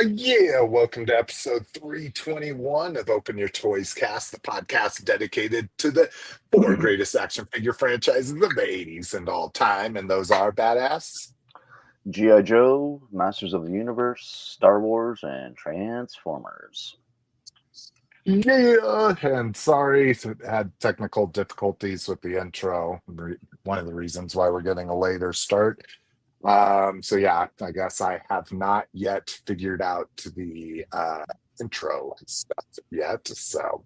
Yeah, welcome to episode 321 of Open Your Toys Cast, the podcast dedicated to the four greatest action figure franchises of the 80s and all time, and those are badass. G.I. Joe, Masters of the Universe, Star Wars, and Transformers. Yeah, and sorry, had technical difficulties with the intro. One of the reasons why we're getting a later start. So yeah, I guess I have not yet figured out the intro stuff yet. So,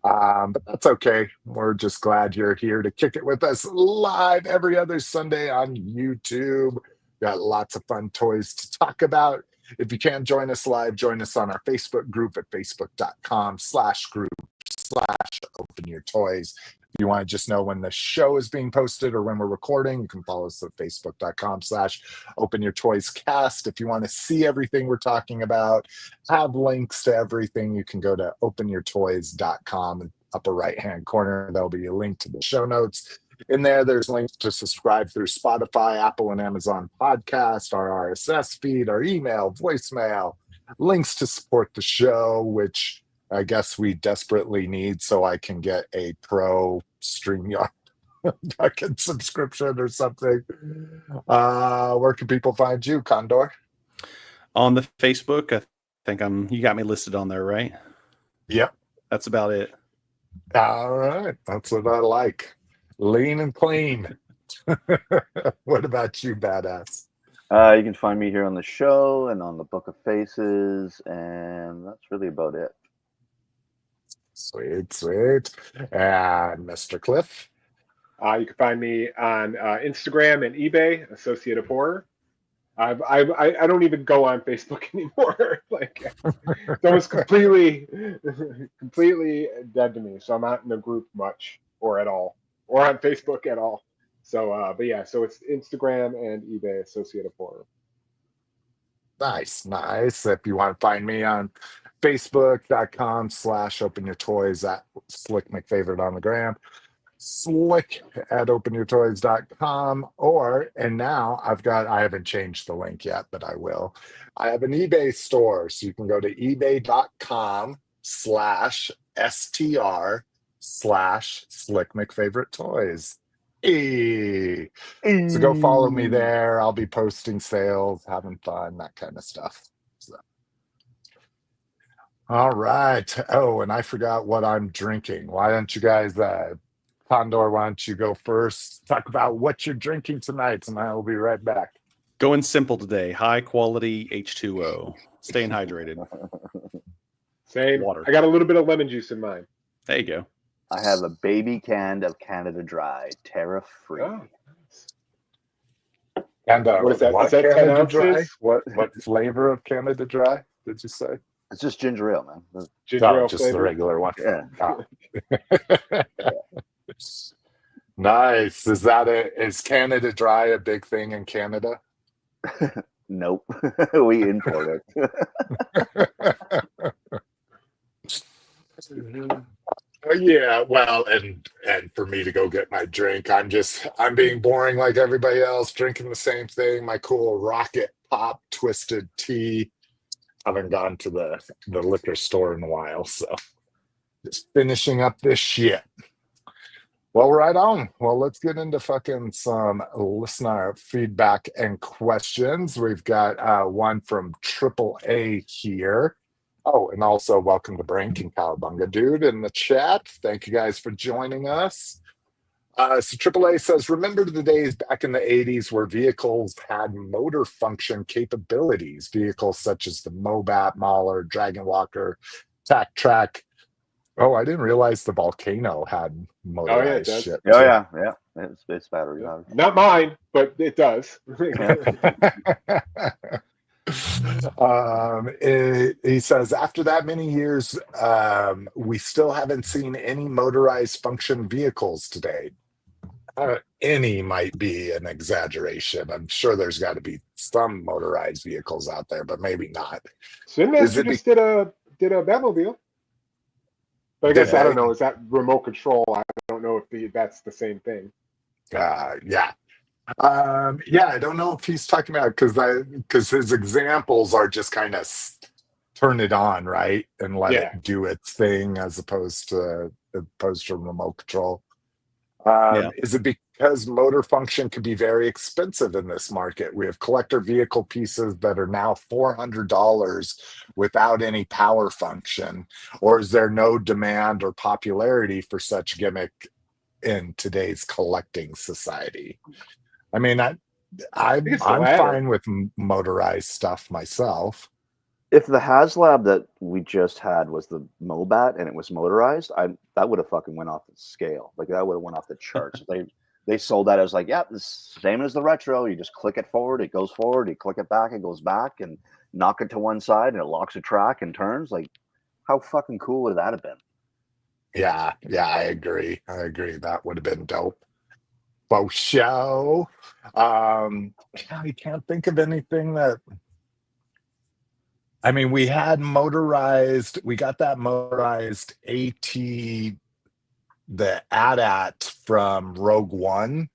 but that's okay. We're just glad you're here to kick it with us live every other Sunday on YouTube. Got lots of fun toys to talk about. If you can't join us live, join us on our Facebook group at facebook.com/group/open your toys. If you want to just know when the show is being posted or when we're recording, you can follow us at facebook.com/open your toys cast. If you want to see everything we're talking about, have links to everything, you can go to openyourtoys.com. Upper right hand corner, there'll be a link to the show notes. In there, there's links to subscribe through Spotify, Apple, and Amazon podcast, our RSS feed, our email, voicemail, links to support the show, which I guess we desperately need so I can get a pro StreamYard fucking subscription or something. Where can people find you, Condor? On the Facebook, I think you got me listed on there, right? Yep. That's about it. All right. That's what I like. Lean and clean. What about you, badass? You can find me here on the show and on the Book of Faces, and that's really about it. Sweet, sweet. And Mr. Cliff? You can find me on Instagram and eBay, Associate of Horror. I don't even go on Facebook anymore. Like, it's almost completely dead to me. So I'm not in the group much or at all, or on Facebook at all. So, but yeah, so it's Instagram and eBay, Associate of Horror. Nice. If you want to find me on facebook.com/open your toys at Slick McFavorite on the gram, Slick at openyourtoys.com, and now I haven't changed the link yet, but I will. I have an eBay store, so you can go to ebay.com/str/Slick McFavorite toys. So go follow me there. I'll be posting sales, having fun, that kind of stuff. So. All right. Oh, and I forgot what I'm drinking. Why don't you guys, Condor, why don't you go first? Talk about what you're drinking tonight, and I will be right back. Going simple today. High quality H2O. Staying hydrated. Same. Water. I got a little bit of lemon juice in mine. There you go. I have a baby can of Canada Dry, tariff-free. Oh, And what is that? Is that 10 Canada ounces? Dry? What flavor of Canada Dry did you say? It's just ginger ale, man. Ginger ale just flavor? the regular one. Yeah. Oh. Nice. Is Canada Dry a big thing in Canada? Nope. We import it. Yeah, well, and for me to go get my drink, I'm being boring like everybody else, drinking the same thing, my cool Rocket Pop twisted tea. Haven't gone to the liquor store in a while, so just finishing up this shit. Well, right on. Well, let's get into fucking some listener feedback and questions. We've got one from AAA here. Oh, and also welcome to Brink and Cowabunga Dude in the chat. Thank you guys for joining us. So AAA says, remember the days back in the 80s where vehicles had motor function capabilities, vehicles such as the Mobat, Mauler, Dragon Walker, Trak. Oh, I didn't realize the Volcano had motorized shit. Oh, yeah. It's battery powered. Not mine, but it does. He says, after that many years, we still haven't seen any motorized function vehicles today. Any might be an exaggeration. I'm sure there's got to be some motorized vehicles out there, but maybe not. Spin Master just did a Batmobile. But I guess I don't know. Is that remote control? I don't know if that's the same thing. Yeah. I don't know if he's talking about because his examples are just kind of turn it on, right, and let Yeah. it do its thing as opposed to remote control. Yeah. Is it because motor function can be very expensive in this market? We have collector vehicle pieces that are now $400 without any power function, or is there no demand or popularity for such gimmick in today's collecting society? I mean, think it's the I'm latter. fine with motorized stuff myself. If the HasLab that we just had was the Mobat and it was motorized, that would have fucking went off the scale. Like that would have went off the charts. They sold that as like, yeah, the same as the retro. You just click it forward, it goes forward. You click it back, it goes back, and knock it to one side, and it locks a track and turns. Like, how fucking cool would that have been? Yeah, I agree. That would have been dope. For show. I can't think of anything that. I mean, we got that motorized AT, the AT-AT from Rogue One.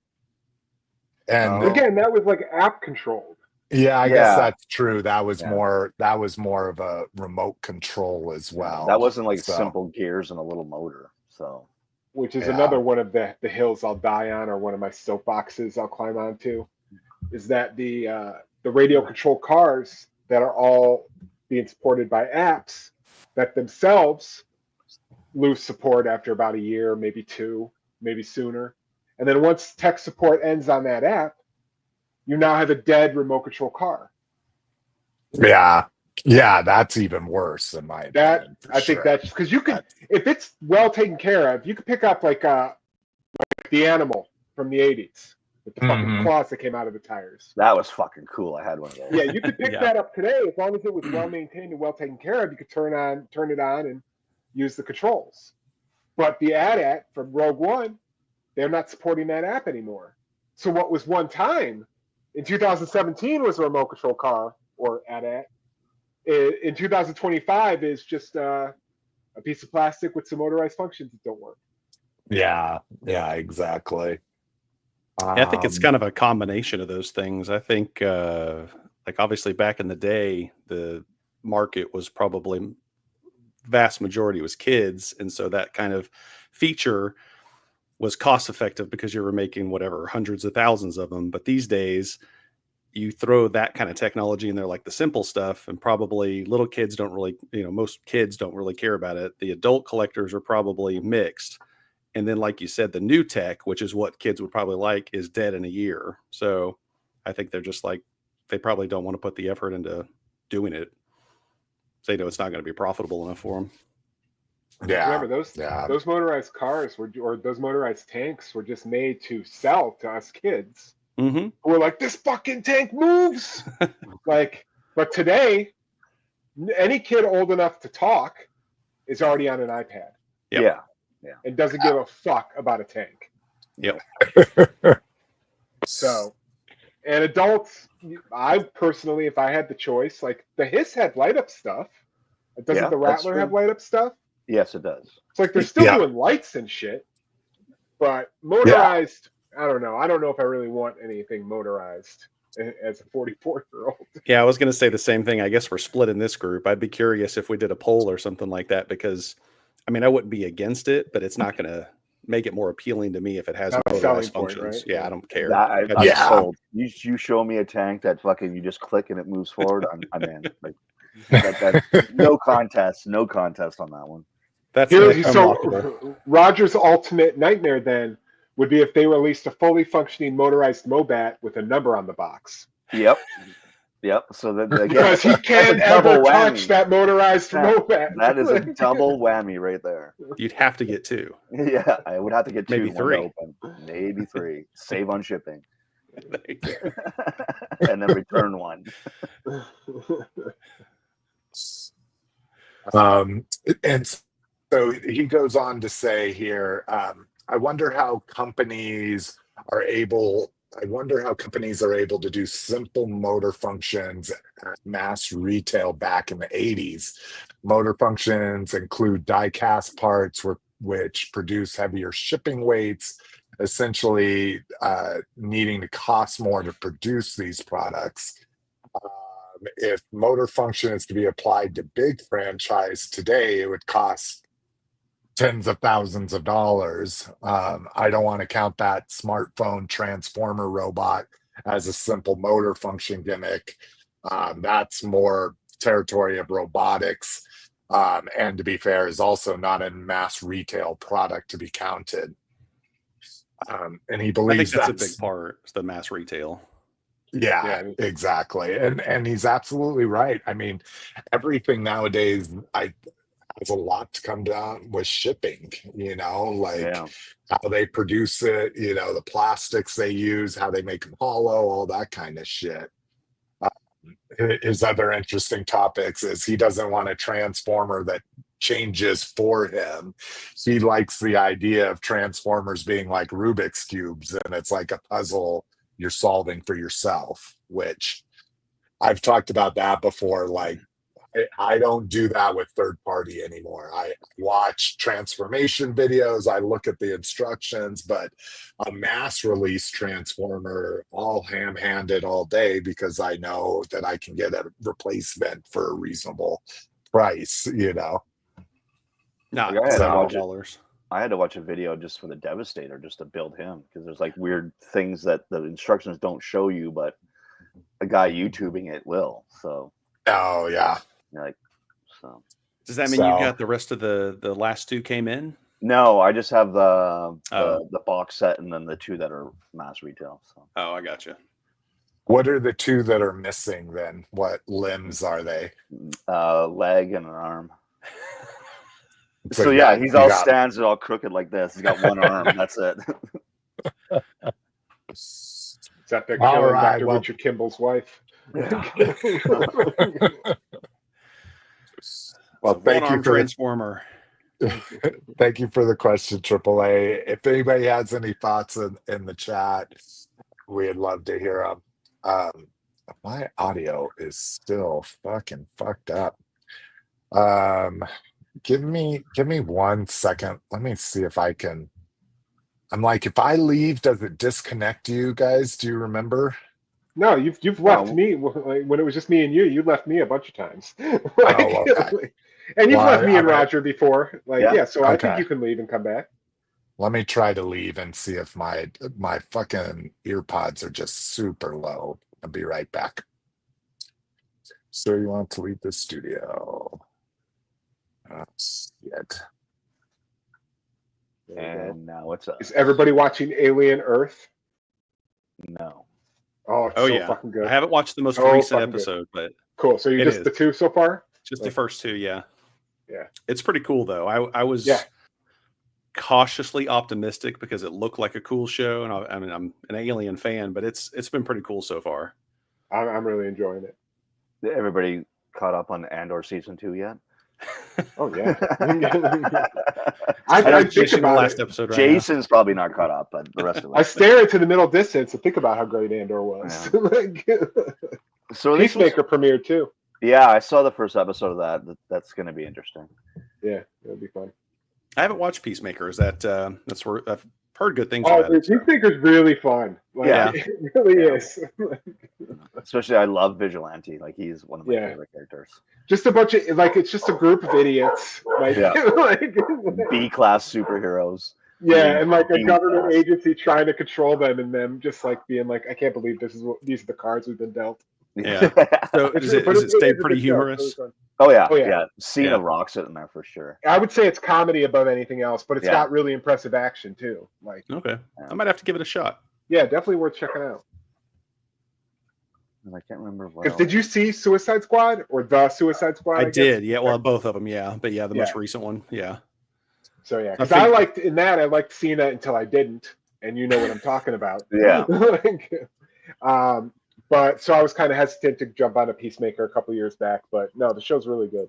And Again, that was like app controlled. yeah, I guess Yeah. that's true. That was Yeah. more of a remote control as well. That wasn't like So, simple gears and a little motor. So Which is Yeah. another one of the hills I'll die on, or one of my soapboxes I'll climb onto, is that the radio control cars that are all being supported by apps that themselves lose support after about a year, maybe two, maybe sooner. And then once tech support ends on that app, you now have a dead remote control car. yeah, that's even worse in my opinion. I think that's because you can, if it's well taken care of, you could pick up like the Animal from the 80s with the fucking claws that came out of the tires. that was fucking cool. I had one of those. Yeah, you could pick that up today as long as it was well maintained and well taken care of. You could turn it on, and use the controls. But the AT-AT from Rogue One, they're not supporting that app anymore. So what was one time in 2017 was a remote control car or AT-AT. In 2025 is just a piece of plastic with some motorized functions that don't work. Yeah, exactly. I think it's kind of a combination of those things. I think, like obviously back in the day, the market was probably vast majority was kids, and so that kind of feature was cost effective because you were making whatever hundreds of thousands of them. But these days, you throw that kind of technology in there, like the simple stuff, and probably little kids don't really, most kids don't really care about it. The adult collectors are probably mixed. And then, like you said, the new tech, which is what kids would probably like, is dead in a year. So I think they're just like, they probably don't want to put the effort into doing it. They know it's not going to be profitable enough for them. Yeah. Remember those motorized cars or those motorized tanks were just made to sell to us kids. Mm-hmm. We're like, this fucking tank moves. But today, any kid old enough to talk is already on an iPad. Yep. Yeah. And doesn't give a fuck about a tank. Yep. So, and adults, I personally, if I had the choice, like the Hiss had light up stuff. Doesn't the Rattler have light up stuff? Yes, it does. It's like they're still doing lights and shit. But motorized, I don't know. I don't know if I really want anything motorized as a 44-year-old. Yeah, I was going to say the same thing. I guess we're split in this group. I'd be curious if we did a poll or something like that, because I mean, I wouldn't be against it, but it's not going to make it more appealing to me if it has motorized functions. Right? Yeah, I don't care. I'm sold. You show me a tank that fucking you just click and it moves forward. I'm in. Like that no contest on that one. That's so Roger's ultimate nightmare then would be if they released a fully functioning motorized Mobat with a number on the box. Yep. So that again, because he can't ever touch that motorized Mobat. That is a double whammy right there. You'd have to get two. Yeah, I would have to get two. Maybe three. Maybe three. Save on shipping. And then return one. And so he goes on to say here, I wonder how companies are able to do simple motor functions at mass retail back in the 80s. Motor functions include die-cast parts which produce heavier shipping weights, essentially needing to cost more to produce these products. If motor function is to be applied to big franchise today, it would cost tens of thousands of dollars. I don't want to count that smartphone transformer robot as a simple motor function gimmick. That's more territory of robotics. And to be fair, is also not a mass retail product to be counted. And he believes that's a big part, the mass retail. Yeah, exactly. And he's absolutely right. I mean, everything nowadays has a lot to come down with shipping, like how they produce it, the plastics they use, how they make them hollow, all that kind of shit. His other interesting topics is he doesn't want a transformer that changes for him. He likes the idea of transformers being like Rubik's cubes, and it's like a puzzle you're solving for yourself, which I've talked about that before. Like, I don't do that with third party anymore. I watch transformation videos, I look at the instructions, but a mass release transformer, all ham-handed all day, because I know that I can get a replacement for a reasonable price, No, I had to watch a video just for the Devastator, just to build him, because there's like weird things that the instructions don't show you, but a guy YouTubing it will. So. Oh yeah. Like, so. Does that mean you got the rest of the last two came in? No, I just have the box set and then the two that are mass retail. So. Oh, I got you. What are the two that are missing then? What limbs are they? Leg and an arm. So yeah, he's all stands all crooked like this. He's got one arm. That's it. Is that the killing Dr. Richard Kimball's wife? Yeah. Well, thank you for transformer. Thank you for the question, AAA. If anybody has any thoughts in the chat, we'd love to hear them. My audio is still fucking fucked up. Give me 1 second. Let me see if I can. I'm like, if I leave, does it disconnect you guys? Do you remember? No, you've left me when it was just me and you. You left me a bunch of times. Okay. And you've left me and Roger before. So I think you can leave and come back. Let me try to leave and see if my fucking earpods are just super low. I'll be right back. So you want to leave the studio? Shit. And now what's up? Is everybody watching Alien Earth? No. Oh, it's so fucking good. I haven't watched the most recent episode, but cool. So you just the two so far? Just the first two, yeah. Yeah. It's pretty cool though. I was cautiously optimistic because it looked like a cool show, and I mean I'm an Alien fan, but it's been pretty cool so far. I'm really enjoying it. Everybody caught up on Andor season 2 yet? Oh yeah. I think about last episode. Right Jason's probably not caught up, but the rest of us. I stare into the middle distance and think about how great Andor was. Yeah. So Peacemaker premiered too. Yeah, I saw the first episode of that. That's going to be interesting. Yeah, it'll be fun. I haven't watched Peacemaker. Is that's where I've heard good things about it. Peacemaker's really fun. It really is. Especially, I love Vigilante. Like, he's one of my favorite characters. Just a bunch of it's just a group of idiots. Like B-class superheroes. Yeah, and like a government agency trying to control them, and them just like being like, I can't believe these are the cards we've been dealt. Yeah. So does it stay pretty humorous? Oh yeah. Cena rocks it in there for sure. I would say it's comedy above anything else, but it's got really impressive action too. Like, okay, I might have to give it a shot. Yeah, definitely worth checking out. And I can't remember what. Did you see Suicide Squad or The Suicide Squad? I did. Yeah, well, both of them. Yeah, but the most recent one. Yeah. So yeah, because I liked Cena until I didn't, and you know what I'm talking about. Yeah. But so I was kind of hesitant to jump on a Peacemaker a couple years back, but no, the show's really good.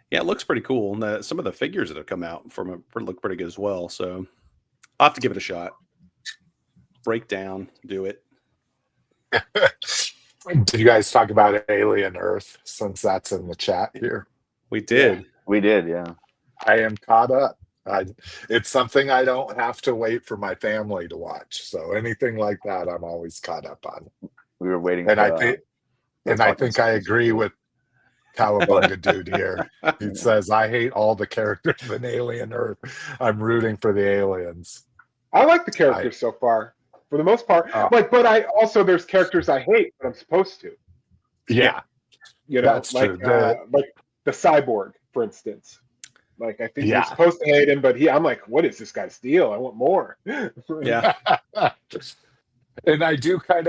Yeah, it looks pretty cool, and some of the figures that have come out from it look pretty good as well. So I'll have to give it a shot. Break down, do it. Did you guys talk about Alien Earth, since that's in the chat here? We did. Yeah. We did, yeah. I am caught up. It's something I don't have to wait for my family to watch. So anything like that, I'm always caught up on. We were waiting. And I think, And I think I agree with Cowabunga dude here. He says, I hate all the characters in Alien Earth. I'm rooting for the aliens. I like the characters so far, for the most part. But I also, there's characters I hate, but I'm supposed to. Yeah. You know, that's like true. like the Cyborg, for instance. Like, I think you're Yeah. supposed to hate him, but I'm like, what is this guy's deal? I want more. Yeah. And I did kind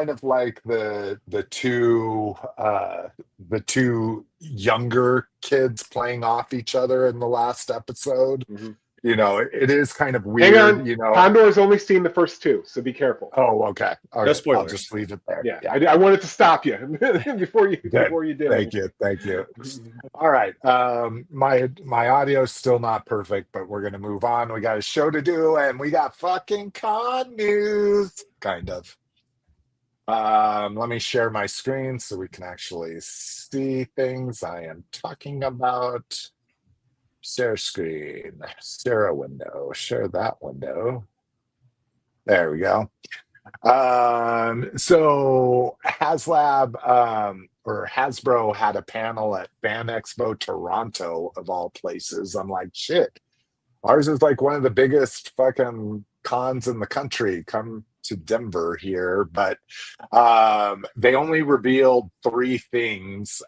of like the two younger kids playing off each other in the last episode. Mm-hmm. You know, it is kind of weird. Hang on, you know, Condor's only seen the first two, so be careful. Oh, okay. No spoilers. I'll just leave it there. Yeah. I wanted to stop you before you did. Thank you. All right. My audio's still not perfect, but we're gonna move on. We got a show to do, and we got fucking con news, kind of. Let me share my screen so we can actually see things I am talking about. Share screen, share a window, share that window. There we go. So Hasbro had a panel at Fan Expo Toronto, of all places. I'm like, shit, ours is like one of the biggest fucking cons in the country. Come to Denver here, but they only revealed 3 things.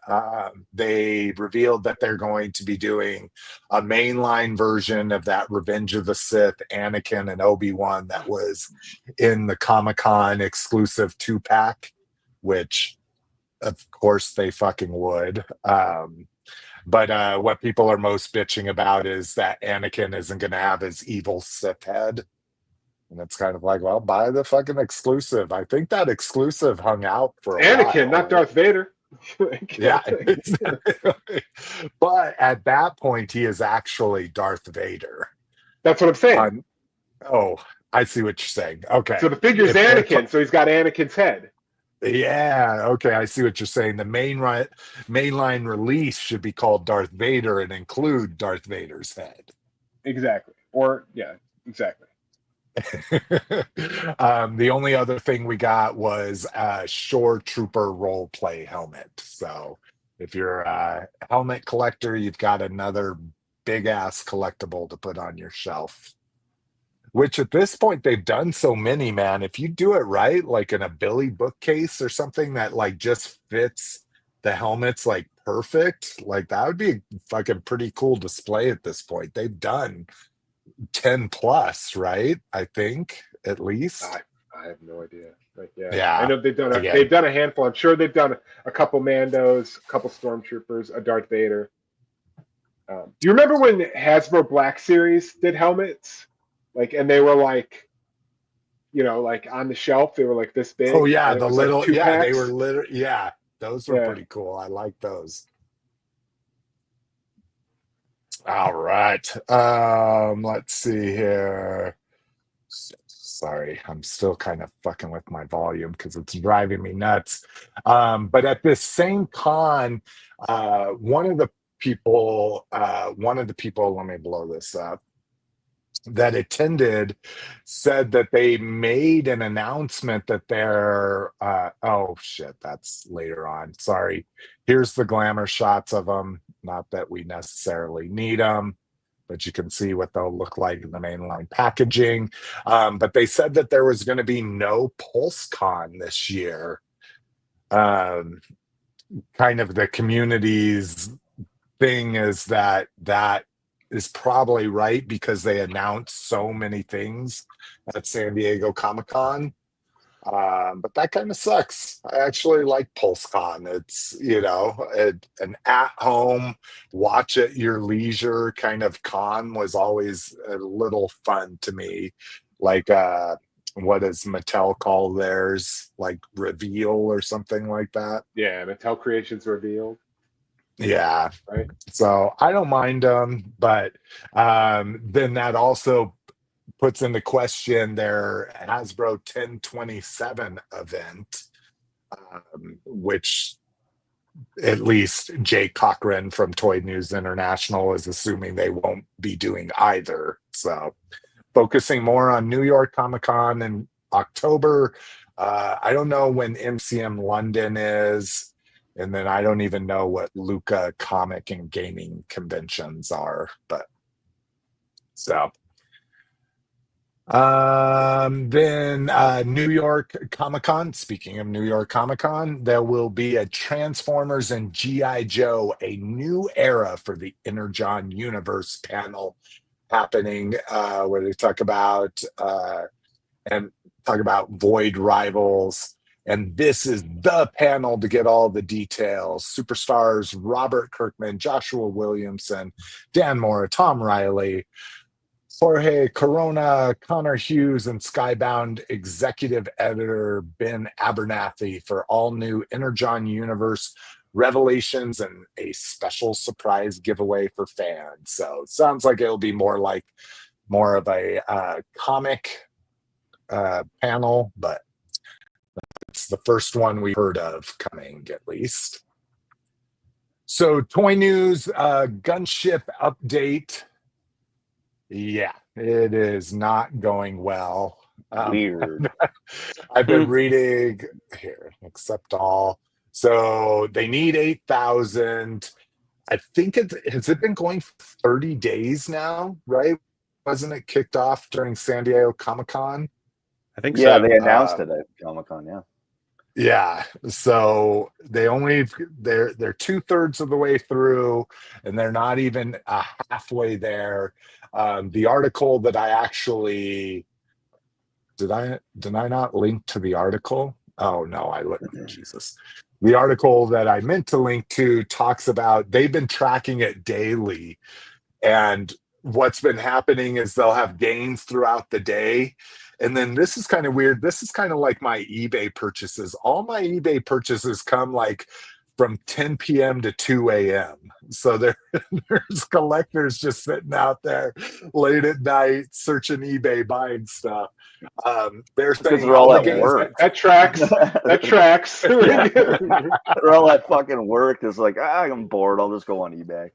They revealed that they're going to be doing a mainline version of that Revenge of the Sith, Anakin and Obi-Wan that was in the Comic-Con exclusive 2-pack, which of course they fucking would. But what people are most bitching about is that Anakin isn't going to have his evil Sith head. And it's kind of like, well, buy the fucking exclusive. I think that exclusive hung out for a Anakin, while. not Darth Vader. Yeah. But at that point, he is actually Darth Vader. That's what I'm saying. I see what you're saying. Okay. So the figure's Anakin, so he's got Anakin's head. Yeah, okay, I see what you're saying. The mainline release should be called Darth Vader and include Darth Vader's head. Exactly. Exactly. The only other thing we got was a Shore Trooper role play helmet. So if you're a helmet collector, you've got another big ass collectible to put on your shelf. Which at this point they've done so many, man. If you do it right, like in a Billy bookcase or something that like just fits the helmets like perfect, like that would be a fucking pretty cool display at this point. They've done 10 plus, right? I think at least. I have no idea. Yeah. I know they've done a handful. I'm sure they've done a couple Mandos, a couple Stormtroopers, a Darth Vader. Do you remember when Hasbro Black Series did helmets? Like, and they were like, you know, like on the shelf, they were like this big. Oh yeah, the little, like they were literally, those were pretty cool. I like those. All right. Let's see here. Sorry, I'm still kind of fucking with my volume because it's driving me nuts. But at this same con, one of the people, let me blow this up, that attended said that they made an announcement that they're that's later on. Sorry. Here's the glamour shots of them. Not that we necessarily need them, but you can see what they'll look like in the mainline packaging. But they said that there was going to be no PulseCon this year. Kind of the community's thing is that is probably right because they announced so many things at San Diego Comic-Con. But that kind of sucks. I actually like PulseCon. It's, you know, an at-home, watch at your leisure kind of con was always a little fun to me. Like, what does Mattel call theirs? Like Reveal or something like that? Yeah, Mattel Creations Revealed. Yeah. Right. So I don't mind them, but then that also puts into question their Hasbro 1027 event, which at least Jay Cochran from Toy News International is assuming they won't be doing either. So focusing more on New York Comic Con in October, I don't know when MCM London is, and then I don't even know what Luca comic and gaming conventions are. But so then New York Comic Con. Speaking of New York Comic Con, there will be a Transformers and G.I. Joe, a new era for the Energon Universe panel happening, where they talk about Void Rivals. And this is the panel to get all the details. Superstars Robert Kirkman, Joshua Williamson, Dan Mora, Tom Riley, Jorge Corona, Connor Hughes, and Skybound executive editor Ben Abernathy for all new Energon Universe revelations and a special surprise giveaway for fans. So it sounds like it'll be more of a comic panel, but it's the first one we heard of coming, at least. So toy news, gunship update. Yeah, it is not going well. Weird. I've been reading here, accept all. So they need 8,000. I think has it been going for 30 days now, right? Wasn't it kicked off during San Diego Comic-Con? I think Yeah, so. they announced it at Comic-Con, yeah. Yeah, so they're 2/3 of the way through, and they're not even halfway there. The article that I actually did I not link to the article? Oh no, Jesus. The article that I meant to link to talks about they've been tracking it daily, and what's been happening is they'll have gains throughout the day. And then this is kind of weird. This is kind of like my eBay purchases. All my eBay purchases come like from 10 p.m. to 2 a.m. So there's collectors just sitting out there late at night searching eBay, buying stuff. They're saying they're all at work. That tracks. That tracks. They're all at fucking work. It's like, I'm bored. I'll just go on eBay.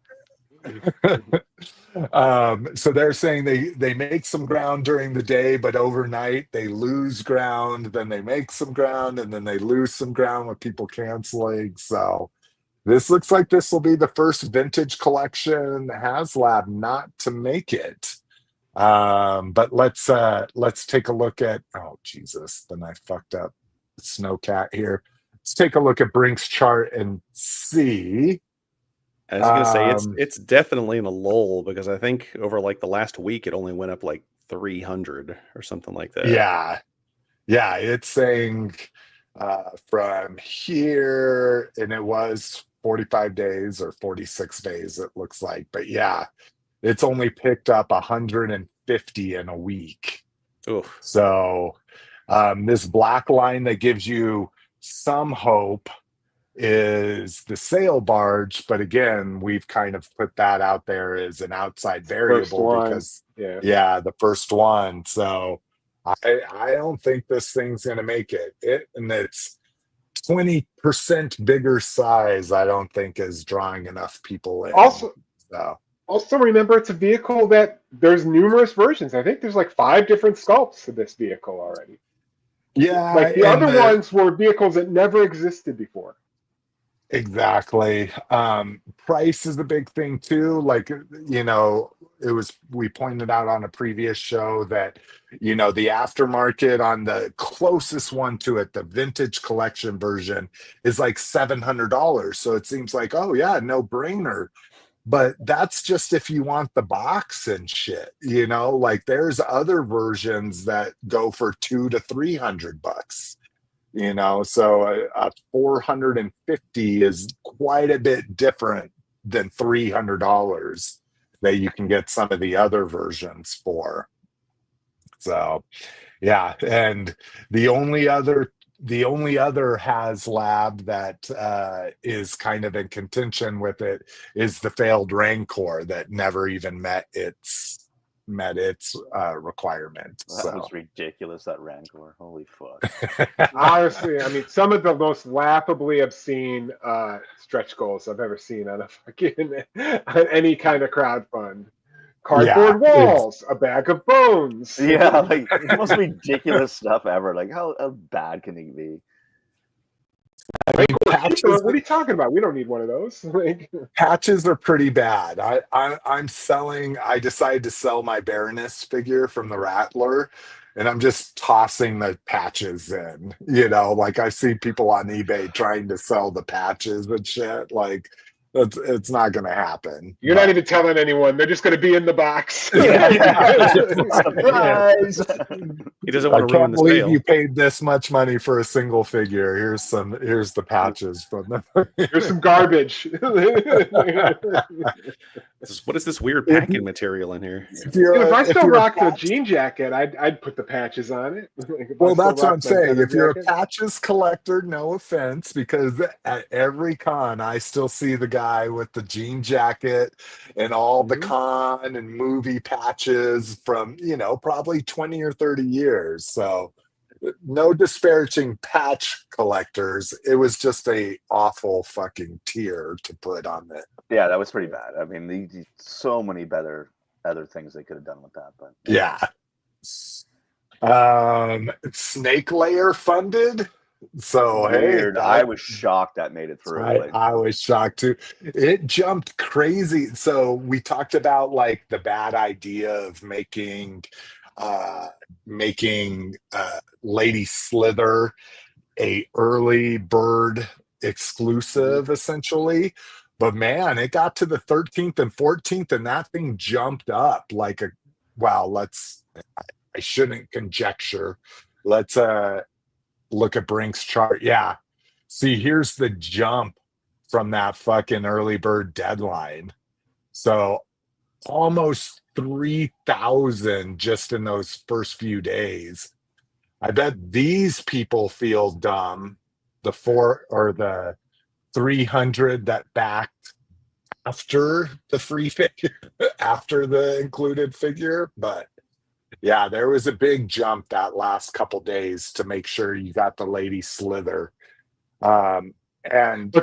So they're saying they make some ground during the day, but overnight they lose ground, then they make some ground, and then they lose some ground with people canceling. So this looks like this will be the first vintage collection HasLab not to make it. But let's take a look at, oh Jesus, then I fucked up Snowcat here. Let's take a look at Brink's chart and see. I was gonna say it's definitely in a lull, because I think over like the last week it only went up like 300 or something like that. Yeah, it's saying from here, and it was 45 days or 46 days, it looks like. But yeah, it's only picked up 150 in a week. Oof. So this black line that gives you some hope is the sail barge, but again, we've kind of put that out there as an outside variable because the first one. So I don't think this thing's gonna make it, and it's 20% bigger size. I don't think is drawing enough people in. Also remember, it's a vehicle that there's numerous versions. I think there's like 5 different sculpts to this vehicle already. Yeah, like the other ones were vehicles that never existed before. Exactly. Price is a big thing too. Like, we pointed out on a previous show that, the aftermarket on the closest one to it, the vintage collection version, is like $700. So it seems like, oh yeah, no brainer. But that's just if you want the box and shit, like there's other versions that go for $200 to $300. So a 450 is quite a bit different than $300 that you can get some of the other versions for. So yeah, and the only other HasLab that is kind of in contention with it is the failed Rancor that never even met its requirement. That was ridiculous, that Rancor. Holy fuck. Honestly, I mean, some of the most laughably obscene stretch goals I've ever seen on a fucking on any kind of crowdfund. cardboard walls, a bag of bones. Yeah, like the most ridiculous stuff ever. Like how bad can it be? I mean, patches, What are you talking about? We don't need one of those. patches are pretty bad. I'm selling. I decided to sell my Baroness figure from the Rattler, and I'm just tossing the patches in. You know, like I see people on eBay trying to sell the patches and shit. Like it's not going to happen. You're not even telling anyone. They're just going to be in the box. Surprise! He doesn't want to ruin the believe sale. you paid this much money for a single figure. Here's the patches from them. Here's some garbage. What is this weird packing material in here? If I still rock the jean jacket, I'd put the patches on it. Well, that's what I'm saying. If you're a patches collector, no offense, because at every con I still see the guy with the jean jacket and all the con and movie patches from, probably 20 or 30 years. So no disparaging patch collectors. It was just a awful fucking tier to put on it. Yeah, that was pretty bad. I mean, so many other things they could have done with that, but yeah. Snake Layer funded. So weird. Hey, I was shocked that made it through. I was shocked too. It jumped crazy. So we talked about like the bad idea of making Lady Slither a early bird exclusive, essentially. But man, it got to the 13th and 14th, and that thing jumped up like I shouldn't conjecture. Let's look at Brink's chart. Yeah. See, here's the jump from that fucking early bird deadline. So almost 3,000 just in those first few days. I bet these people feel dumb. The 300 that backed after the free figure, after the included figure. But yeah, there was a big jump that last couple days to make sure you got the Lady Slither. But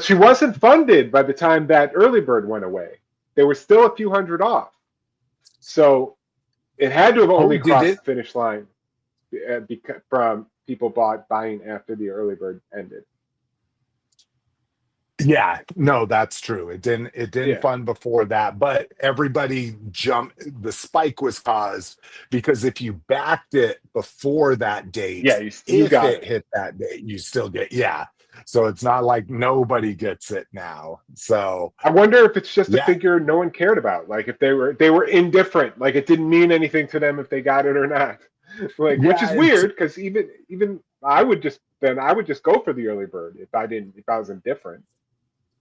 she wasn't funded by the time that early bird went away. They were still a few hundred off. So it had to have only crossed the finish line from people buying after the early bird ended. Yeah, no, that's true. It didn't fund before that, but everybody jumped. The spike was caused because if you backed it before that date, if it hit that date, you still get So it's not like nobody gets it now. So I wonder if it's just a figure no one cared about. Like if they were indifferent, like it didn't mean anything to them if they got it or not. Which is weird because even I would just go for the early bird if I was indifferent.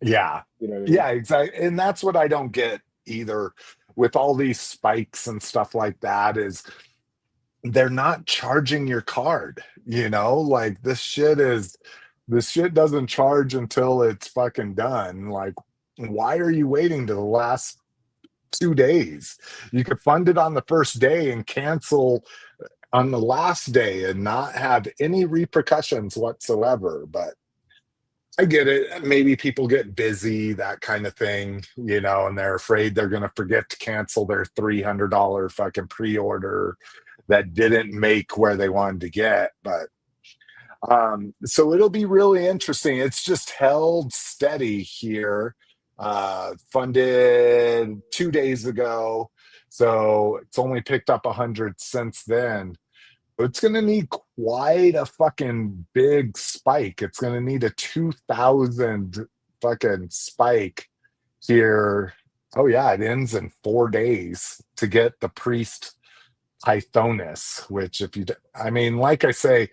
Yeah. You know what I mean? Yeah, exactly. And that's what I don't get either with all these spikes and stuff like that is they're not charging your card, like this shit doesn't charge until it's fucking done. Like, why are you waiting to the last 2 days? You could fund it on the first day and cancel on the last day and not have any repercussions whatsoever. But I get it. Maybe people get busy, that kind of thing, and they're afraid they're going to forget to cancel their $300 fucking pre-order that didn't make where they wanted to get. But so it'll be really interesting. It's just held steady here. Funded 2 days ago. So it's only picked up 100 since then. It's going to need quite a fucking big spike. It's going to need a 2,000 fucking spike here. Oh, yeah, it ends in 4 days to get the Priest Pythonus, which like I say,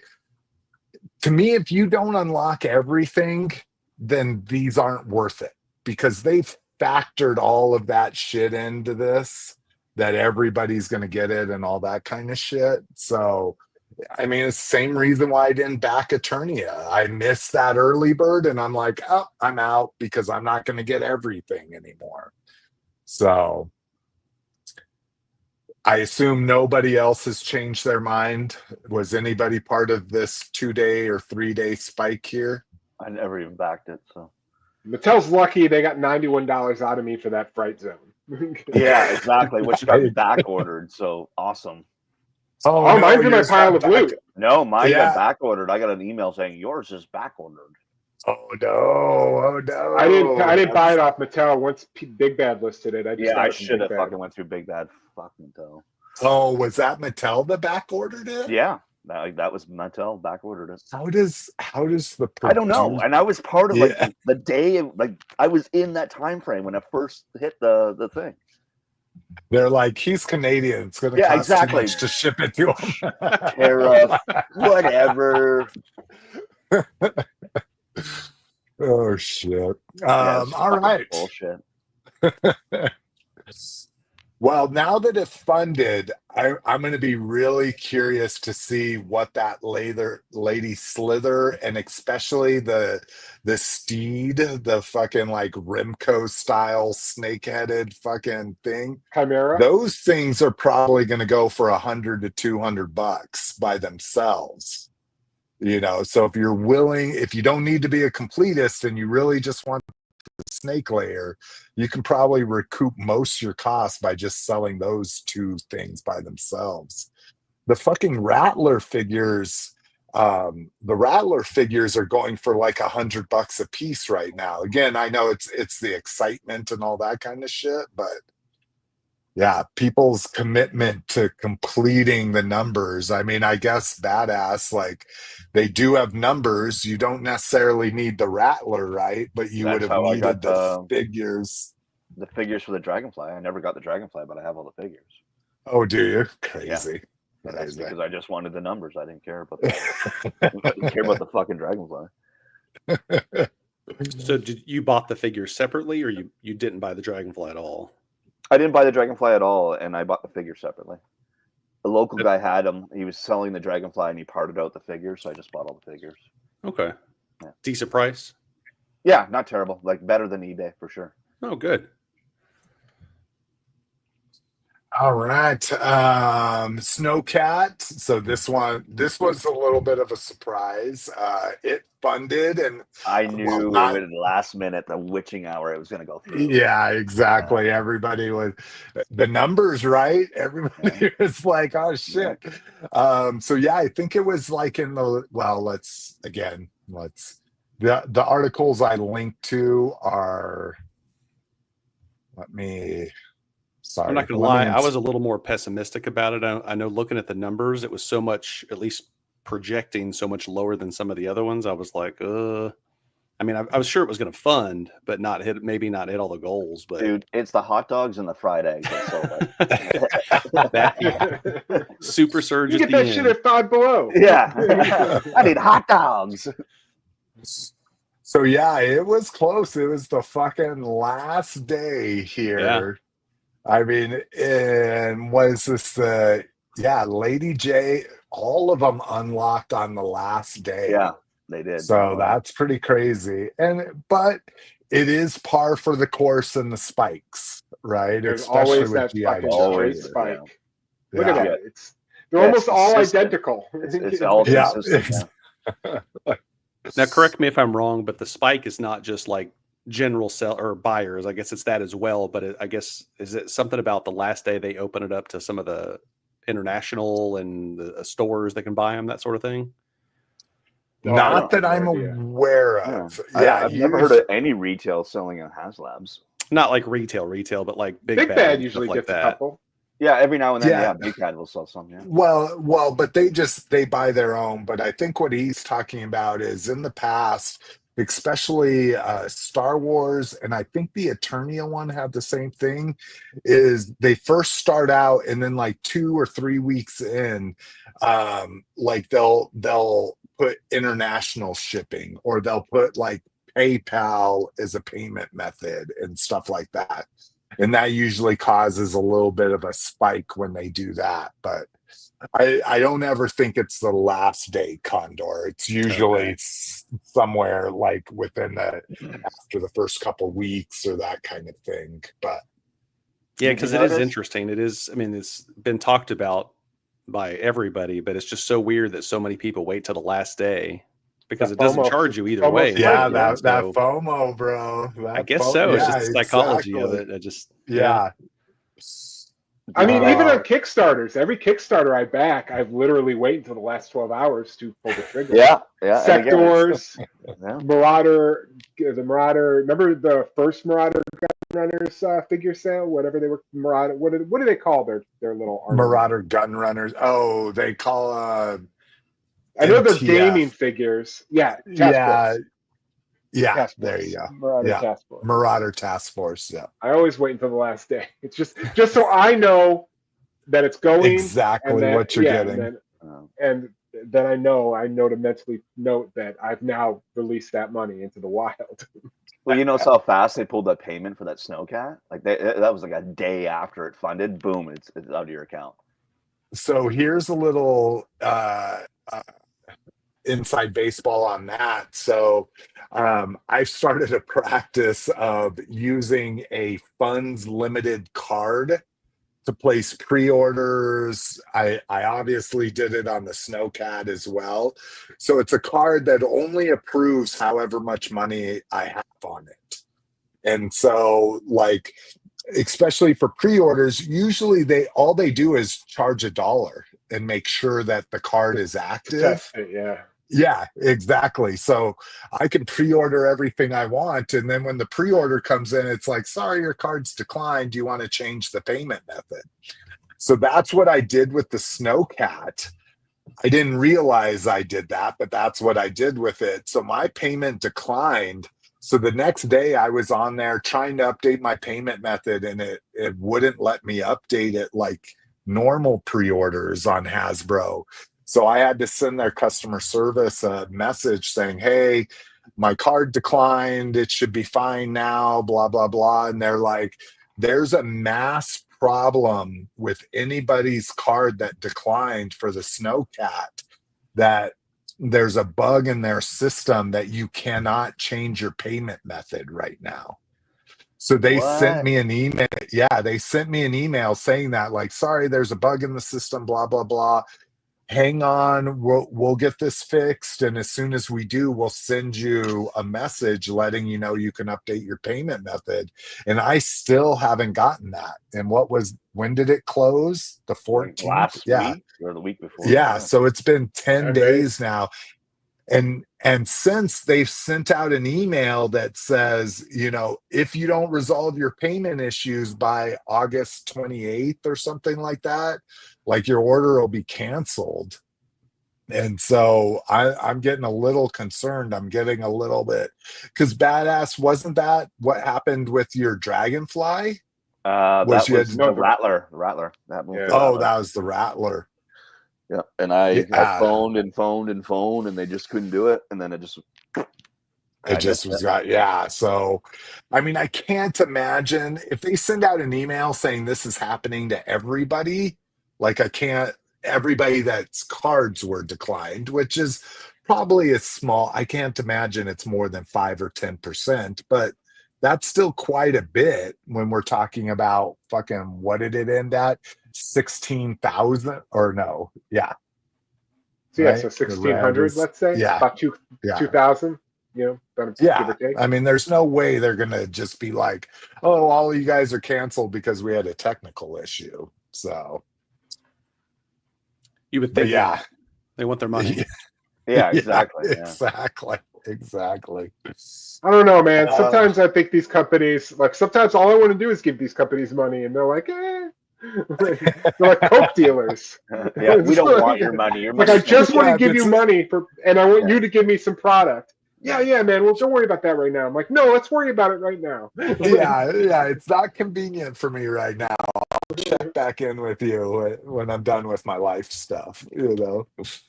to me, if you don't unlock everything, then these aren't worth it because they've factored all of that shit into this. That everybody's going to get it and all that kind of shit. So, it's the same reason why I didn't back Eternia. I missed that early bird and I'm like, oh, I'm out because I'm not going to get everything anymore. So I assume nobody else has changed their mind. Was anybody part of this 2-day or 3-day spike here? I never even backed it. So Mattel's lucky they got $91 out of me for that Fright Zone. Yeah, exactly. Which got back ordered. So awesome. Oh, Oh, no, mine's in my yours pile got of loot. No, mine Yeah. got back ordered. I got an email saying yours is back ordered. Oh no! Oh no! I didn't buy it off Mattel once Big Bad listed it. I just Yeah, got I it from should Big have Bad. fucking went through Big Bad. Fucking Mattel. Oh, was that Mattel that back ordered it? Yeah, that was Mattel back ordered it. How does the I don't know, and I was part of Yeah. the day. I was in that time frame when it first hit the thing. They're like, he's Canadian. It's going to Yeah, cost exactly. too much to ship it to him. Tariff, whatever. Oh shit! Yeah, all right. Bullshit. Well, now that it's funded, I'm going to be really curious to see what that lady Slither, and especially the steed, the fucking like Remco style snake-headed fucking thing. Chimera. Those things are probably going to go for $100 to $200 by themselves. You know, so if you're willing, if you don't need to be a completist and you really just want the snake layer, you can probably recoup most of your costs by just selling those two things by themselves. The fucking Rattler figures, are going for like $100 a piece right now. Again, I know it's the excitement and all that kind of shit, but yeah, people's commitment to completing the numbers. I mean, I guess badass, like they do have numbers. You don't necessarily need the Rattler, right? But you would That's have how I needed got the figures. The figures for the Dragonfly. I never got the Dragonfly, but I have all the figures. Oh, do you? Crazy. Yeah, that's Crazy. because I just wanted the numbers. I didn't care about I didn't care about the fucking Dragonfly. So you bought the figures separately, or you didn't buy the Dragonfly at all? I didn't buy the Dragonfly at all, and I bought the figures separately. The local guy had them. He was selling the Dragonfly, and he parted out the figures, so I just bought all the figures. Okay. Yeah. Decent price? Yeah, not terrible. Like better than eBay for sure. Oh, good. All right. Snowcat. So this was a little bit of a surprise. It funded, and I knew at the last minute, the witching hour, it was going to go through. Yeah, exactly. Everybody was the numbers, right? Everybody was like, oh shit. So yeah, I think it was like in the the articles I linked to are sorry. I'm not going to lie. I was a little more pessimistic about it. I know looking at the numbers, it was so much, at least projecting so much lower than some of the other ones. I was like, I mean, I was sure it was going to fund, but maybe not hit all the goals. But dude, it's the hot dogs and the fried eggs. Super surge. You get that shit at Five Below. Yeah, I need hot dogs. So yeah, it was close. It was the fucking last day here. Yeah. I mean, and was this Lady J? All of them unlocked on the last day. Yeah, they did. So that's pretty crazy. But it is par for the course in the spikes, right? There's Especially always with that GI fucking Joe. straight spike. Yeah. Look at that. They're almost all identical. It's all consistent. Now, correct me if I'm wrong, but the spike is not just like general sell or buyers. I guess it's that as well. But I guess, is it something about the last day they open it up to some of the international and the stores that can buy them, that sort of thing? Not that I'm aware of. Yeah, I've never heard of any retail selling on HasLabs. Not like retail, but like Big Bad usually gets a couple. Yeah, every now and then, Big Bad will sell some. Yeah. Well, but they buy their own. But I think what he's talking about is in the past, especially Star Wars, and I think the Eternia one had the same thing. Is they first start out, and then like 2 or 3 weeks in, like they'll put international shipping, or they'll put like PayPal as a payment method and stuff like that. And that usually causes a little bit of a spike when they do that. But I don't ever think it's the last day Condor. It's usually somewhere like within after the first couple weeks or that kind of thing. But yeah, because it is interesting. It is, I mean, it's been talked about by everybody, but it's just so weird that so many people wait till the last day. because it doesn't FOMO. charge you either FOMO's way. Yeah, right? that So, FOMO, bro. I guess so. It's just the psychology of exactly. it. I just Yeah. I mean, even Uh, on Kickstarters, every Kickstarter I back, I've literally waited until the last 12 hours to pull the trigger. Yeah. And again, Sectors, yeah. Marauder, the Marauder. Remember the first Marauder Gunrunners figure sale? Whatever they were, Marauder. What do they call their little armor? Marauder gun runners. Oh, they call I know they're MTF. gaming figures. Yeah, task force. Yeah. Task There force. you go. Marauder Yeah. Task Force. Marauder Task Force. Yeah. I always wait until the last day. It's just so I know that it's going Exactly and what you're getting. And then I know to mentally note that I've now released that money into the wild. Well, you know how fast they pulled that payment for that Snowcat? Like that was like a day after it funded. Boom, it's out of your account. So here's a little inside baseball on that. So I've started a practice of using a funds limited card to place pre-orders. I obviously did it on the Snowcat as well. So it's a card that only approves however much money I have on it. And so, like, especially for pre-orders, usually all they do is charge $1 and make sure that the card is active. Test it, yeah. Yeah, exactly. So I can pre-order everything I want, and then when the pre-order comes in, it's like, sorry, your card's declined. Do you want to change the payment method? So that's what I did with the Snowcat. I didn't realize I did that, but that's what I did with it. So my payment declined. So the next day I was on there trying to update my payment method, and it wouldn't let me update it like normal pre-orders on Hasbro. So I had to send their customer service a message saying, hey, my card declined. It should be fine now, blah, blah, blah. And they're like, there's a mass problem with anybody's card that declined for the Snowcat, that there's a bug in their system that you cannot change your payment method right now. So they sent me an email. Yeah, they sent me an email saying that, like, sorry, there's a bug in the system, blah, blah, blah. Hang on, we'll get this fixed, and as soon as we do, we'll send you a message letting you know you can update your payment method. And I still haven't gotten that. And when did it close? The 14th? Last week or the week before? Yeah, so it's been 10 days now. And since they've sent out an email that says, if you don't resolve your payment issues by August 28th or something like that, like, your order will be canceled. And so I'm getting a little concerned. I'm getting a little bit, because Badass, wasn't that what happened with your Dragonfly? That was the Rattler. That was that was the Rattler. Yeah, and I phoned, and they just couldn't do it, and then it just So, I mean, I can't imagine if they send out an email saying this is happening to everybody. Like, everybody that's cards were declined, which is probably a small. I can't imagine it's more than 5 or 10%, but that's still quite a bit when we're talking about fucking, what did it end at? 16,000 or no? Yeah. So yeah, right? So 1,600, let's say. Yeah. About 2,000. Give or take. I mean, there's no way they're gonna just be like, oh, all of you guys are canceled because we had a technical issue. So you would think, they want their money. Yeah, exactly. Exactly. I don't know, man. Sometimes I think these companies, sometimes all I want to do is give these companies money, and they're like, eh. They're like coke dealers. Yeah, we don't want your money. Your money. I just want to give you money and I want you to give me some product. Yeah, man. Well, don't worry about that right now. I'm like, no, let's worry about it right now. Yeah. It's not convenient for me right now. I'll check back in with you when I'm done with my life stuff. It's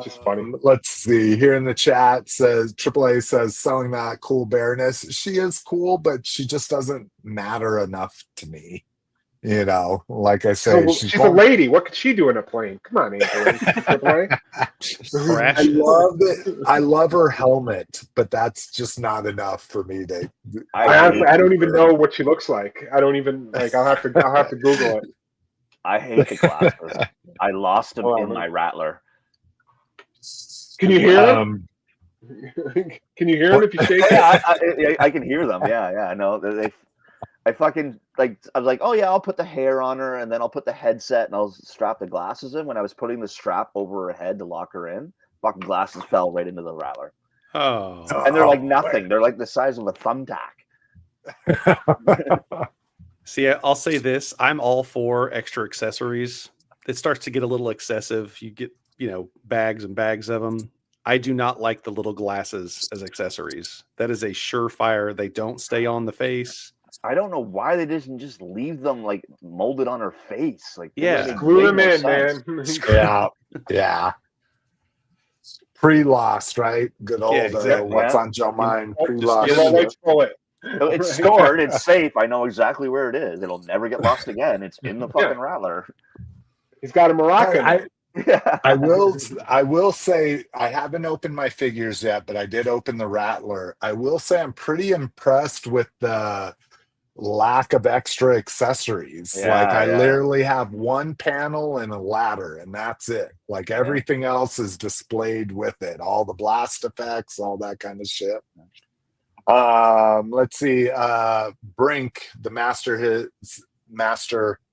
just funny. Let's see. Here in the chat says AAA says selling that cool Baroness. She is cool, but she just doesn't matter enough to me. Like I say, she's a lady. What could she do in a plane? Come on, AAA. I love her helmet, but that's just not enough for me to. I don't even know what she looks like. I don't even I'll have to Google it. I hate the glasses. I lost them in my Rattler. Can you hear them? Can you hear him if you shake it? Yeah, I can hear them. Yeah. No, I fucking I was like, oh yeah, I'll put the hair on her, and then I'll put the headset, and I'll strap the glasses in. When I was putting the strap over her head to lock her in, fucking glasses fell right into the rattler. Oh, and they're like nothing. They're like the size of a thumbtack. See, I'll say this: I'm all for extra accessories. It starts to get a little excessive. You get, bags and bags of them. I do not like the little glasses as accessories. That is a surefire. They don't stay on the face. I don't know why they didn't just leave them like molded on her face. Like, screw them in, man. Yeah. Pre-lost, right? Good old exactly. what's on your mind? Pre-lost. It's stored. It's safe. I know exactly where it is. It'll never get lost again. It's in the fucking rattler. He's got a Moroccan. I will say I haven't opened my figures yet, but I did open the rattler. I will say I'm pretty impressed with the lack of extra accessories. I literally have one panel and a ladder, and that's it. Like everything else is displayed with it. All the blast effects, all that kind of shit. Let's see. Brink, the master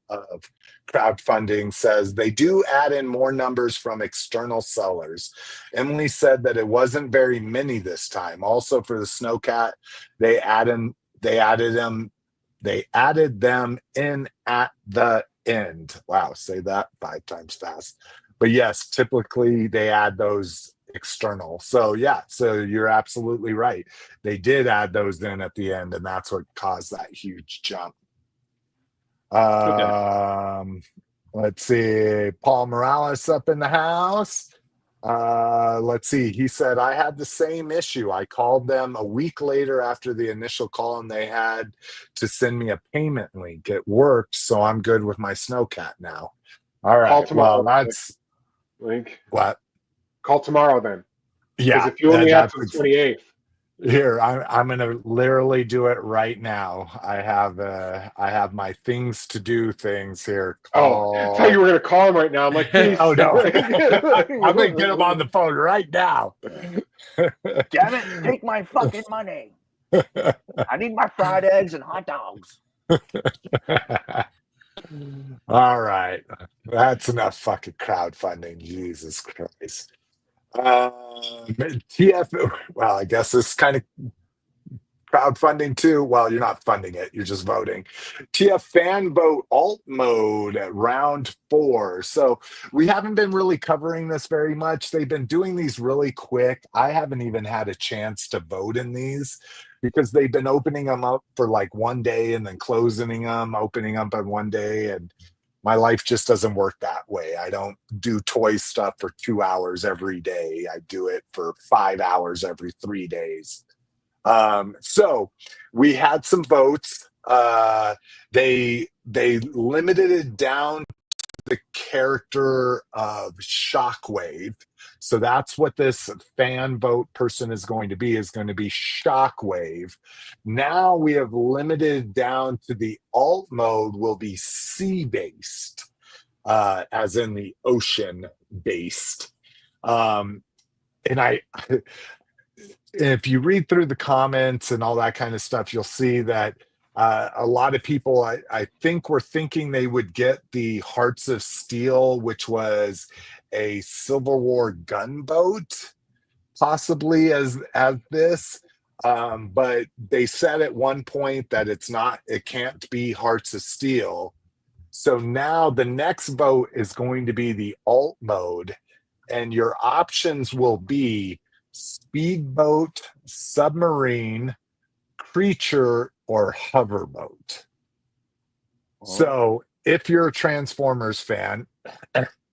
of crowdfunding, says they do add in more numbers from external sellers. Emily said that it wasn't very many this time. Also for the Snowcat, they added them in at the end. Wow, say that 5 times fast. But yes, typically they add those external. So you're absolutely right. They did add those in at the end, and that's what caused that huge jump. Let's see. Paul Morales up in the house. Let's see. He said, I had the same issue. I called them a week later after the initial call, and they had to send me a payment link. It worked, so I'm good with my Snowcat now. All right. Call tomorrow. Well, that's link. What? Call tomorrow then. Yeah. If you only have to the 28th. Here, I'm gonna literally do it right now. I have my things to do things here. Oh, I thought you were gonna call him right now. I'm like, please. Oh no, I'm gonna get him on the phone right now. Damn it! Take my fucking money. I need my fried eggs and hot dogs. All right, that's enough fucking crowdfunding. Jesus Christ. TF, well, I guess this kind of crowdfunding too. Well, you're not funding it, you're just voting. TF fan vote alt mode at round 4. So we haven't been really covering this very much. They've been doing these really quick. I haven't even had a chance to vote in these because they've been opening them up for like one day and then closing them, opening up on one day, and my life just doesn't work that way. I don't do toy stuff for 2 hours every day. I do it for 5 hours every 3 days. So we had some votes. They limited it down to the character of Shockwave. So that's what this fan vote person is going to be Shockwave. Now we have limited down to the alt mode will be sea-based, as in the ocean based. And if you read through the comments and all that kind of stuff, you'll see that a lot of people, I think, were thinking they would get the Hearts of Steel, which was a Civil War gunboat, possibly as this. But they said at one point that it can't be Hearts of Steel. So now the next vote is going to be the alt mode, and your options will be speedboat, submarine, creature, or hoverboat. So if you're a Transformers fan,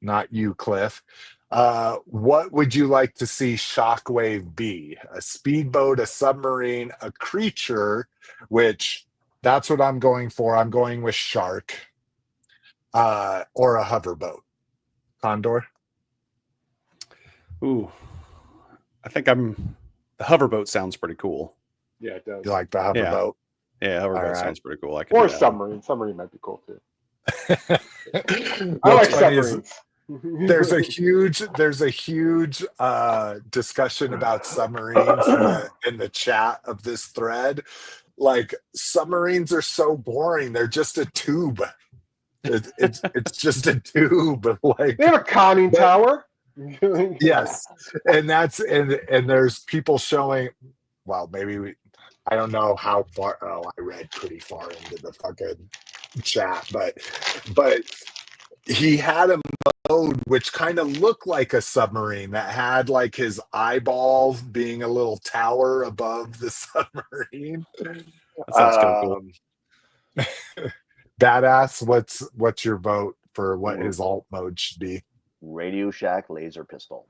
not you, Cliff, what would you like to see Shockwave be? A speedboat, a submarine, a creature, which that's what I'm going for. I'm going with shark, or a hoverboat. Condor? Ooh, I think the hoverboat sounds pretty cool. Yeah, it does. You like the hoverboat? Yeah, hoverboat sounds pretty cool. Or submarine. Submarine might be cool too. I What's like submarines. there's a huge discussion about submarines in the chat of this thread. Like, submarines are so boring. They're just a tube. It's just a tube. Like, They have a conning tower. yes, and there's people showing. Well, maybe I don't know how far. Oh, I read pretty far into the fucking chat, but he had a mode which kind of looked like a submarine that had like his eyeballs being a little tower above the submarine. That sounds kind of cool. Badass, what's your vote for what his alt mode should be? Radio Shack laser pistol.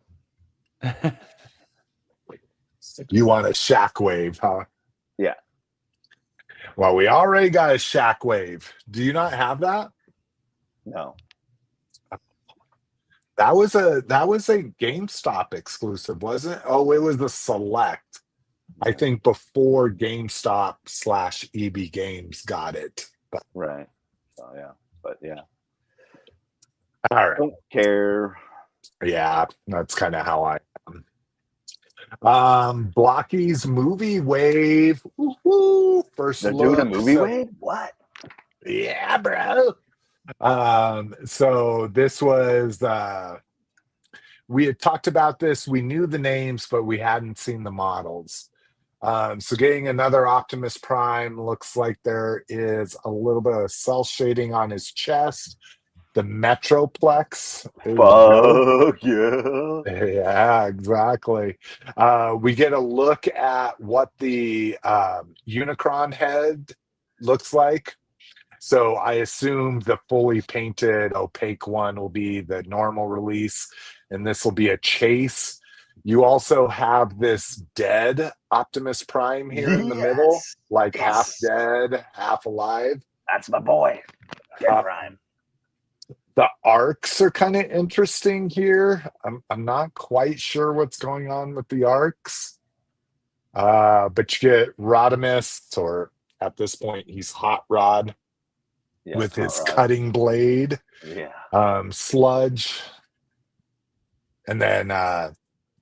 You want a shockwave, huh? Yeah. Well, we already got a shockwave. Do you not have that? No. That was a GameStop exclusive, wasn't it? Oh, it was the Select. I think before GameStop / EB Games got it. But, right. Oh yeah. But yeah. All right. Don't care. Yeah, that's kind of how I am. Blocky's Movie Wave. Woo-hoo. First They're look. doing a movie wave? What? Yeah, bro. So this was we had talked about this. We knew the names, but we hadn't seen the models. So getting another Optimus Prime, looks like there is a little bit of cell shading on his chest. The Metroplex. Fuck yeah. Yeah, exactly. We get a look at what the Unicron head looks like. So I assume the fully painted opaque one will be the normal release, and this will be a chase. You also have this dead Optimus Prime here in the middle, like half dead, half alive. That's my boy. Dead Prime. The arcs are kind of interesting here. I'm not quite sure what's going on with the arcs. But you get Rodimus, or at this point, he's Hot Rod, with his cutting blade. Yeah. Sludge. And then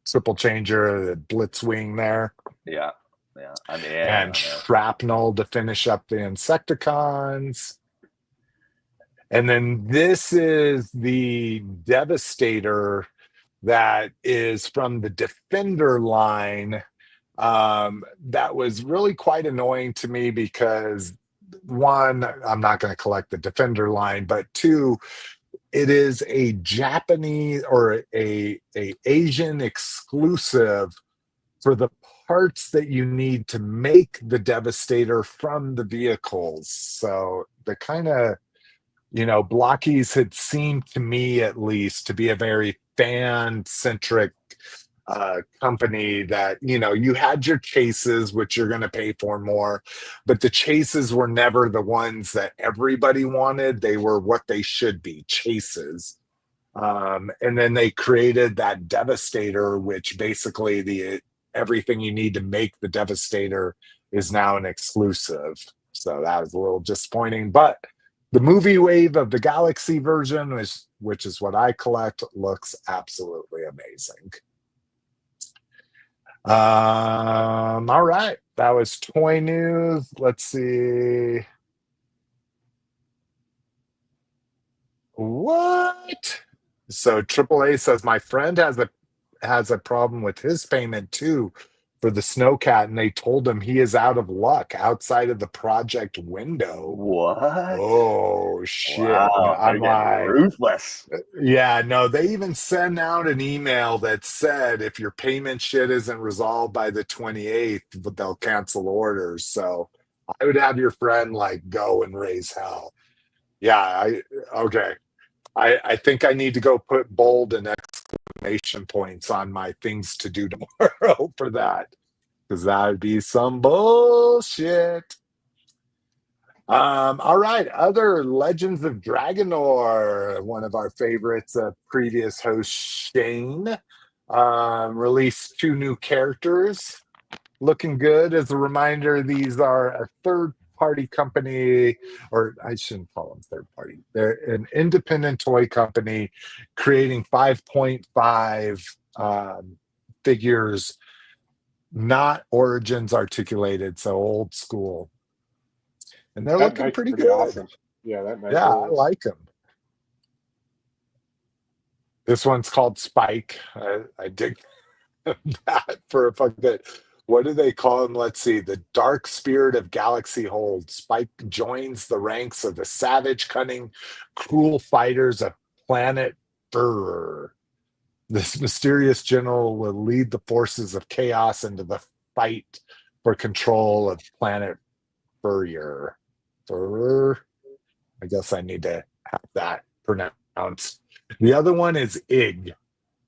Triple Changer, the Blitzwing there. Yeah. Yeah. And Shrapnel to finish up the Insecticons. And then this is the Devastator that is from the Defender line. That was really quite annoying to me because, one, I'm not going to collect the Defender line, but two, it is a Japanese or a Asian exclusive for the parts that you need to make the Devastator from the vehicles. So the kind of, Blockies had seemed to me, at least, to be a very fan-centric company that, you had your chases, which you're going to pay for more, but the chases were never the ones that everybody wanted. They were what they should be, chases. And then they created that Devastator, which basically everything you need to make the Devastator is now an exclusive. So that was a little disappointing, but the Movie Wave of the Galaxy version, which is what I collect, looks absolutely amazing. All right. That was toy news. Let's see. What? So AAA says my friend has a problem with his payment too for the Snowcat, and they told him he is out of luck outside of the project window. What? Oh shit! Wow, I'm like, ruthless. Yeah, no, they even sent out an email that said if your payment shit isn't resolved by the 28th, but they'll cancel orders. So I would have your friend go and raise hell. Yeah, okay. I think I need to go put bold and exclamation points on my things to do tomorrow for that, because that would be some bullshit. All right, other Legends of Dragonor, one of our favorites, previous host Shane, released 2 new characters. Looking good. As a reminder, these are a party company, or I shouldn't call them third party. They're an independent toy company creating 5.5 figures, not origins articulated, so old school. And they're That looking knight's pretty good. awesome. Yeah, that knight. Yeah, I like them. This one's called Spike. I dig that for a fucking bit. What do they call him? Let's see. The dark spirit of Galaxy Hold. Spike joins the ranks of the savage, cunning, cruel fighters of Planet Furrer. This mysterious general will lead the forces of chaos into the fight for control of Planet Furrier. Furrer? I guess I need to have that pronounced. The other one is Ig,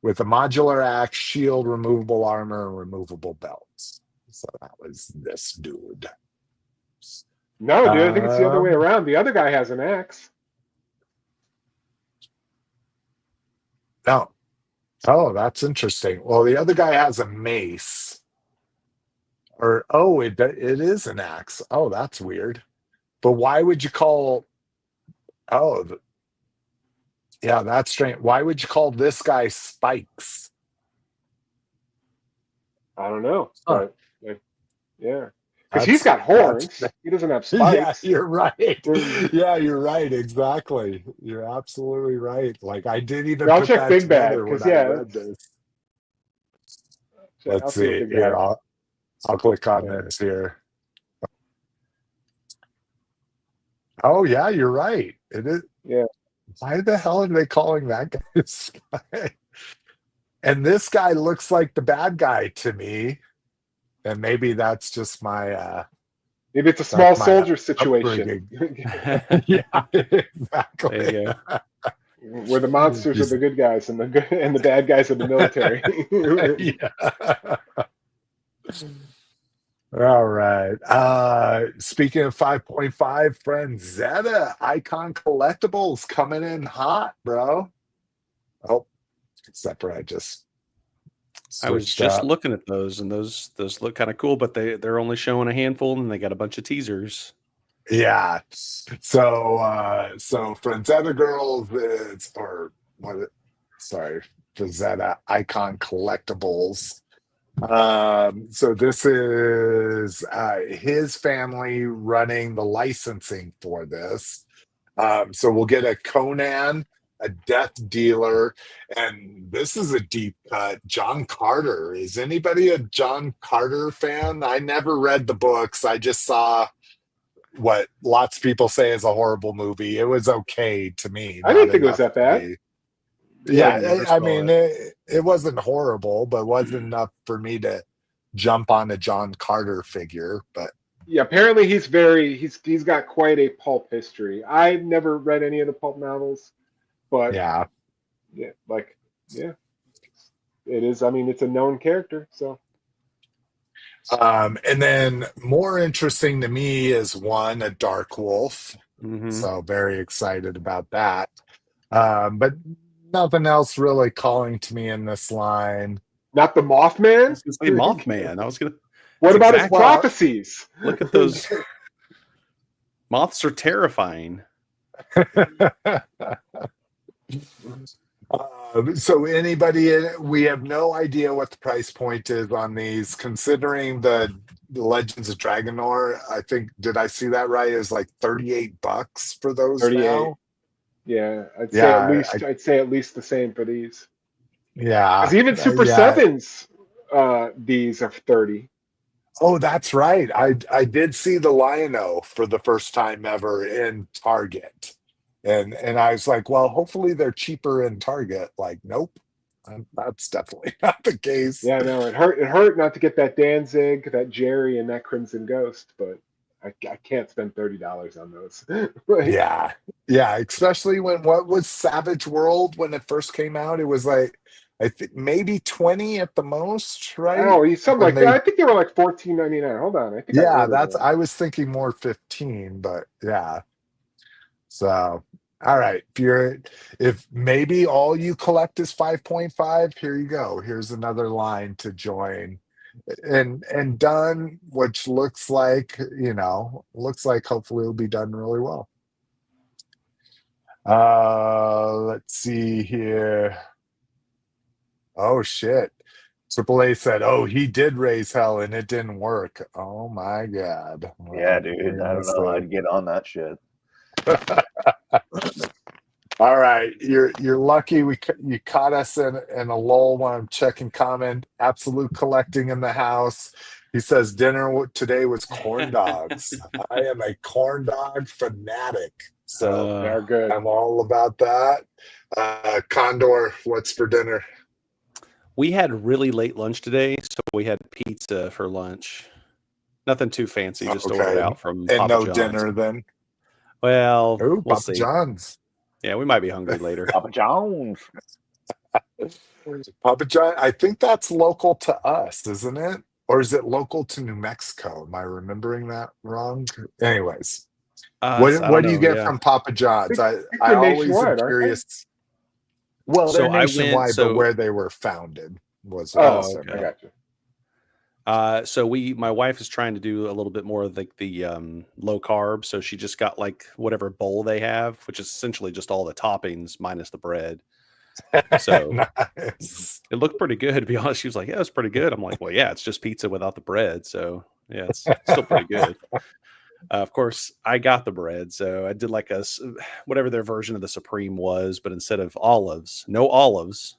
with a modular axe, shield, removable armor, and removable belts. So that was this dude. No, dude, I think it's the other way around. The other guy has an axe. No. Oh, that's interesting. Well, the other guy has a mace. Or, oh, it is an axe. Oh, that's weird. But why would you call... Oh, yeah, that's strange. Why would you call this guy Spikes? I don't know. Huh. But, yeah. Because he's got horns. He doesn't have spikes. Yeah, you're right. Yeah, you're right. Exactly. You're absolutely right. Like, I didn't even I'll put check that Big together Bad, when yeah, I read this. Let's see. Big Here, Bad. I'll click on this here. Oh, yeah, you're right. It is. Yeah. Why the hell are they calling that guy this guy? And this guy looks like the bad guy to me. And maybe that's just my maybe it's a small soldier situation. Yeah, exactly. There you go. Where the monsters are the good guys and the bad guys are the military. Yeah. All right. Speaking of 5.5, friend Zeta Icon Collectibles coming in hot, bro. Oh, except for I was just looking at those, and those look kind of cool, but they're only showing a handful, and they got a bunch of teasers. Yeah. So friend Zeta Girls Zeta Icon Collectibles. So this is his family running the licensing for this. So we'll get a Conan, a Death Dealer, and this is a deep cut. John Carter. Is anybody a John Carter fan? I never read the books. I just saw what lots of people say is a horrible movie. It was okay to me. I didn't think it was that bad. Yeah, I mean, it wasn't horrible, but wasn't enough for me to jump on a John Carter figure. But yeah, apparently he's got quite a pulp history. I've never read any of the pulp novels, but yeah, it is. I mean, it's a known character, so. And then more interesting to me is a Dark Wolf. Mm-hmm. So very excited about that. But nothing else really calling to me in this line. Not the Mothman? I was gonna say Mothman. I was gonna. What about his prophecies? Look at those. Moths are terrifying. So anybody, we have no idea what the price point is on these, considering the Legends of Dragonor. I think, did I see that right? It's like $38 for those 38. now. Yeah, I'd say at least the same for these. Yeah, because even Super Sevens, these are 30. Oh, that's right. I did see the Lion-O for the first time ever in Target, and I was like, well, hopefully they're cheaper in Target. Like, nope, that's definitely not the case. Yeah, no, it hurt not to get that Danzig, that Jerry, and that Crimson Ghost, but I can't spend $30 on those. Yeah, especially when what was Savage World when it first came out? It was like, I think maybe 20 at the most, right? Oh, something like that. I think they were like $14.99. Hold on, I think. Yeah, I was thinking more 15, but yeah. So, all right, if maybe all you collect is 5.5, here you go. Here's another line to join. and done, which looks like hopefully it'll be done really well. Let's see here. Oh shit. AAA said, "Oh, he did raise hell and it didn't work." Oh my god. Yeah, dude. I don't know. I'd get on that shit. All right, you're lucky. You caught us in a lull when I'm checking comment. Absolute collecting in the house. He says dinner today was corn dogs. I am a corn dog fanatic, so they're good. I'm all about that. Condor, what's for dinner? We had really late lunch today, so we had pizza for lunch. Nothing too fancy, just ordered out from and Papa no John's. Dinner then. Well, Ooh, we'll Papa see. John's. Yeah, we might be hungry later. Papa John's. Papa John. I think that's local to us, isn't it? Or is it local to New Mexico? Am I remembering that wrong? Anyways, what do you get from Papa John's? I always am curious. Well, they're nationwide, but where they were founded was. Okay. I got you. So my wife is trying to do a little bit more of like the low carb. So she just got like whatever bowl they have, which is essentially just all the toppings minus the bread. So nice. It looked pretty good, to be honest. She was like, "Yeah, it's pretty good." I'm like, "Well, yeah, it's just pizza without the bread." So yeah, it's still pretty good. Of course, I got the bread, so I did like whatever their version of the Supreme was, but instead of olives, no olives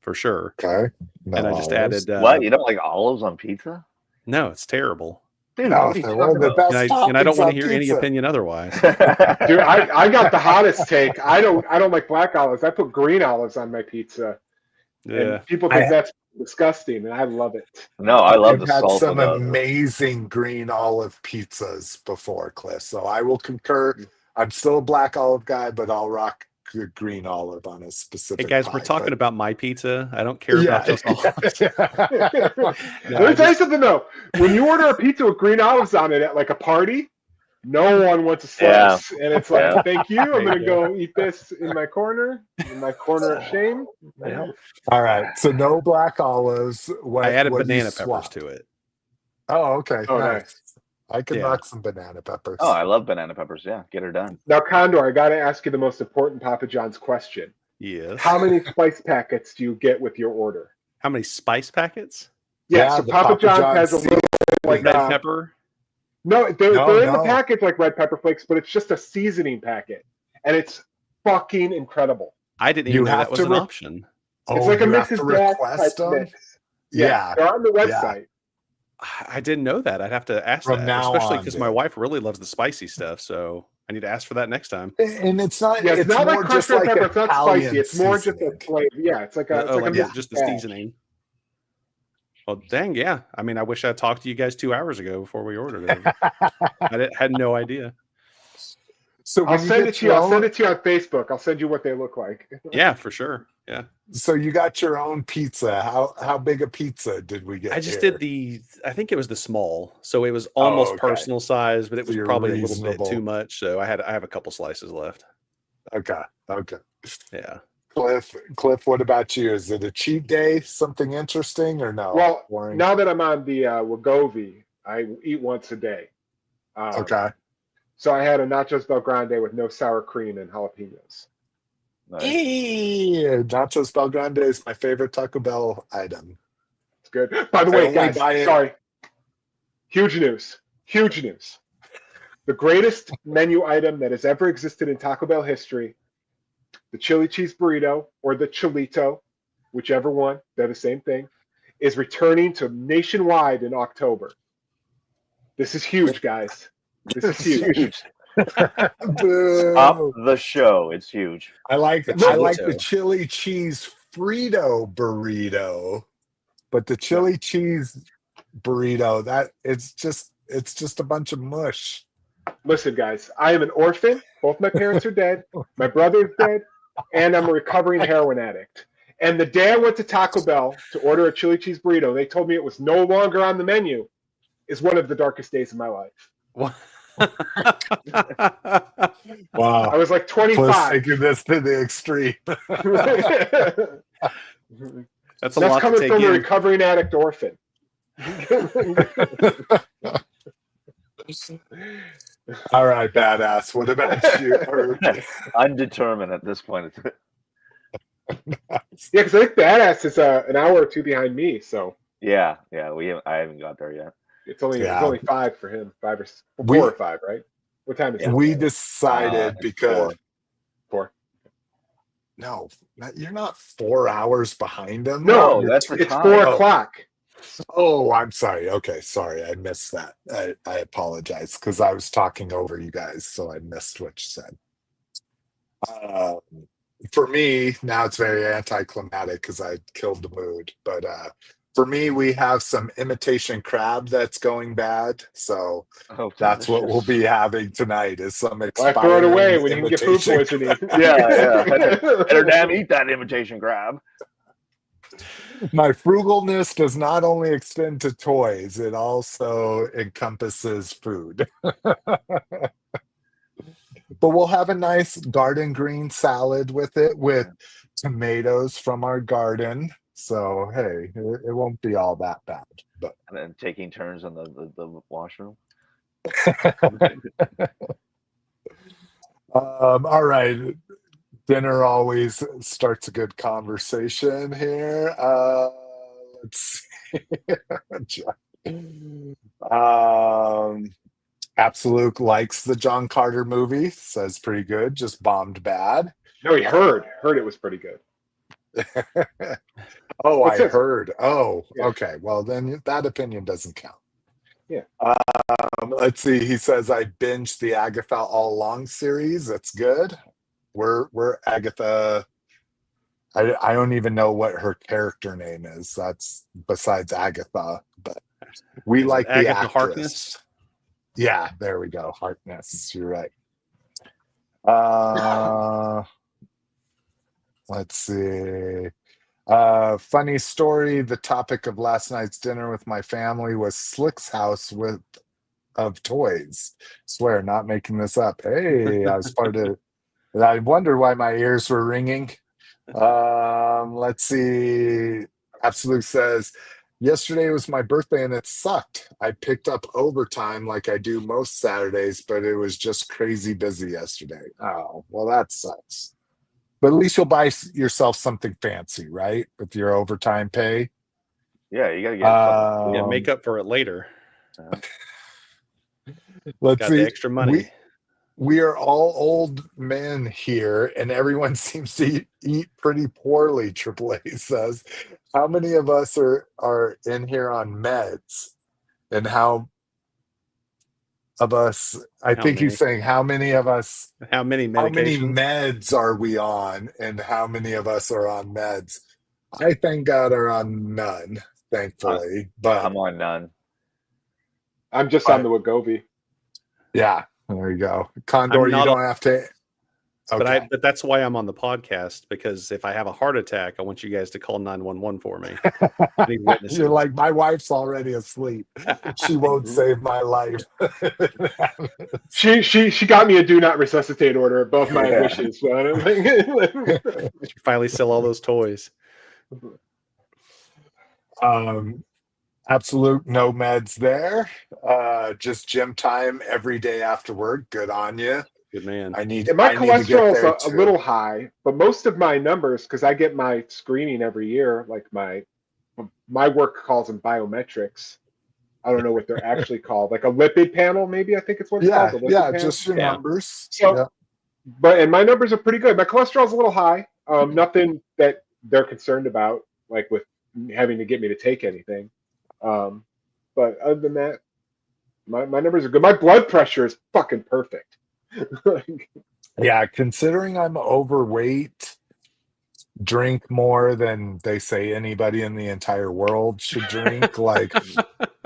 for sure. Okay. No and I just olives. added. What? You don't like olives on pizza? No, it's terrible. Dude, No, what are you they're talking one of the about? best And I don't toppings want on to hear any pizza. opinion otherwise. Dude, I got the hottest take. I don't like black olives. I put green olives on my pizza. Yeah. And people think that's disgusting, and I love it. No, I love I've the had salt some of amazing green olive pizzas before, Cliff. So I will concur. I'm still a black olive guy, but I'll rock green olive on a specific. Hey guys, pie, we're talking but... about my pizza. I don't care about just olives. Let me tell you something though. When you order a pizza with green olives on it at like a party, no one wants a slice, and it's like, "Thank you. I'm gonna go eat this in my corner of shame." Yeah. All right, so no black olives. I added banana peppers to it. Oh, okay. Oh, nice. I can Yeah. rock some banana peppers. Oh, I love banana peppers. Yeah, get her done. Now, Condor, I got to ask you the most important Papa John's question. Yes. How many spice packets do you get with your order? How many spice packets? Yeah, so the Papa John's has a little like red pepper. No, they're in the No. package like red pepper flakes, but it's just a seasoning packet, and it's fucking incredible. I didn't even know that was an option. It's like a you have Mrs. to Dash request type them? mix. Yeah. They're on the website. I didn't know that. I'd have to ask From that, now especially on, because my dude. wife really loves the spicy stuff. So I need to ask for that next time. And it's not. Yeah, it's not more like crushed just red like pepper. It's not Italian spicy. It's more just a seasoning. flavor. Yeah, it's like a Just the Mrs. Dash. seasoning. Well, dang, yeah. I mean, I wish I talked to you guys 2 hours ago before we ordered it. I had no idea. So I'll send it to you. I'll send it to you on Facebook. I'll send you what they look like. Yeah, for sure. Yeah. So you got your own pizza. How big a pizza did we get? I just here? did I think it was the small. So it was almost okay. personal size, but it So was you're probably a little reasonable. bit too much. So I have a couple slices left. Okay. Yeah. Cliff, what about you? Is it a cheat day? Something interesting or no? Well, Boring? now that I'm on the Wegovy, I eat once a day. Okay. So I had a nachos Bel Grande with no sour cream and jalapenos. Nice. Nachos Bel Grande is my favorite Taco Bell item. It's good. By the way, guys, buy it- sorry. Huge news. The greatest menu item that has ever existed in Taco Bell history, the chili cheese burrito or the chilito, whichever one, they're the same thing, is returning to nationwide in October. This is huge, guys. This is huge. Boo. Top the show. It's huge. I like chilito. the chili cheese Frito burrito, but the chili cheese burrito, that it's just a bunch of mush. Listen, guys, I am an orphan. Both my parents are dead. My brother's dead, and I'm a recovering heroin addict. And the day I went to Taco Bell to order a chili cheese burrito, they told me it was no longer on the menu. Is one of the darkest days of my life. What? Wow. I was like Plus 25. taking this to the extreme. That's a lot That's to coming take from a in. recovering addict orphan. All right, badass. What about you? Undetermined at this point. Yeah, because I think Badass is an hour or two behind me, so Yeah. I haven't got there yet. it's only 5 for him, 4 We or 5, right? What time is it? we decided It's because 4. no, you're not 4 hours behind him. No, that's the it's time. 4 Oh. o'clock. Oh, I'm sorry. Okay, sorry, I missed that. I apologize because I was talking over you guys, so I missed what you said. For me, now it's very anticlimactic because I killed the mood. But for me, we have some imitation crab that's going bad. So that's what we'll be having tonight is some Why throw it away expiring when you can get food imitation poisoning? Yeah. Better damn eat that imitation crab. My frugalness does not only extend to toys, it also encompasses food. But we'll have a nice garden green salad with it with tomatoes from our garden. So, hey, it won't be all that bad. But And then taking turns on the washroom. All right. Dinner always starts a good conversation here. Let's see. Absolute likes the John Carter movie. Says pretty good. Just bombed bad. No, he heard it was pretty good. Oh, I What's heard. Oh, Yeah. okay. Well, then that opinion doesn't count. Yeah. Let's see. He says I binged the Agatha All Along series. That's good. We're Agatha. I don't even know what her character name is. That's besides Agatha, but we like the Agatha actress. Harkness? Yeah, there we go. Harkness. You're right. Let's see. Funny story. The topic of last night's dinner with my family was Slick's house of toys. Swear, not making this up. Hey, I was part of. I wonder why my ears were ringing. Let's see. Absolute says, yesterday was my birthday and it sucked. I picked up overtime like I do most Saturdays, but it was just crazy busy yesterday. Oh, well, that sucks. But at least you'll buy yourself something fancy, right? With your overtime pay. Yeah, you gotta get make up for it later. Let's Got see. the extra money. We are all old men here, and everyone seems to eat pretty poorly, AAA says. How many of us are in here on meds? And how of us, I think he's saying how many of us, how many meds are we on, and how many of us are on meds? I thank God are on none, thankfully. But I'm on none. I'm just on the Wegovy. Yeah. There you go. Condor, you don't have to. Okay. But that's why I'm on the podcast, because if I have a heart attack, I want you guys to call 911 for me. You're like, my wife's already asleep. She won't save my life. She got me a do not resuscitate order above my wishes. Finally sell all those toys. Absolute no meds there. Just gym time every day after work. Good on you. Good man. My cholesterol is a little high, but most of my numbers, because I get my screening every year, like my work calls them biometrics. I don't know what they're actually called, like a lipid panel, maybe. I think it's what it's called. Yeah, just your numbers. So, and my numbers are pretty good. My cholesterol is a little high. Nothing that they're concerned about, like with having to get me to take anything. But other than that, my numbers are good. My blood pressure is fucking perfect. Yeah, considering I'm overweight, drink more than they say anybody in the entire world should drink. Like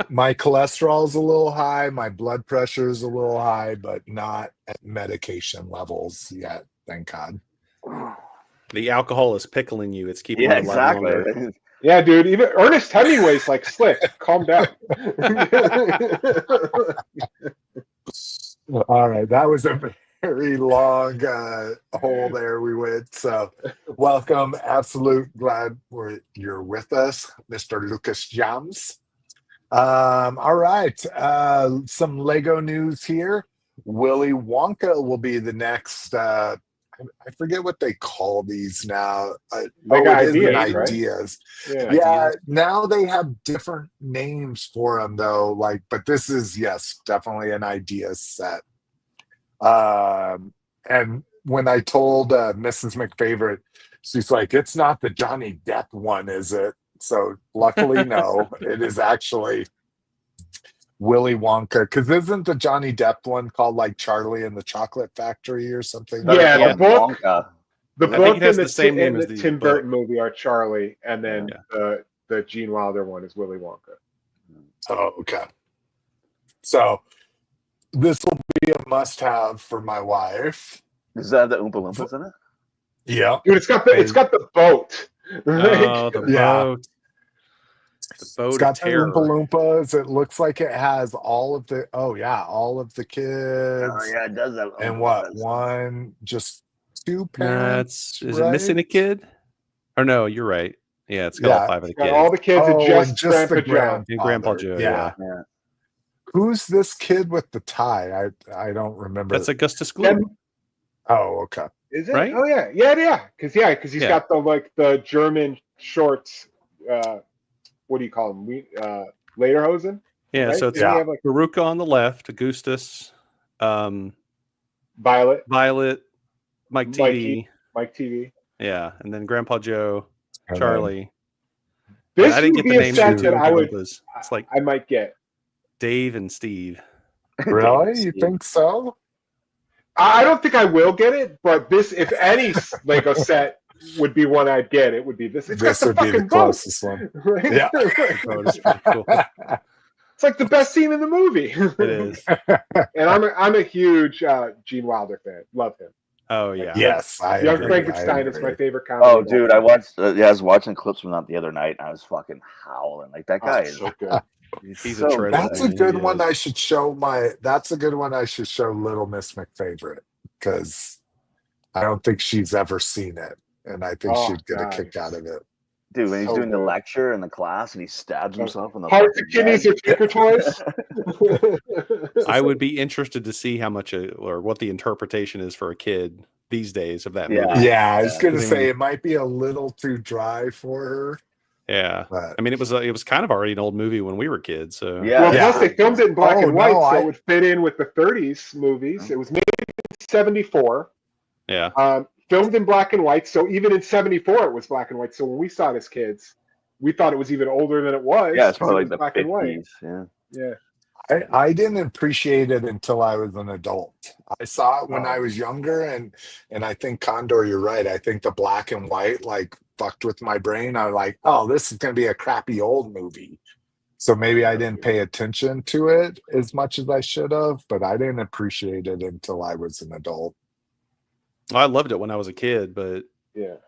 my cholesterol is a little high, my blood pressure is a little high, but not at medication levels yet, thank God. The alcohol is pickling you. It's keeping you alive longer. Yeah, dude. Even Ernest Hemingway's like, Slick, calm down. All right, that was a very long hole there we went. So welcome. Absolute glad you're with us, Mr. Lucas Jams. All right. Some Lego news here. Willy Wonka will be the next. I forget what they call these now. Lego it is an ideas, right? ideas. Yeah. Yeah, now they have different names for them though. Like, but this is yes, definitely an idea set. And when I told Mrs. McFavorite, she's like, "It's not the Johnny Depp one, is it?" So luckily, no, it is actually Willy Wonka. Because isn't the Johnny Depp one called like Charlie and the Chocolate Factory or something? But it's Yeah, the called book. Wonka. The I think book it has and the same name and as the the Tim book. Burton movie are Charlie, and then Yeah. the Gene Wilder one is Willy Wonka. Oh, okay. So this will be a must-have for my wife. Does that have the Oompa Loompas in it? Yeah. Dude, it's got the boat. Oh, the Yeah. boat. The boat It's of got the terror. Oompa Loompas. It looks like it has all of the all of the kids. Oh yeah, it does have. And Oompa what Loompas. just two parents? Is it missing a kid? Or no, you're right. Yeah, it's got all 5 of the It's got kids. all the kids and and just the Grandpa Joe. And Grandpa Joe, yeah. Who's this kid with the tie? I don't remember. That's Augustus Gloop. Oh, okay. Is it? Right? Oh yeah. Because he's got the German shorts. What do you call them? Lederhosen. Yeah, right? so it's Veruca on the left, Augustus, Violet, Mike TV. Mike TV. Yeah, and then Grandpa Joe, Charlie. This I didn't get the names set that It's like I might get Dave and Steve. Really? You think so? I don't think I will get it, but this, if any Lego set would be one I'd get, it would be this. It's this got the would be the fucking closest boat. one. Right? Yeah. Cool. It's like the best scene in the movie. It is. And I'm a huge Gene Wilder fan. Love him. Oh yeah. Yes, Young Frankenstein is my favorite comedy. Oh, dude, I watched. I was watching clips from that the other night, and I was fucking howling. Like that guy is so good. He's so a treasure. That's a good one. I should show That's a good one. I should show Little Miss McFavorite because I don't think she's ever seen it, and I think she'd get a kick out of it. Dude, when he's doing the lecture in the class and he stabs himself in the hearts and kidneys or tinker toys. I would be interested to see how much or what the interpretation is for a kid these days of that movie. Yeah, I was gonna say it might be a little too dry for her. Yeah, but I mean it was kind of already an old movie when we were kids. So plus they filmed it in black and white, so it would fit in with the '30s movies. It was made in '74. Yeah. Filmed in black and white, so even in '74 it was black and white. So when we saw it as kids, we thought it was even older than it was. Yeah, it's probably like the black 50s. and white. Yeah. I didn't appreciate it until I was an adult. I saw it when I was younger, and I think Condor, you're right. I think the black and white like fucked with my brain. I was like, oh, this is gonna be a crappy old movie. So maybe I didn't pay attention to it as much as I should have, but I didn't appreciate it until I was an adult. Well, I loved it when I was a kid, but it's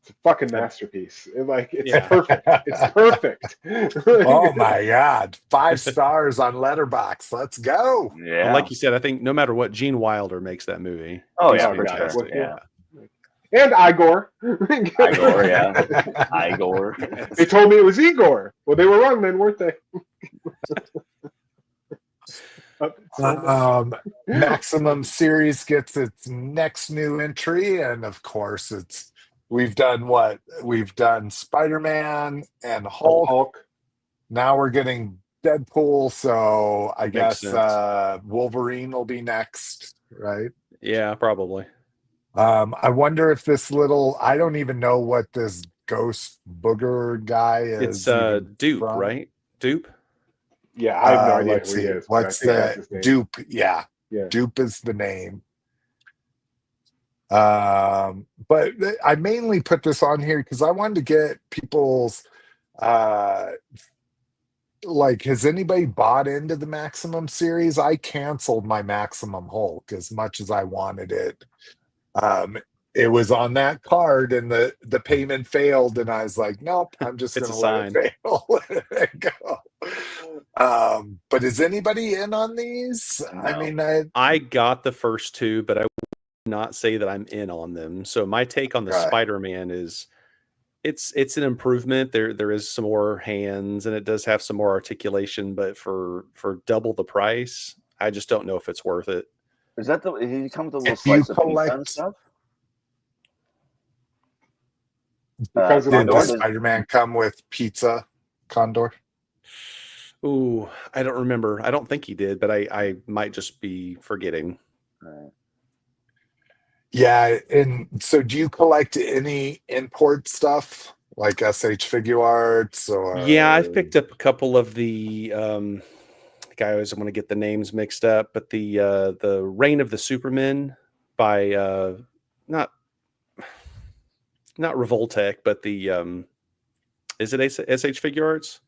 a fucking masterpiece. It's perfect. It's perfect. Oh my god, 5 stars on Letterboxd. Let's go. Yeah, well, like you said, I think no matter what, Gene Wilder makes that movie. Oh He's yeah, for fantastic. sure. Yeah. And Igor. Igor, yeah. Igor. They told me it was Igor. Well, they were wrong then, weren't they? Maximum Series gets its next new entry, and of course we've done Spider-Man and Hulk. Now we're getting Deadpool, so I guess Wolverine will be next, right? Yeah, probably. I wonder if I don't even know what this ghost booger guy is. It's Dupe, right? Dupe? Yeah, I have no idea let's who he see. is. What's the Dupe? Yeah. Dupe is the name. But I mainly put this on here because I wanted to get people's has anybody bought into the Maximum series? I canceled my Maximum Hulk as much as I wanted it. It was on that card and the payment failed, and I was like, nope, I'm just gonna let it fail. Let it go. But is anybody in on these? No. I mean, I got the first two, but I would not say that I'm in on them. So my take on the Spider-Man is It's an improvement. There is some more hands, and it does have some more articulation. But for double the price, I just don't know if it's worth it. Is that the? He come with a little If you slice of pizza and collect, stuff. Because of did the the Condor? Spider-Man come with pizza, Condor? Ooh, I don't remember. I don't think he did, but I might just be forgetting. Right. Yeah, and so do you collect any import stuff like SH Figure Arts Yeah, I've or picked up a couple of the I always want to get the names mixed up, but the Reign of the Supermen by not Revoltech, but the is it SH Figure Arts?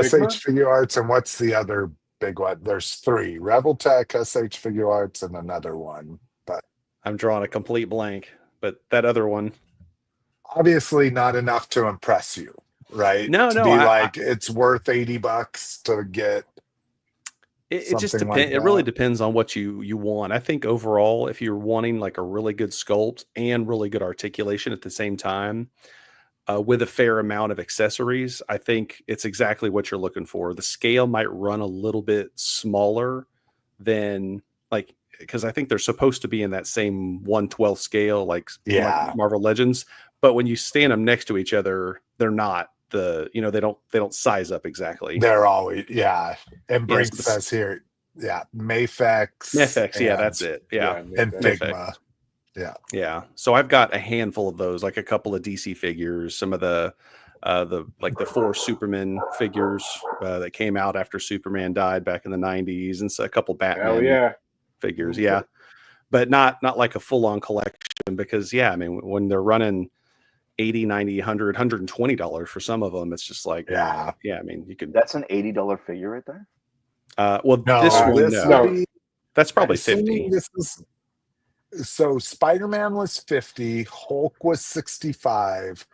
Sigma? SH Figure Arts, and what's the other big one? There's three: Revoltech, SH Figure Arts, and another one. But I'm drawing a complete blank, but that other one. obviously not enough to impress you, right? No, To no, be like it's worth $80 to get it just something like depends. It really that. depends on what you want. I think overall, if you're wanting like a really good sculpt and really good articulation at the same time, with a fair amount of accessories, I think it's exactly what you're looking for. The scale might run a little bit smaller than like because I think they're supposed to be in that same 1/12 scale, like Yeah, Marvel Legends. But when you stand them next to each other, they're not they don't size up exactly. they're always And Yes, Brink says here, Mafex FX, yeah, that's it. Yeah, and Mafex. Figma. Yeah. Yeah. So I've got a handful of those, like a couple of DC figures, some of the the 4 Superman figures that came out after Superman died back in the 90s, and so a couple Hell Batman yeah. figures. Yeah. But not like a full on collection because I mean when they're running 80, 90, 100, $120 for some of them, it's just like Yeah. I mean you could That's an $80 figure right there. well No, this one this no. would be That's probably assuming 50. this is so Spider-Man was 50, Hulk was 65.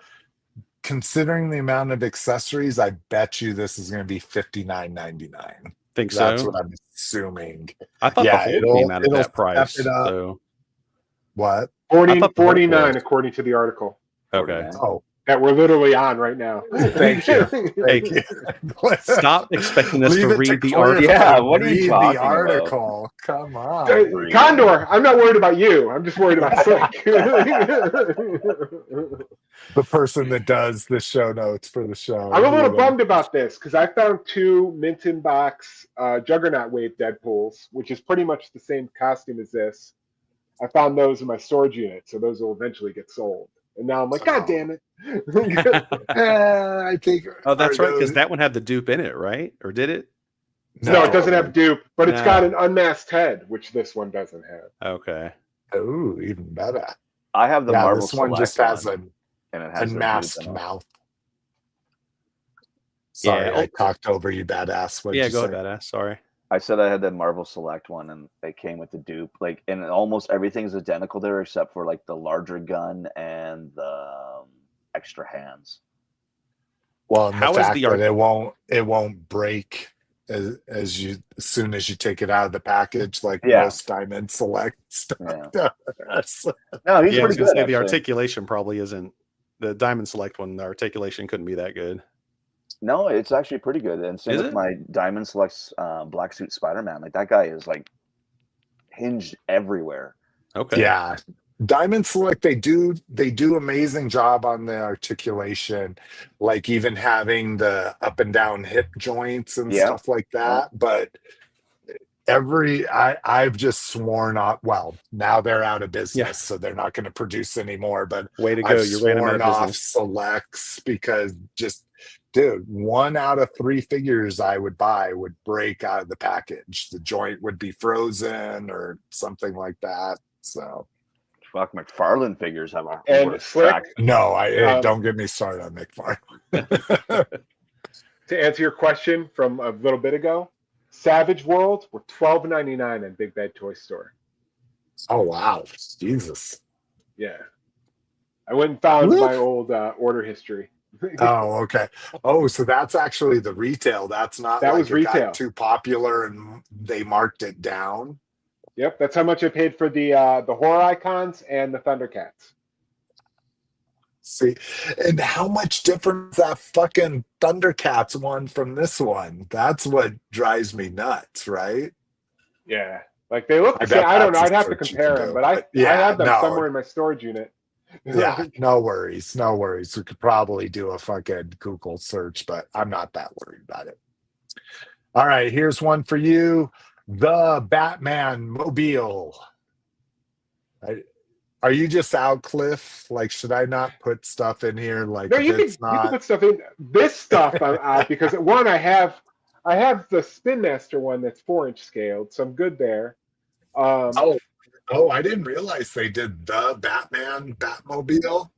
Considering the amount of accessories, I bet you this is going to be $59.99. Think That's so? what I'm assuming. I thought the Hulk came out at it'll that price. step it up. So What? 40, thought the Hulk 49 was. according to the article Okay. 49. Oh, that we're literally on right now. thank you. Thank you. Stop expecting us to Leave it read the Cliff article. Yeah, to what are you read talking the about? article. Come on. Condor, I'm not worried about you. I'm just worried about Slick. The person that does the show notes for the show. I'm a little bummed about this because I found 2 mint in box Juggernaut Wave Deadpools, which is pretty much the same costume as this. I found those in my storage unit, so those will eventually get sold. And now I'm like, God damn it. I think. Oh, that's right, because that one had the dupe in it, right? Or did it? No, it doesn't have dupe, but it's No. got an unmasked head, which this one doesn't have. Okay. Oh, even better. I have the Yeah, Marvel this one Select just has one, and it has the dupe unmasked in it. mouth. Sorry, Yeah. I talked over you, badass. What'd you Go say? ahead, badass. Sorry. I said I had the Marvel Select one, and it came with the dupe. Like, and almost everything's identical there, except for like the larger gun and the extra hands. Well, and the How is fact the that it won't break as soon as you take it out of the package, like most Diamond Select stuff does. No, he's I pretty was gonna good. say the Actually. articulation probably isn't the Diamond Select one. The articulation couldn't be that good. No, it's actually pretty good. And same Is with it? my Diamond Select's Black Suit Spider-Man. Like that guy is like hinged everywhere. Okay. Yeah. Diamond Select, they do amazing job on the articulation, like even having the up and down hip joints and stuff like that. But I've just sworn off. Well, now they're out of business, so they're not going to produce anymore. But way to go, I've you ran them out sworn of off business. Selects because just, dude, 1 out of 3 figures I would buy would break out of the package. The joint would be frozen or something like that. So. Fuck, McFarlane figures have a And Slick, no, don't get me started on McFarlane. To answer your question from a little bit ago, Savage World were $12.99 in Big Bad Toy Store. Oh wow, Jesus! Yeah, I went and found my old order history. Oh, okay. Oh, so that's actually the retail. That's not that like was it retail. got too popular and they marked it down. Yep, that's how much I paid for the horror icons and the Thundercats. See, and how much different is that fucking Thundercats one from this one? That's what drives me nuts, right? Yeah, like they look I the same. bet I don't know. that's a I'd have to search you can compare them, do. but I Yeah, have them no, somewhere in my storage unit. yeah, no worries, no worries. We could probably do a fucking Google search, but I'm not that worried about it. All right, here's one for you: the Batman Mobile. Are you just out, Cliff? Like, should I not put stuff in here? Like, No, if it's you can not, put stuff in this stuff. I'm out because one, I have the Spin Master one that's 4-inch scaled, so I'm good there. oh, I didn't realize they did the Batman Batmobile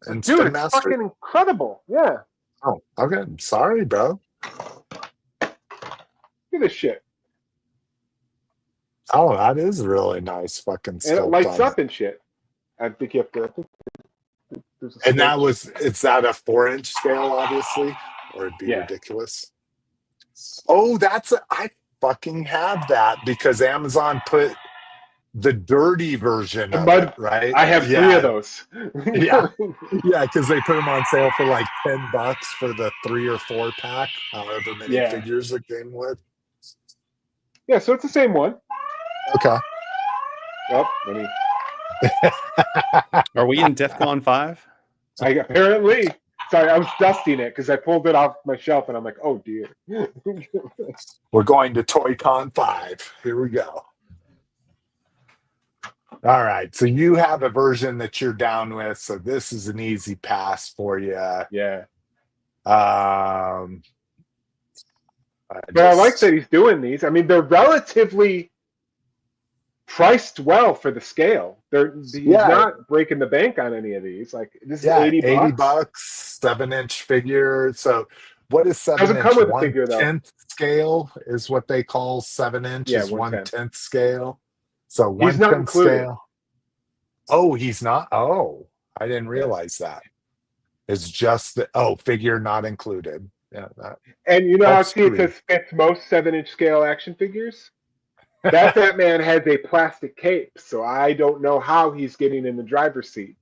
and Dude, Spin it's Master. fucking incredible. Yeah, Oh, okay. Sorry, bro. look at this shit, Oh, that is really nice fucking and it sculpt lights on it. up and shit. I think you have to. I think there's a And that switch. was, it's at a 4-inch scale, obviously, or it'd be Yeah. ridiculous. Oh, I fucking have that because Amazon put the dirty version The of it, mud. right? I have 3 of Yeah, those. yeah, yeah, because they put them on sale for like $10 for the 3 or 4 pack, however many Yeah. figures it came with. Yeah, so it's the same one. Okay. Oh, let me. Are we in DEFCON 5? Apparently. Sorry, I was dusting it because I pulled it off my shelf and I'm like, oh dear. We're going to ToyCon 5. Here we go. All right. So you have a version that you're down with. So this is an easy pass for you. Yeah. Um, But I like that he's doing these. I mean, they're relatively priced well for the scale. He's not breaking the bank on any of these. Like this is $80. $80, 7-inch figure. So what is 7 Doesn't inch? come with a figure though. 1/10 scale is what they call 7-inch. Yeah, is 1/10. 1/10 scale. So He's not 1/10 included. scale. Oh, he's not. Oh, I didn't realize that. It's just the figure not included. Yeah. And you know how it Sweet. says fits most 7-inch scale action figures? That Batman has a plastic cape, so I don't know how he's getting in the driver's seat.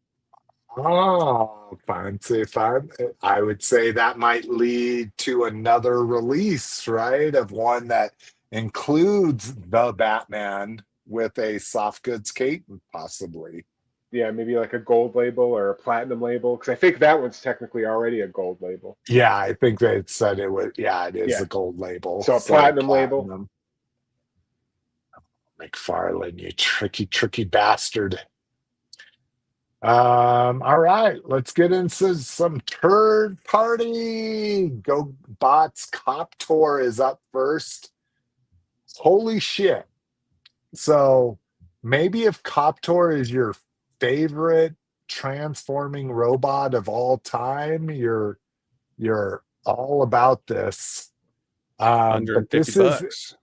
Oh, fancy fun. I would say that might lead to another release, right? Of one that includes the Batman with a soft goods cape, possibly. Yeah, maybe like a gold label or a platinum label, because I think that one's technically already a gold label. Yeah, I think they said it would. Yeah, it is a gold label. So a platinum label. McFarlane, you tricky bastard. All right, let's get into some third party. Go Bots Cop Tour is up first. Holy shit. So maybe if Cop Tour is your favorite transforming robot of all time, you're all about this. But this $150.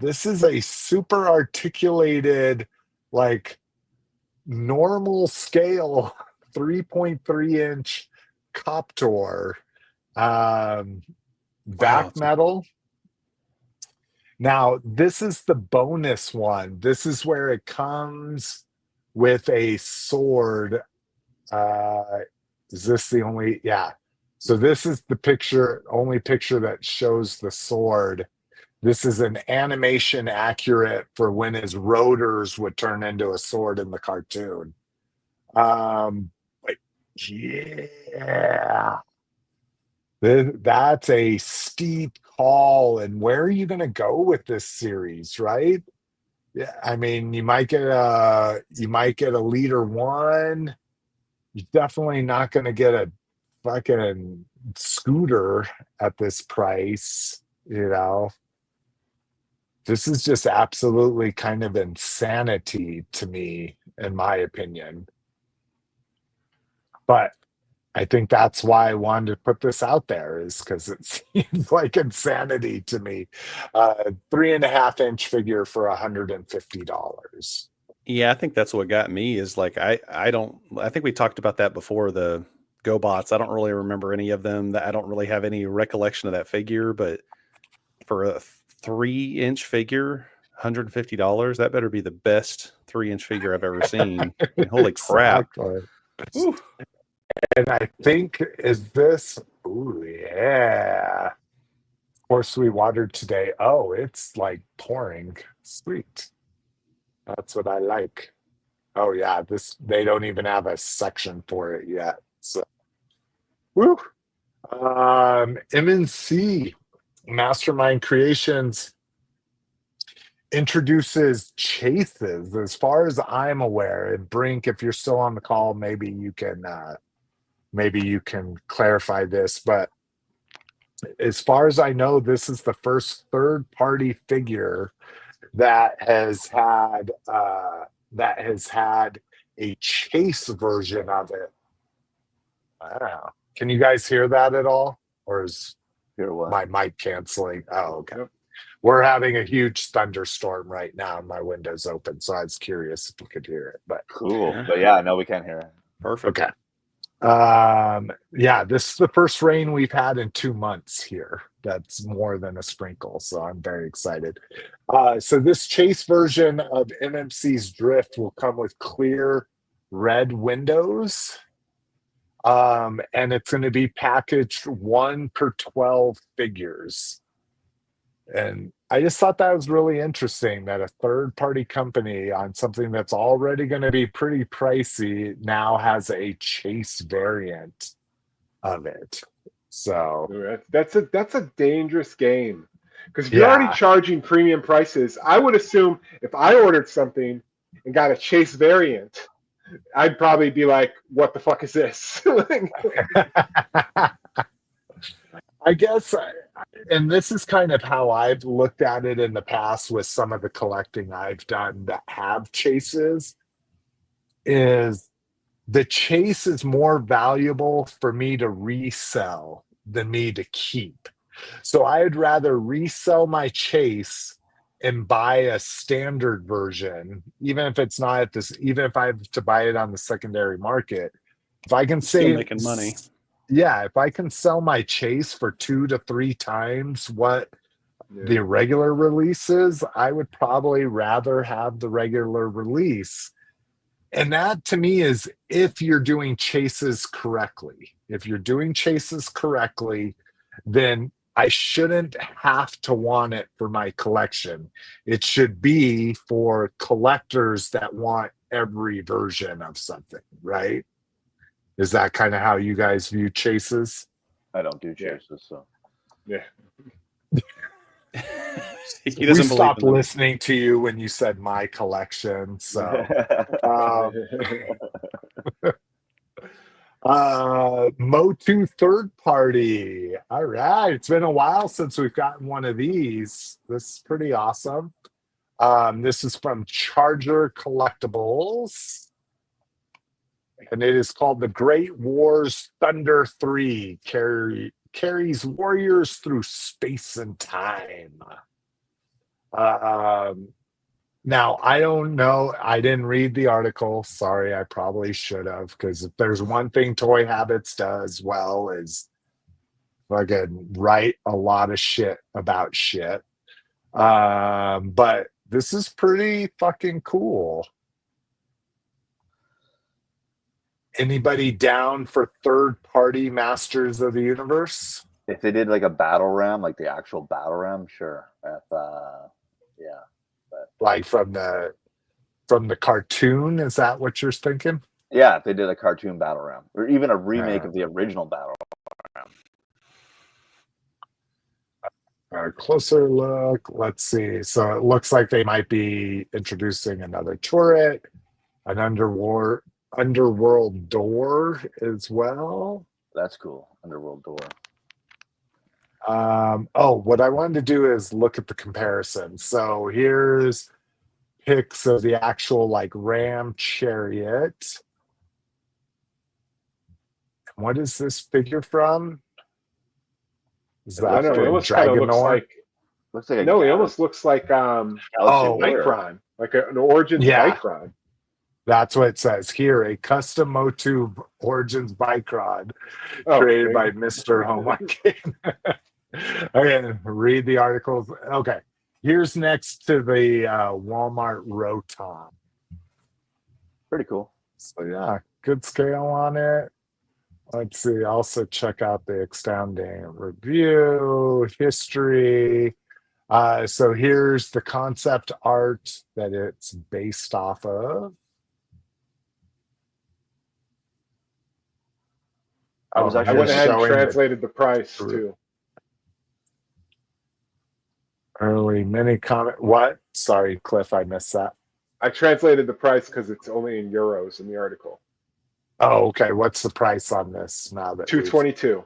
this is a super articulated, like normal scale 3.3 inch Coptor, back metal. Now this is the bonus one. This is where it comes with a sword. Is this the only? Yeah. So this is the only picture that shows the sword. This is an animation accurate for when his rotors would turn into a sword in the cartoon. But yeah, that's a steep call. And where are you going to go with this series, right? Yeah, I mean, you might get a leader one. You're definitely not going to get a fucking scooter at this price, you know. This is just absolutely kind of insanity to me, in my opinion. But I think that's why I wanted to put this out there, is because it seems like insanity to me. 3.5-inch figure for $150. Yeah, I think that's what got me is like I think we talked about that before, the GoBots. I don't really remember any of them. That I don't really have any recollection of that figure, but for a 3-inch figure, $150, that better be the best 3-inch figure I've ever seen. Holy crap. And I think, is this, ooh, yeah. Of course, we watered today. Oh, it's like pouring. Sweet. That's what I like. Oh, yeah. They don't even have a section for it yet. So, woo. MNC, Mastermind Creations, introduces chases. As far as I'm aware, and Brink, if you're still on the call, maybe you can clarify this, but as far as I know, this is the first third-party figure that has had a chase version of it. I don't know. Can you guys hear that at all, or is Hear what? my mic canceling? Oh, okay. Yep. We're having a huge thunderstorm right now, and my window's open, so I was curious if you could hear it. But Cool. Yeah. But yeah, no, we can't hear it. Perfect. okay. Yeah, this is the first rain we've had in 2 months here. That's more than a sprinkle, so I'm very excited. So this chase version of MMC's Drift will come with clear red windows. And it's going to be packaged 1 per 12 figures. And I just thought that was really interesting that a third-party company on something that's already going to be pretty pricey now has a chase variant of it. So That's a dangerous game, because if you're already yeah, charging premium prices, I would assume if I ordered something and got a chase variant, I'd probably be like, "What the fuck is this?" I guess, and this is kind of how I've looked at it in the past with some of the collecting I've done that have chases, is the chase is more valuable for me to resell than me to keep. So I'd rather resell my chase and buy a standard version, even if it's not at this, even if I have to buy it on the secondary market. If I can Still save, making money. yeah, if I can sell my chase for 2 to 3 times what the regular release is, I would probably rather have the regular release. And that to me is if you're doing chases correctly. If you're doing chases correctly, then I shouldn't have to want it for my collection. It should be for collectors that want every version of something, right? Is that kind of how you guys view chases? I don't do Yeah. chases, so Yeah. He We doesn't believe stopped in them. listening to you when you said my collection. So Motu third party. All right. It's been a while since we've gotten one of these. This is pretty awesome. This is from Charger Collectibles. And it is called the Great Wars Thunder 3. Carries warriors through space and time. Now, I don't know. I didn't read the article. Sorry, I probably should have, because if there's one thing Toy Habits does well is fucking write a lot of shit about shit. But this is pretty fucking cool. Anybody down for third-party Masters of the Universe? if they did like a battle ram, like the actual battle ram, sure. If yeah. Like from the cartoon, is that what you're thinking? Yeah, if they did a cartoon battle ram, or even a remake Yeah. of the original battle ram. A closer look. Let's see. So it looks like they might be introducing another turret, an underworld door as well. That's cool. Underworld door. What I wanted to do is look at the comparison. So here's pics of the actual like Ram chariot. What is this figure from? Is I that don't know. It from almost kind of looks Dragonor? like. Looks like a No, it almost looks like Galaxy Oh, Warrior. Micron, like an Origins Yeah. Micron. That's what it says here. A custom Motu Origins bike rod Oh, created okay. by Mr. Home. Okay, read the articles. Okay, here's next to the Walmart Rotom. Pretty cool. So yeah, good scale on it. Let's see. Also check out the astounding review history. So here's the concept art that it's based off of. I was Oh, actually I went ahead and showing the translated the price too. early mini comic. What? Sorry, Cliff, I missed that. I translated the price because it's only in euros in the article. Oh, okay. What's the price on this now that we've $222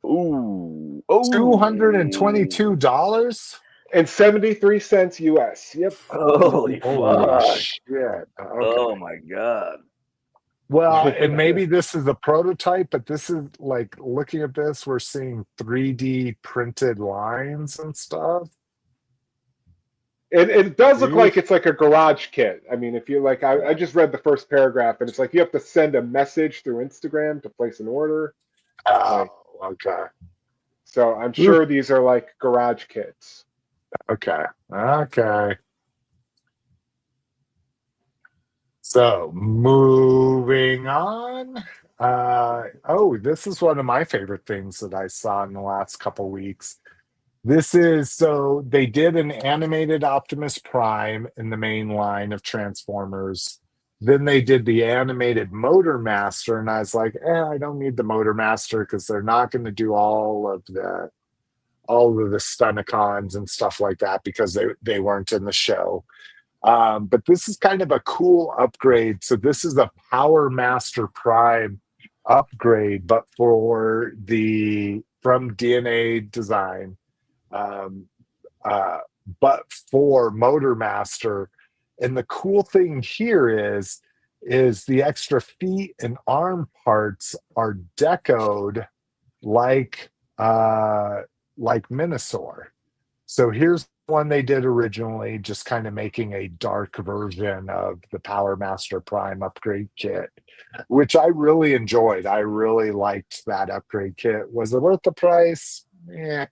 Ooh. $222? and 73 cents US. Yep. Holy Holy fuck. shit. Okay. Oh my god. Well, and maybe this is a prototype, but this is like looking at this, we're seeing 3D printed lines and stuff. It does look like Oof. it's like a garage kit. I mean, if you like, I just read the first paragraph, and it's like you have to send a message through Instagram to place an order. Oh, okay. So I'm Oof. sure these are like garage kits. Okay. Okay. So moving on. Oh, this is one of my favorite things that I saw in the last couple weeks. So they did an animated Optimus Prime in the main line of Transformers. Then they did the animated Motor Master, and I was like, I don't need the Motor Master because they're not going to do all of the Stunticons and stuff like that because they weren't in the show. But this is kind of a cool upgrade. So this is a Power Master Prime upgrade, but from DNA Design. But for Motor Master. And the cool thing here is the extra feet and arm parts are decoed like Minosaur. So here's one they did originally, just kind of making a dark version of the Power Master Prime upgrade kit, which I really enjoyed. I really liked that upgrade kit. Was it worth the price? Yeah.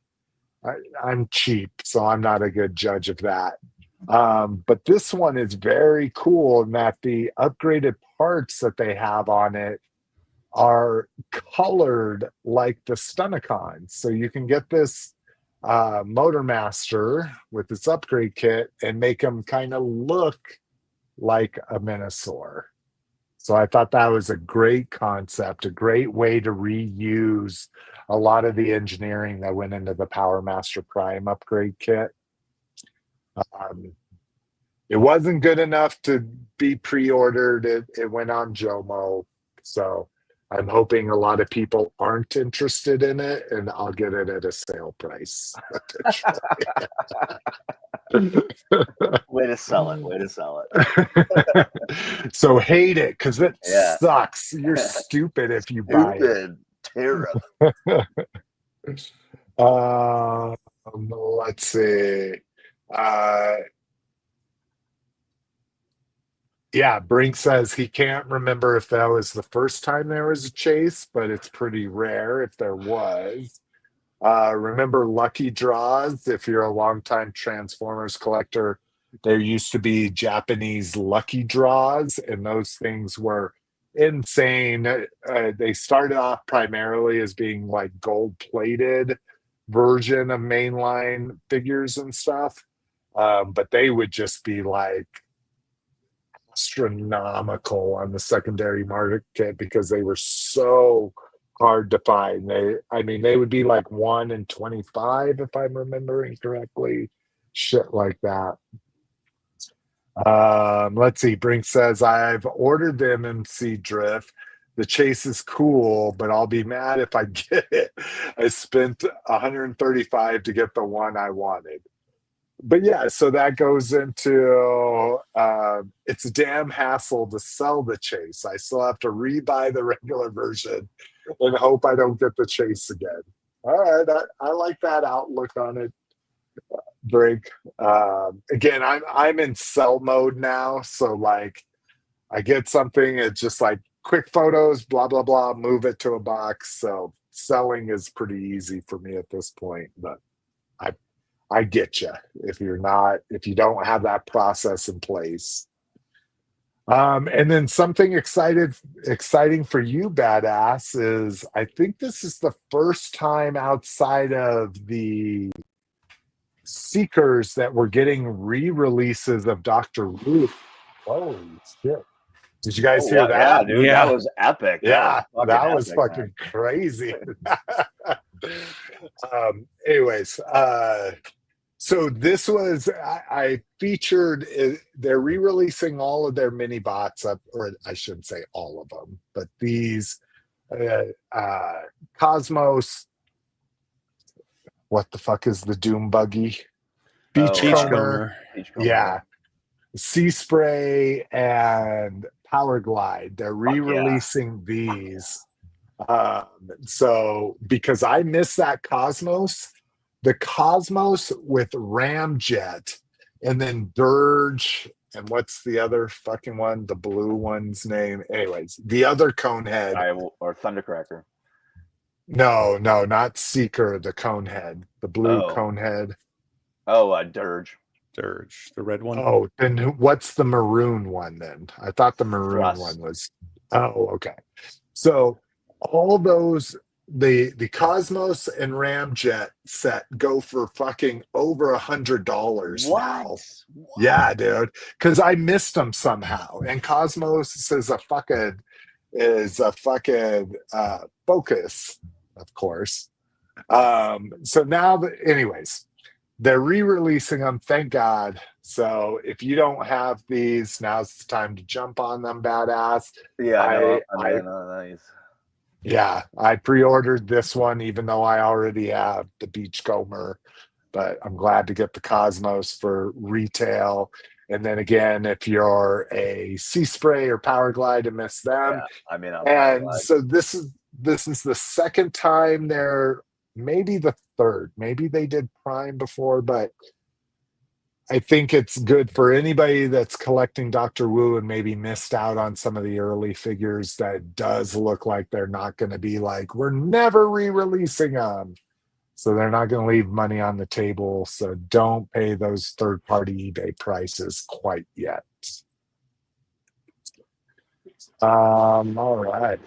I'm cheap, so I'm not a good judge of that. But this one is very cool in that the upgraded parts that they have on it are colored like the Stunticons. So you can get this Motor Master with its upgrade kit and make them kind of look like a Minosaur. So I thought that was a great concept, a great way to reuse a lot of the engineering that went into the Power Master Prime upgrade kit. It wasn't good enough to be pre-ordered. It went on Jomo. So I'm hoping a lot of people aren't interested in it, and I'll get it at a sale price. Way to sell it. So hate it because it sucks. You're stupid if you buy it. Terrible. Let's see. Yeah, Brink says he can't remember if that was the first time there was a chase, but it's pretty rare if there was. Remember Lucky Draws? If you're a longtime Transformers collector, there used to be Japanese Lucky Draws, and those things were insane. They started off primarily as being like gold-plated version of mainline figures and stuff, but they would just be like astronomical on the secondary market because they were so hard to find. They would be like 1 in 25 if I'm remembering correctly, shit like that. Let's see. Brink says I've ordered the MMC Drift. The chase is cool, but I'll be mad if I get it. I spent 135 to get the one I wanted. But yeah, so that goes into it's a damn hassle to sell the chase. I still have to rebuy the regular version and hope I don't get the chase again. All right, I like that outlook on it, Brink. Again, I'm in sell mode now, so like I get something, it's just like quick photos, blah blah blah, move it to a box. So selling is pretty easy for me at this point, but I get you if you don't have that process in place. And then something exciting for you, badass, is I think this is the first time outside of the Seekers that we're getting re-releases of Doctor Who. Holy shit! Did you guys Oh, hear yeah, that? dude, Yeah. that was epic. Yeah, that was Epic, fucking man. crazy. Anyways, so this was I featured. They're re-releasing all of their mini bots up, or I shouldn't say all of them, but these Cosmos. What the fuck is the Doom buggy? Beachcomber. Yeah. Sea Spray and Power Glide. They're re-releasing these. So because I missed that Cosmos, the Cosmos with Ramjet, and then Dirge, and what's the other fucking one? The blue one's name. Anyways, the other Conehead. Or Thundercracker. No, not Seeker, the Conehead. The blue Conehead. Oh, Dirge. Dirge, the red one. Oh, then what's the maroon one then? I thought the maroon one was. Oh, okay. So all those the Cosmos and Ramjet set go for fucking over $100 now. What? Yeah, dude. Because I missed them somehow, and Cosmos is a fucking focus, of course. So now, anyways. They're re-releasing them, thank God. So if you don't have these, now's the time to jump on them, badass. Yeah, nice. Yeah, I pre-ordered this one, even though I already have the Beachcomber. But I'm glad to get the Cosmos for retail. And then again, if you're a Sea Spray or Power Glide, to miss them. Yeah, and so this is the second time they're. Maybe the third. Maybe they did Prime before, but I think it's good for anybody that's collecting Doctor Who and maybe missed out on some of the early figures that does look like they're not going to be like, we're never re-releasing them. So they're not going to leave money on the table. So don't pay those third-party eBay prices quite yet. All right.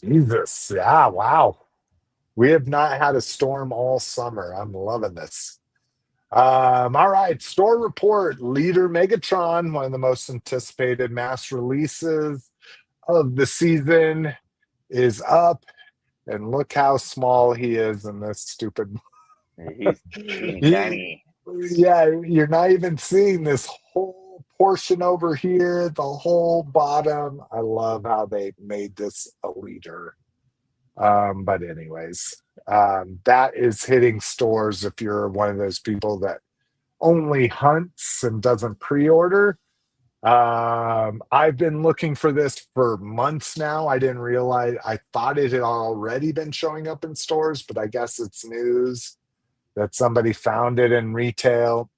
Jesus. Yeah, wow. We have not had a storm all summer. I'm loving this. All right. Store report. Leader Megatron, one of the most anticipated mass releases of the season, is up. And look how small he is in this stupid. He's tiny. Yeah, you're not even seeing this whole portion over here, the whole bottom. I love how they made this a leader. But anyways, that is hitting stores if you're one of those people that only hunts and doesn't pre-order. I've been looking for this for months now. I didn't realize, I thought it had already been showing up in stores, but I guess it's news that somebody found it in retail.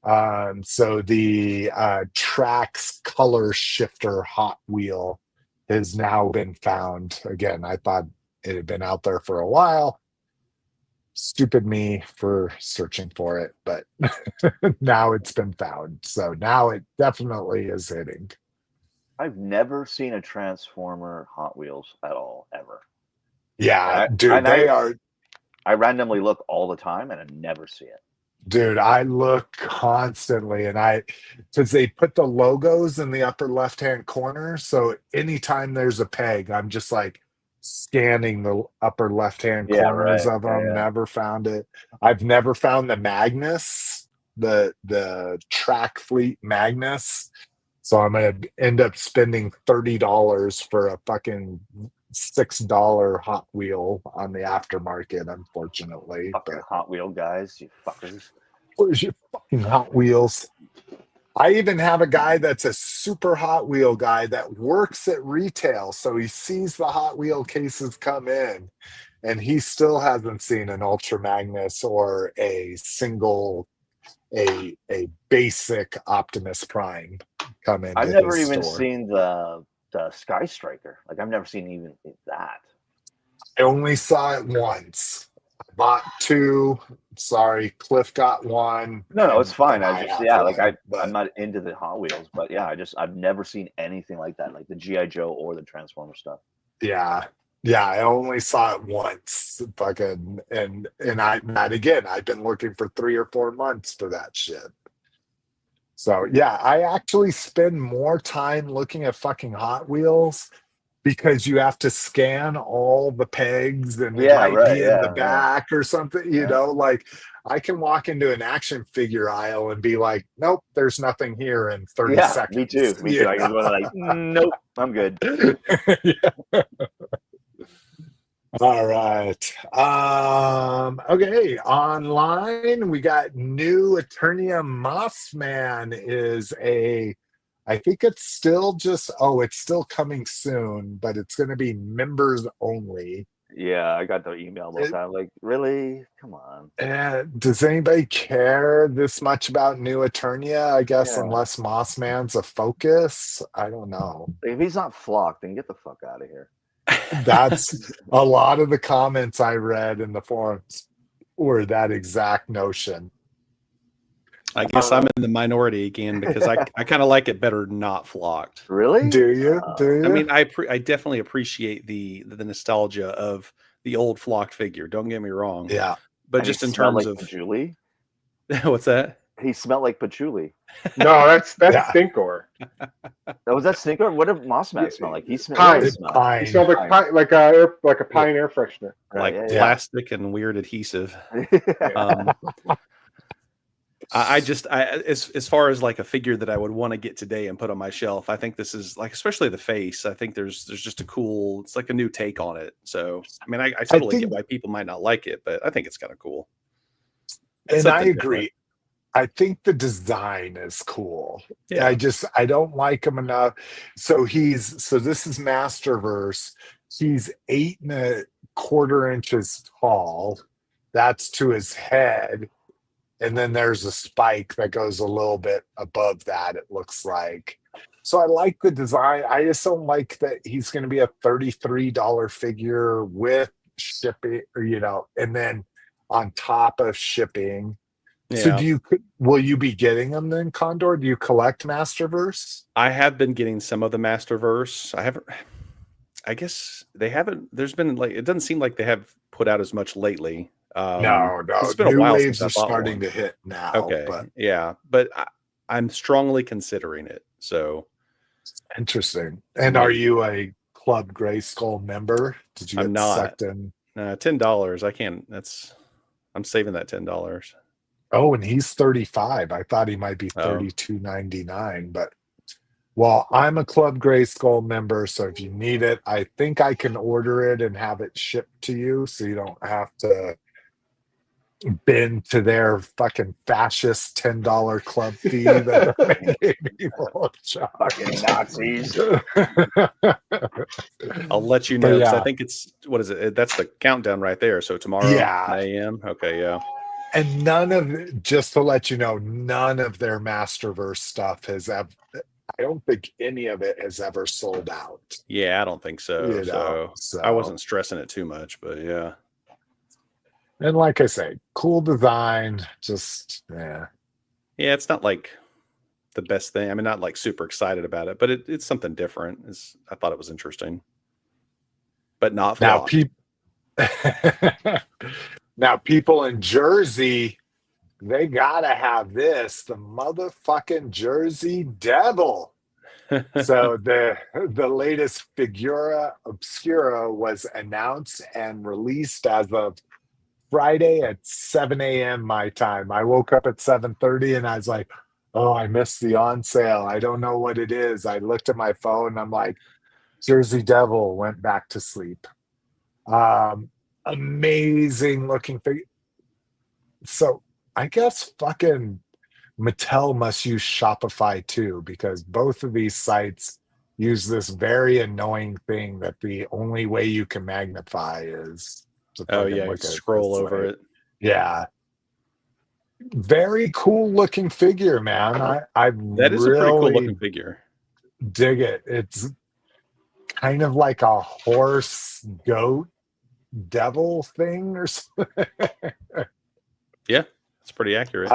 So the Trak's color shifter Hot Wheel has now been found. Again, I thought it had been out there for a while. Stupid me for searching for it, but now it's been found. So now it definitely is hitting. I've never seen a Transformer Hot Wheels at all, ever. Yeah, dude, they are. I randomly look all the time and I never see it. Dude, I look constantly, and because they put the logos in the upper left-hand corner, so anytime there's a peg, I'm just like scanning the upper left-hand corners of them. Yeah. Never found it. I've never found the Magnus, the Track Fleet Magnus. So I'm gonna end up spending $30 for a fucking $6 Hot Wheel on the aftermarket, unfortunately. Fucking Hot Wheel guys, you fuckers. Where's your fucking Hot Wheels? I even have a guy that's a super Hot Wheel guy that works at retail, so he sees the Hot Wheel cases come in, and he still hasn't seen an Ultra Magnus or a basic Optimus Prime come in. I've never even seen the Sky Striker. Like, I've never seen even that. I only saw it once. I bought two sorry, Cliff got one. No, it's fine. and I just have one, I'm not into the Hot Wheels, but yeah, I've never seen anything like that, like the GI Joe or the Transformer stuff. yeah. Yeah, I only saw it once. Fucking and again, I've been looking for 3 or 4 months for that shit. So yeah, I actually spend more time looking at fucking Hot Wheels because you have to scan all the pegs and it Yeah, might right. be in the Yeah, yeah. back or something, like I can walk into an action figure aisle and be like, nope, there's nothing here in 30 Yeah, seconds. me too. Me too. I can go like, nope, I'm good. Yeah. All right. Okay. Online, we got new Eternia Mossman I think it's still it's still coming soon, but it's going to be members only. Yeah, I got the email about that. Like, really? Come on. Does anybody care this much about new Eternia? I guess Yeah. unless Mossman's a focus. I don't know. If he's not flocked, then get the fuck out of here. That's a lot of the comments I read in the forums were that exact notion. I guess I'm in the minority again because I kind of like it better not flocked. Really? Do you? I mean, I definitely appreciate the nostalgia of the old flocked figure. Don't get me wrong. Yeah. But And just he in smelled terms like of patchouli. what's that? He smelled like patchouli. No, that's Yeah. Stinkor. Was that Stinker? What did Mossman smell like? He smelled Pine. really It's smell. He pine. smelled like a pine air freshener. Like Right, plastic and weird adhesive. yeah. As far as like a figure that I would want to get today and put on my shelf, I think this is like, especially the face. I think there's just it's like a new take on it. So I mean, I totally get why people might not like it, but I think it's kind of cool. And I agree. I think the design is cool. Yeah. I don't like him enough. So this is Masterverse. He's 8¼ inches tall. That's to his head. And then there's a spike that goes a little bit above that, it looks like. So I like the design. I just don't like that he's going to be a $33 figure with shipping, and then on top of shipping. Yeah. So will you be getting them then, Condor? Do you collect Masterverse? I have been getting some of the Masterverse. I guess they haven't. There's been it doesn't seem like they have put out as much lately. No. It's been New a while waves since are I bought starting one. to hit now. Okay, but I'm strongly considering it. So interesting. And are you a Club Grayskull member? Did you get sucked in? $10. I can't. I'm saving that $10. Oh, and he's 35. I thought he might be $32.99, but I'm a Club Grayskull member, so if you need it, I think I can order it and have it shipped to you, so you don't have to bend to their fucking fascist $10 club fee that they're making people Fucking Nazis. I'll let you know because I think it's what is it? That's the countdown right there. So tomorrow, 9 a.m. Okay, yeah. And just to let you know, none of their Masterverse stuff has ever. I don't think any of it has ever sold out. Yeah, I don't think so. So I wasn't stressing it too much, but yeah. And like I say, cool design, Yeah, it's not like the best thing. I mean, not like super excited about it, but it's something different. I thought it was interesting. But not now now people in Jersey, they gotta have this, the motherfucking Jersey Devil. So the latest Figura Obscura was announced and released as of Friday at 7 a.m. my time. I woke up at 7:30 and I was like, oh, I missed the on sale. I don't know what it is. I looked at my phone and I'm like, Jersey Devil, went back to sleep. Amazing looking figure. So I guess fucking Mattel must use Shopify too, because both of these sites use this very annoying thing that the only way you can magnify is to scroll over it. Yeah. Very cool looking figure, man. That is really a pretty cool looking figure. Dig it. It's kind of like a horse goat devil thing or something. Yeah, that's pretty accurate.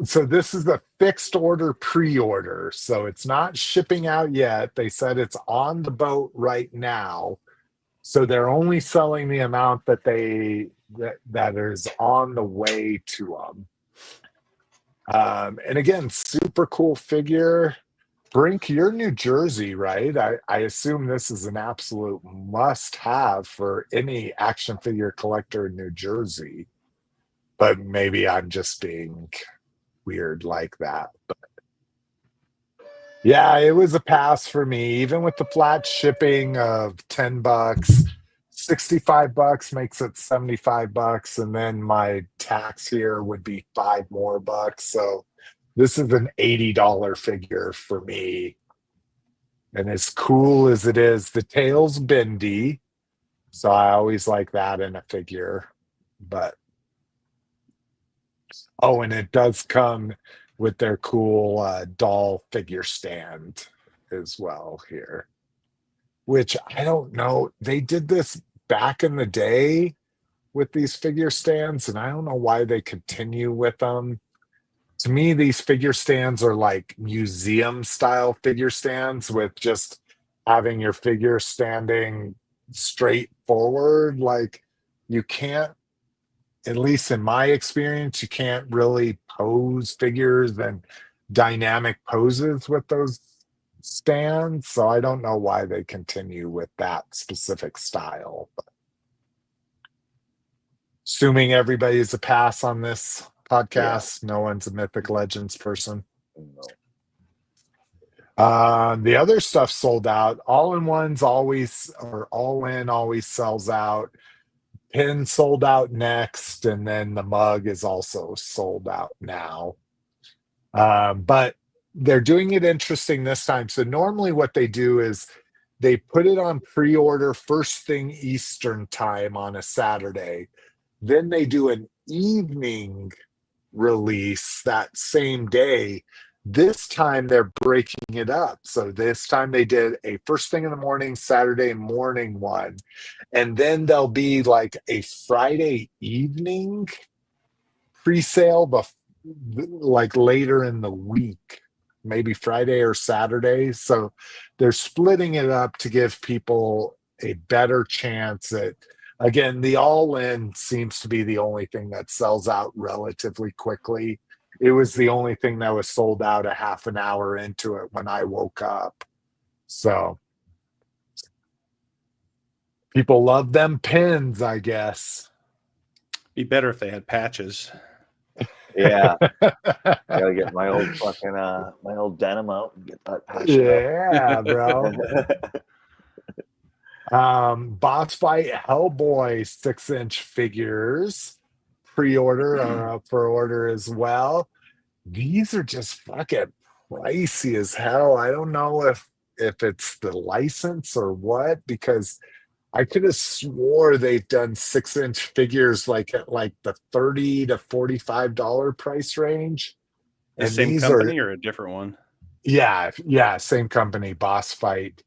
So this is a fixed order pre-order. So it's not shipping out yet. They said it's on the boat right now. So they're only selling the amount that that is on the way to them. And again, super cool figure. Brink, you're New Jersey, right? I assume this is an absolute must-have for any action figure collector in New Jersey. But maybe I'm just being weird like that. But yeah, it was a pass for me, even with the flat shipping of $10. $65 makes it $75, and then my tax here would be $5 more. So this is an $80 figure for me. And as cool as it is, the tail's bendy, so I always like that in a figure. But oh, and it does come with their cool doll figure stand as well here, which I don't know. They did this back in the day with these figure stands, and I don't know why they continue with them. To me, these figure stands are like museum style figure stands with just having your figure standing straight forward. Like, you can't, at least in my experience, you can't really pose figures and dynamic poses with those stands. So I don't know why they continue with that specific style. But assuming everybody's a pass on this podcast, no one's a Mythic Legends person. The other stuff sold out. All-in-ones always, or all-in always sells out. Pin sold out next, and then the mug is also sold out now. But they're doing it interesting this time. So normally what they do is they put it on pre-order first thing Eastern time on a Saturday. Then they do an evening release that same day. This time they're breaking it up. So this time they did a first thing in the morning, Saturday morning one. And then there'll be like a Friday evening pre-sale, like later in the week, maybe Friday or Saturday. So they're splitting it up to give people a better chance at, again, the all-in seems to be the only thing that sells out relatively quickly. It was the only thing that was sold out a half an hour into it when I woke up. So people love them pins, I guess. Be better if they had patches. Yeah. I gotta get my old fucking my old denim out and get that patch. Yeah, bro. Boss Fight Hellboy 6-inch figures pre-order or up for order as well. These are just fucking pricey as hell. I don't know if it's the license or what, because I could have swore they've done 6-inch figures like at like the $30 to $45 price range. The same company or a different one? Yeah, same company, Boss Fight.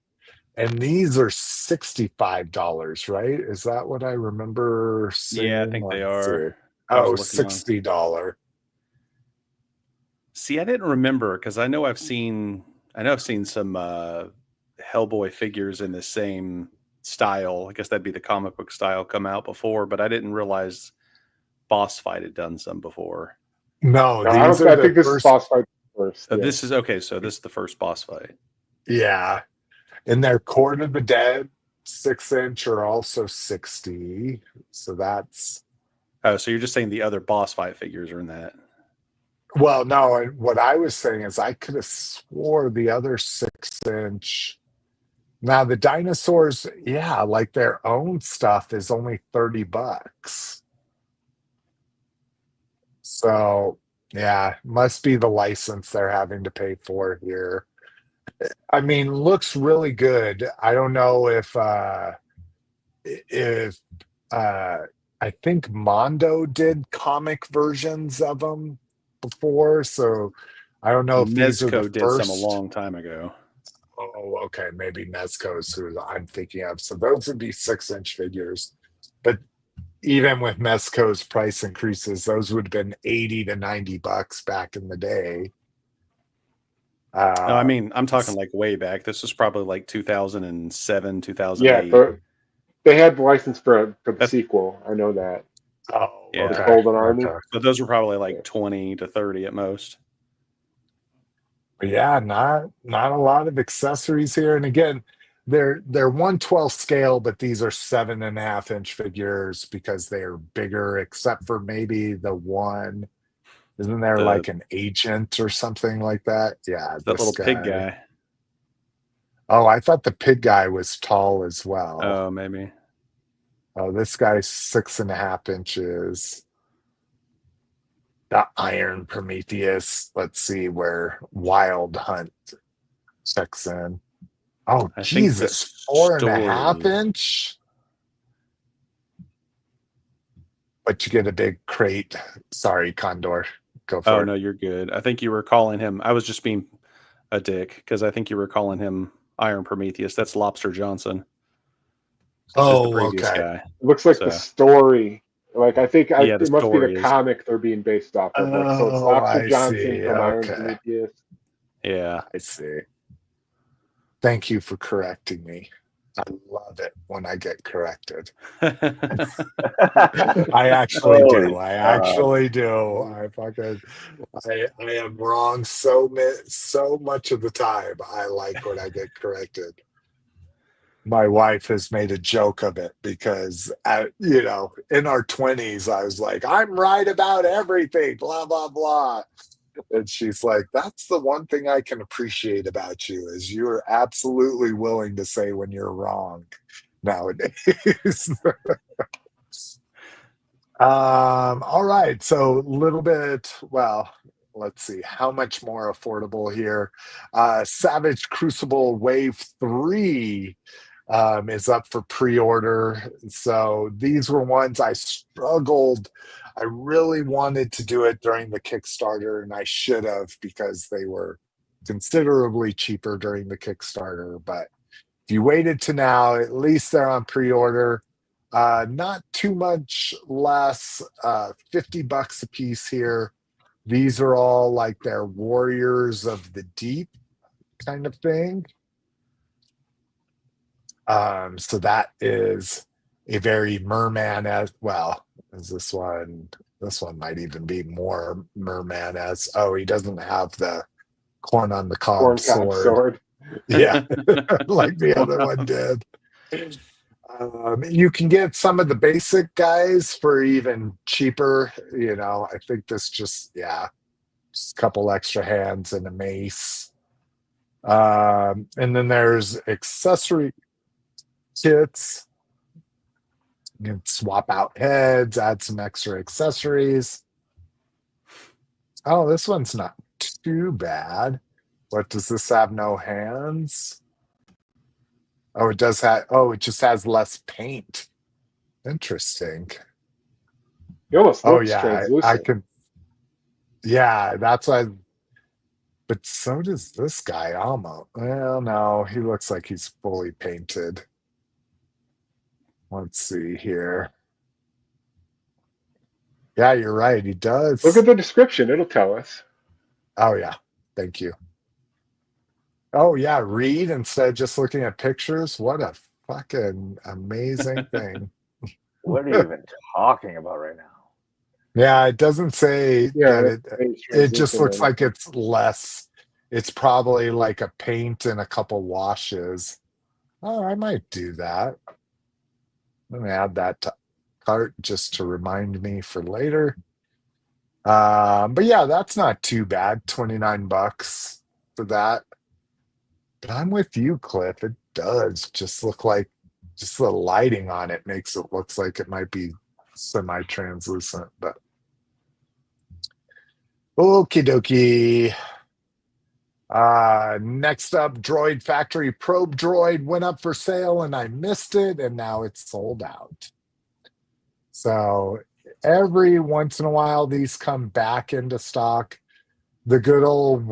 And these are $65, right? Is that what I remember seeing? Yeah, I think they are. Oh, $60. See, I didn't remember because I know I've seen some Hellboy figures in the same style. I guess that'd be the comic book style come out before, but I didn't realize Boss Fight had done some before. No, I think this is Boss Fight first. Oh, this is okay. So this is the first Boss Fight. Yeah. And their Court of the Dead 6-inch are also 60. So that's. Oh, so you're just saying the other Boss Fight figures are in that? Well, no. What I was saying is I could have swore the other 6-inch. Now the dinosaurs, yeah, like their own stuff is only $30. So yeah, must be the license they're having to pay for here. I mean, looks really good. I don't know if I think Mondo did comic versions of them before, so I don't know if these are the did first. Some a long time ago. Oh, okay, maybe Mezco's who I'm thinking of. So those would be 6-inch figures, but even with Mesco's price increases, those would have been $80 to $90 back in the day. No, I mean, I'm talking like way back. This was probably like 2007, Yeah, 2008. but they had the license for the sequel. I know that. Oh, Yeah. The okay. Golden Army. Okay. So those were probably like 20 to 30 at most. But yeah, not a lot of accessories here. And again, they're 1/12 scale, but these are 7.5-inch figures because they're bigger, except for maybe the one. Isn't there like an agent or something like that? Yeah, That little pig guy. Oh, I thought the pig guy was tall as well. Oh, maybe. Oh, this guy's 6.5 inches. The Iron Prometheus. Let's see where Wild Hunt checks in. Oh, I think the Jesus. 4.5 story- inch? But you get a big crate. Sorry, Condor. Go for Oh, it. no, you're good. I think you were calling him. I was just being a dick because I think you were calling him Iron Prometheus. That's Lobster Johnson. Just the previous okay. guy. It looks like the story. Like I think Yeah, it must be the story is- comic they're being based off of. Like, so it's Oh, Lobster I Johnson see. from Iron Okay. Prometheus. Yeah. I see. Thank you for correcting me. I love it when I get corrected. I actually do. I actually do. I am wrong so much of the time. I like when I get corrected. My wife has made a joke of it because, in our 20s, I was like, I'm right about everything, blah, blah, blah. And she's like, that's the one thing I can appreciate about you is you're absolutely willing to say when you're wrong nowadays. All right. So a little bit, well, let's see how much more affordable here. Savage Crucible Wave 3 is up for pre-order. So these were ones I struggled. I really wanted to do it during the Kickstarter, and I should have because they were considerably cheaper during the Kickstarter. But if you waited to now, at least they're on pre-order. Not too much less, $50 a piece here. These are all like their Warriors of the Deep kind of thing. So that is a very merman as well as this one. This one might even be more merman as, oh, he doesn't have the corn on the cob sword. Yeah, like the other one did. You can get some of the basic guys for even cheaper. I think this just a couple extra hands and a mace. And then there's accessory kits. You can swap out heads, add some extra accessories. Oh, this one's not too bad. What does this have? No hands? Oh, it does have. Oh, it just has less paint. Interesting. It almost looks I translucent. could. Yeah, that's why. But so does this guy almost. Well, no, he looks like he's fully painted. Let's see here. Yeah, you're right. He does. Look at the description. It'll tell us. Oh, yeah. Thank you. Oh, yeah. Read instead of just looking at pictures. What a fucking amazing thing. What are you even talking about right now? Yeah, it doesn't say that it just looks like anything. it's less. It's probably like a paint and a couple washes. Oh, I might do that. Let me add that to cart just to remind me for later. But yeah, that's not too bad. $29 for that. But I'm with you, Cliff. It does just look like just the lighting on it makes it looks like it might be semi-translucent, but okie dokie. Next up, Droid Factory Probe Droid went up for sale and I missed it, and now it's sold out. So every once in a while, these come back into stock. The good old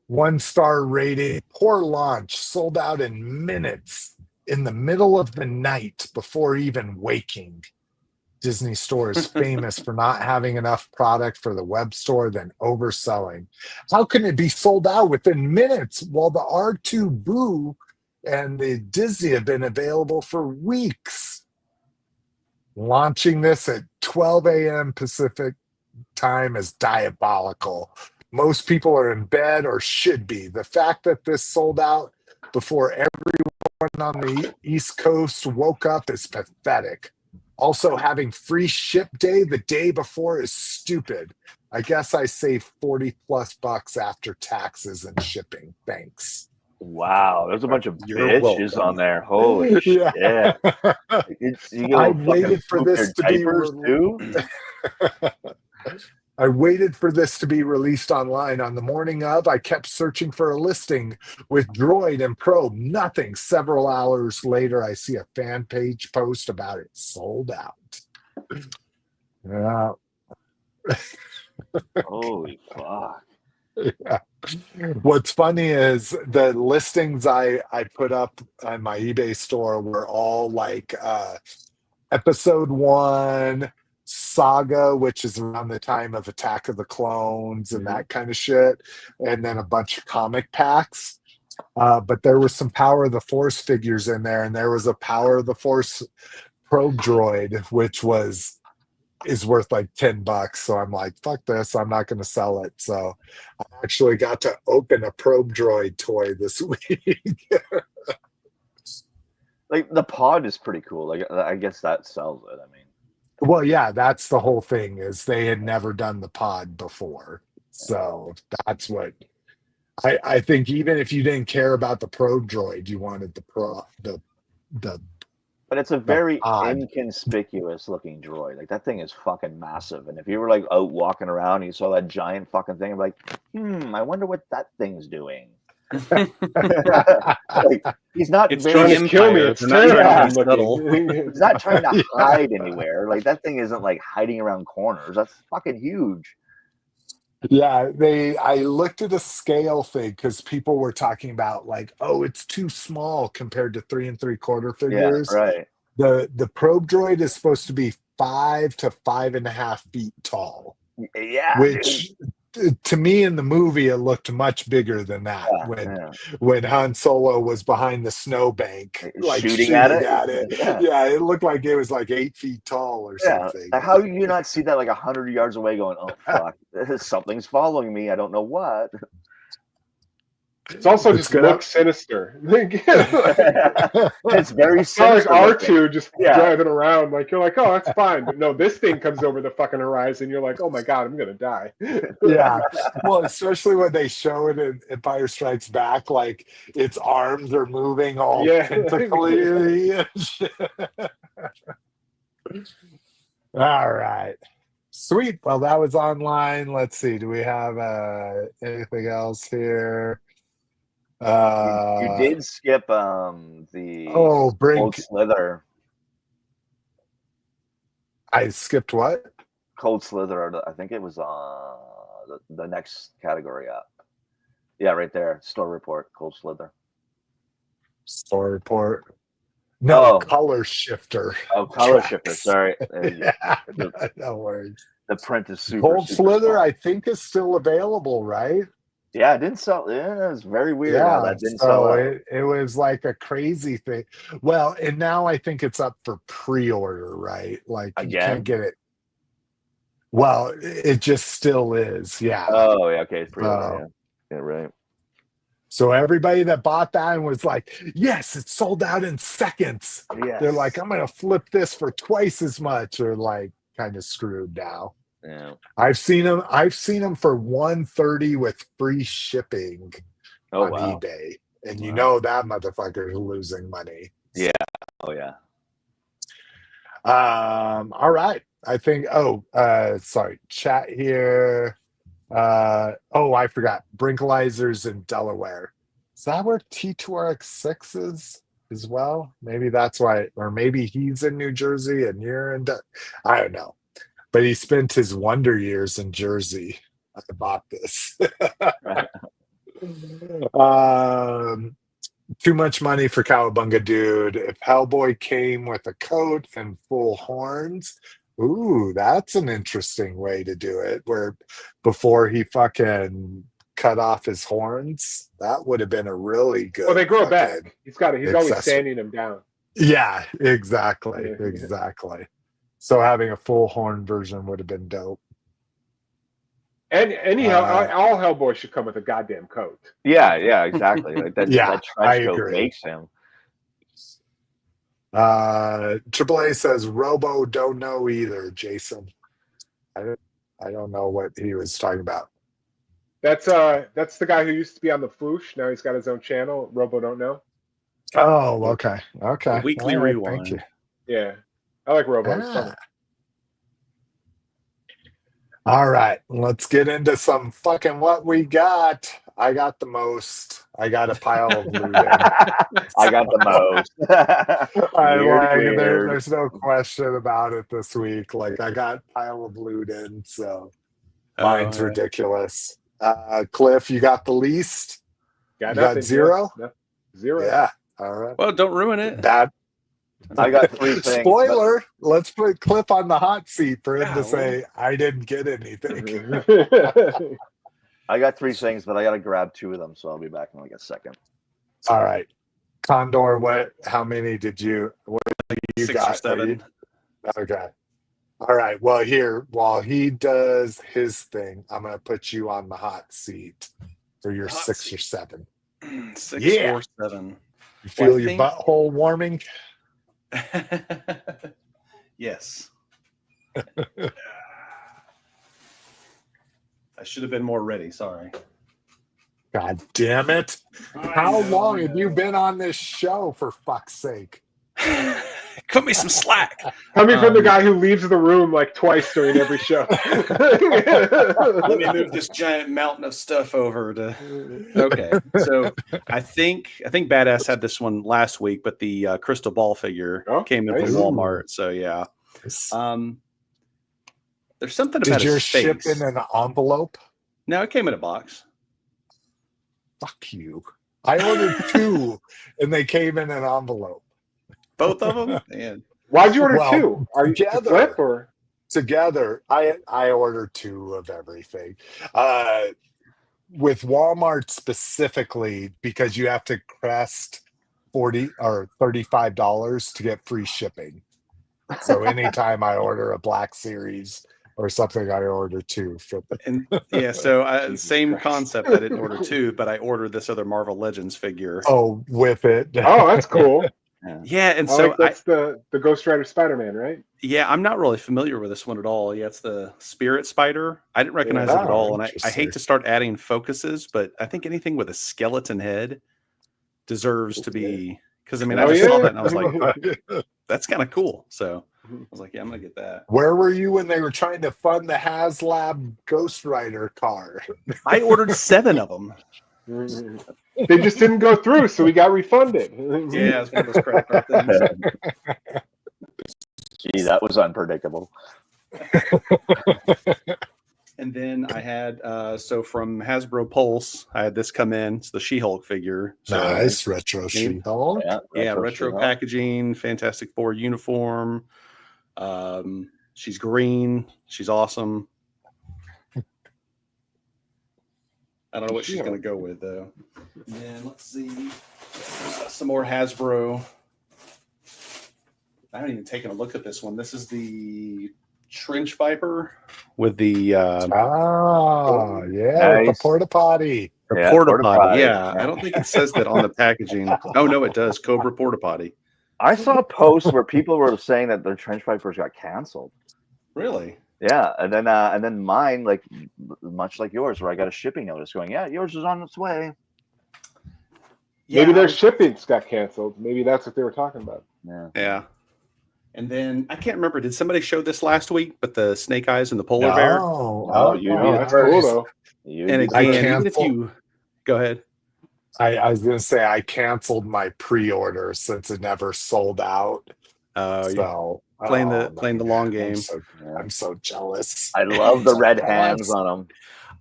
one-star rating, poor launch, sold out in minutes in the middle of the night before even waking. Disney store is famous for not having enough product for the web store, then overselling. How can it be sold out within minutes while the R2 Boo and the Disney have been available for weeks? Launching this at 12 a.m. Pacific time is diabolical. Most people are in bed or should be. The fact that this sold out before everyone on the East Coast woke up is pathetic. Also, having free ship day the day before is stupid. I guess I saved 40 plus bucks after taxes and shipping. Thanks. Wow, there's a bunch of You're bitches welcome. on there. Holy shit! I waited for this to be too. I waited for this to be released online. On the morning of, I kept searching for a listing with Droid and Probe. Nothing. Several hours later, I see a fan page post about it sold out. Yeah. Holy fuck. Yeah. What's funny is the listings I put up on my eBay store were all like episode 1 Saga, which is around the time of Attack of the Clones and that kind of shit, and then a bunch of comic packs. But there was some Power of the Force figures in there, and there was a Power of the Force probe droid, which is worth like $10. So I'm like, fuck this, I'm not going to sell it. So I actually got to open a probe droid toy this week. Like the pod is pretty cool. Like I guess that sells it. I mean, well, yeah, that's the whole thing, is they had never done the pod before. So that's what I think. Even if you didn't care about the probe droid, you wanted the but it's a very pod. inconspicuous looking droid. Like that thing is fucking massive. And if you were like out walking around and you saw that giant fucking thing, you'd be like, I wonder what that thing's doing. Like, he's not It's trying to kill me. It's terrible looking. He's not trying to hide anywhere. Like that thing isn't like hiding around corners. That's fucking huge. Yeah, I looked at a scale thing because people were talking about like, oh, it's too small compared to 3 3/4 figures. Yeah, right. The probe droid is supposed to be 5 to 5.5 feet tall. Yeah, which to me in the movie it looked much bigger than that. When Han Solo was behind the snowbank, like shooting at it. Yeah, it looked like it was like 8 feet tall or something. Like, how do you not see that like 100 yards away going, oh fuck, something's following me, I don't know what. It's also just looks sinister. It's very sinister. Like R2 just driving around, like you're like, oh, that's fine. But no, this thing comes over the fucking horizon. You're like, oh my god, I'm gonna die. Yeah. Well, especially when they show it in Empire Strikes Back, like its arms are moving all tentacly. All right. Sweet. Well, that was online. Let's see. Do we have anything else here? You did skip the Cold Slither. I skipped what? Cold Slither. I think it was the next category up. Yeah, right there. Store report. Cold Slither. Store report. No, color shifter. Oh, color shifter. Sorry. No worries. The print is super. Cold Slither, I think, is still available, right? Yeah, it didn't sell. Yeah, it was very weird how that didn't sell out. It was like a crazy thing. Well, and now I think it's up for pre-order, right? Like you can't get it. Well, it just still is. Yeah. Oh, yeah. Okay. Pre-order. Yeah, right. So everybody that bought that and was like, yes, it sold out in seconds. Yes. They're like, I'm going to flip this for twice as much, or like kind of screwed now. Yeah. I've seen them for $130 with free shipping on eBay. And you know that motherfucker's losing money. Yeah. Oh yeah. All right. I think sorry, chat here. I forgot. Brinkalizers in Delaware. Is that where T2RX6 is as well? Maybe that's why, or maybe he's in New Jersey and you're in I don't know. But he spent his wonder years in Jersey. I bought this. Too much money for Cowabunga Dude. If Hellboy came with a coat and full horns, Ooh, that's an interesting way to do it. Where before he fucking cut off his horns, that would have been a really good. Well, they grow fucking back. He's always accessory. sanding them down. Yeah, exactly, Yeah. exactly. So having a full horn version would have been dope. And anyhow, all Hellboys should come with a goddamn coat. Yeah, exactly. Like that, Yeah, that trench I coat agree. makes him. AAA says Robo don't know either, Jason. I don't know what he was talking about. That's the guy who used to be on the Foosh. Now he's got his own channel. Robo don't know. Oh, okay. The weekly All right, rewind. thank you. Yeah, I like Robo. It's funny. All right, let's get into some fucking what we got. I got the most. I got a pile of loot. I got the most. There's no question about it this week. Like I got a pile of loot in, so mine's ridiculous. Cliff, you got the least? Got zero? No, zero. Yeah. All right. Well, don't ruin it. That I got 3 things. Spoiler, let's put Cliff on the hot seat for him to say, I didn't get anything. I got 3 things, but I got to grab 2 of them, so I'll be back in like a second. All right. Condor, how many did you 6 got? or 7. Okay. All right. Well, here, while he does his thing, I'm going to put you on the hot seat for your Hot 6 seat. or 7. 6 Yeah. or 7. You feel your butthole warming? Yes. I should have been more ready. Sorry. God damn it. How long have you been on this show, for fuck's sake? Cut me some slack. Coming from the guy who leaves the room like twice during every show. Let me move this giant mountain of stuff over to. Okay, so I think Badass had this one last week, but the crystal ball figure came in from Walmart. So yeah, there's something about. Did yours ship in an envelope? No, it came in a box. Fuck you! I ordered 2, and they came in an envelope. Both of them? Man. Why'd you order 2? Are you together? Flip or Together, I ordered 2 of everything. With Walmart specifically, because you have to crest $40 or $35 to get free shipping. So anytime I order a Black Series or something, I order 2. And yeah, so same concept. I didn't order 2, but I ordered this other Marvel Legends figure. Oh, with it. Oh, that's cool. Yeah, and so that's the Ghost Rider Spider-Man, right? Yeah, I'm not really familiar with this one at all. Yeah, it's the Spirit Spider. I didn't recognize it at all, and I hate to start adding focuses, but I think I think anything with a skeleton head deserves to be, because I mean I just saw that and I was like, that's kind of cool. So I was like, yeah, I'm gonna get that. Where were you when they were trying to fund the HasLab Ghost Rider car? I ordered 7 of them. They just didn't go through, so we got refunded. Yeah, it's one of those credit card things. Gee, that was unpredictable. And then I had so from Hasbro Pulse, I had this come in. It's the She-Hulk figure. So nice retro She-Hulk. Yeah, retro packaging, Fantastic Four uniform. She's green. She's awesome. I don't know what she's going to go with, though. And then let's see. Some more Hasbro. I haven't even taken a look at this one. This is the Trench Viper with the... the porta potty. The porta potty, yeah. I don't think it says that on the packaging. Oh, no, it does. Cobra porta potty. I saw posts where people were saying that their Trench Vipers got canceled. Really? Yeah, and then mine, like much like yours, where I got a shipping notice going, yeah, yours is on its way. Maybe their shippings got canceled. Maybe that's what they were talking about. Yeah. And then I can't remember. Did somebody show this last week? But the snake eyes and the polar bear. That's cool though. And again, even if you go ahead. I was going to say I canceled my pre-order since it never sold out. So playing the long game. I'm so jealous. I love the red hands on them.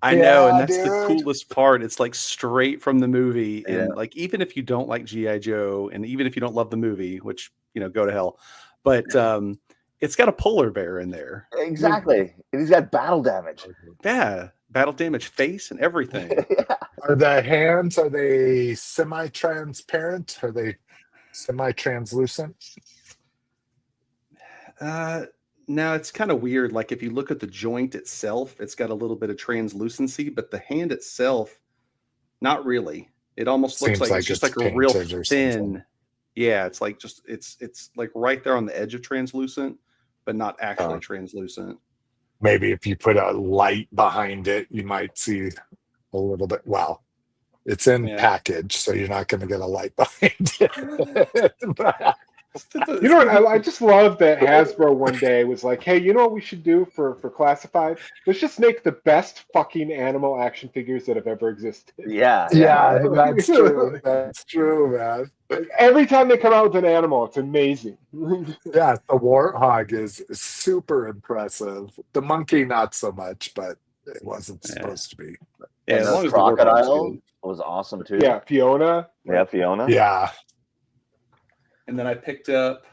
I know, and that's the coolest part. It's like straight from the movie, and like even if you don't like G.I. Joe, and even if you don't love the movie, which go to hell, but it's got a polar bear in there. Exactly. And he's got battle damage. Yeah, battle damage face and everything. Yeah. Are the hands, are they semi-transparent? Are they semi-translucent? No, it's kind of weird. Like if you look at the joint itself, it's got a little bit of translucency, but the hand itself, not really. It almost looks Seems like it's just it's like a real painted or thin. something. Yeah, it's like just it's like right there on the edge of translucent, but not actually translucent. Maybe if you put a light behind it, you might see a little bit. Well, it's in package, so you're not going to get a light behind it. You know what? I just love that Hasbro one day was like, "Hey, you know what we should do for classified? Let's just make the best fucking animal action figures that have ever existed." Yeah. That's true. That's true, man. Like, every time they come out with an animal, it's amazing. Yeah, the warthog is super impressive. The monkey, not so much, but it wasn't supposed to be. Yeah, And as long the as the warthog's crocodile good. was awesome too. Yeah, Fiona. Yeah, Fiona. Yeah. And then I picked up,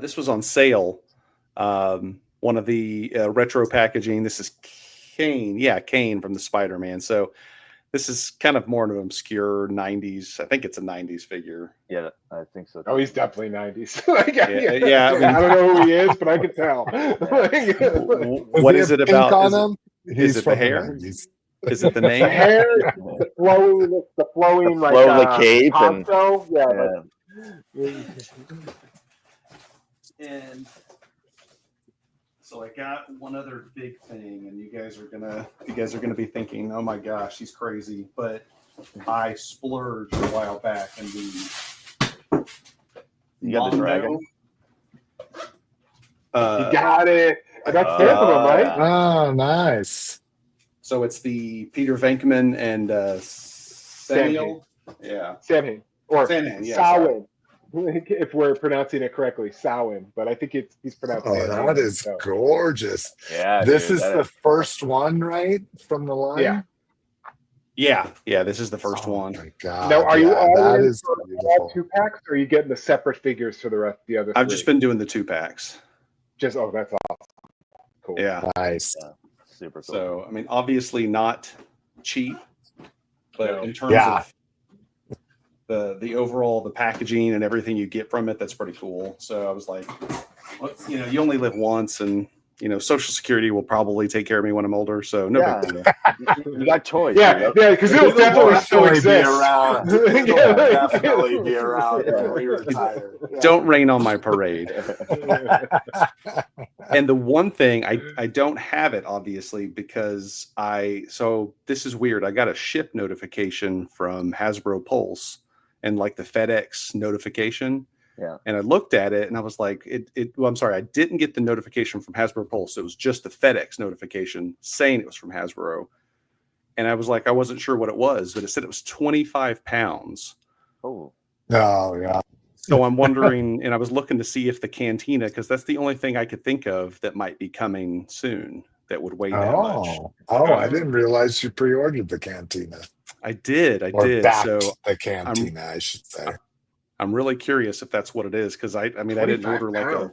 this was on sale, one of the retro packaging. This is Kane. Yeah, Kane from the Spider-Man. So this is kind of more of an obscure 90s. I think it's a 90s figure. Yeah, I think so. Oh, he's definitely 90s. Like, Yeah, I mean, I don't know who he is, but I can tell. What is it about? Is it the hair? Is it the name? The hair, the flowing like flowy cape and poncho. And so I got one other big thing, and you guys are gonna be thinking, "Oh my gosh, she's crazy!" But I splurged a while back, and you got the dragon. You got it. I got both of them, right? Oh, nice. So it's the Peter Venkman and Samuel. Yeah. Samhain. Or Samhain, yeah, Samhain. If we're pronouncing it correctly, Samhain. But I think he's pronounced Samhain. That is gorgeous. Yeah. This is the first one, right? From the line? Yeah. This is the first one. Oh my God. Now, are you all in for all beautiful. 2-packs, or are you getting the separate figures for the other? I've just been doing the 2-packs. That's awesome. Cool. Yeah. Nice. Yeah. Super cool. So, I mean, obviously not cheap, but in terms of the overall, the packaging and everything you get from it, that's pretty cool. So I was like, well, you only live once, and Social Security will probably take care of me when I'm older. So no big deal. You got toys. Yeah, because it'll definitely still exist. It'll definitely be around when we retire. Yeah. Don't rain on my parade. And the one thing I don't have it, obviously, because so this is weird. I got a ship notification from Hasbro Pulse and like the FedEx notification. Yeah. And I looked at it and I was like, I'm sorry, I didn't get the notification from Hasbro Pulse. It was just the FedEx notification saying it was from Hasbro. And I was like, I wasn't sure what it was, but it said it was 25 pounds. Oh, yeah. So I'm wondering, and I was looking to see if the Cantina, because that's the only thing I could think of that might be coming soon that would weigh that much. Oh, I didn't realize you pre-ordered the Cantina. I did. Backed So the Cantina, I should say. I'm really curious if that's what it is, because I didn't order like a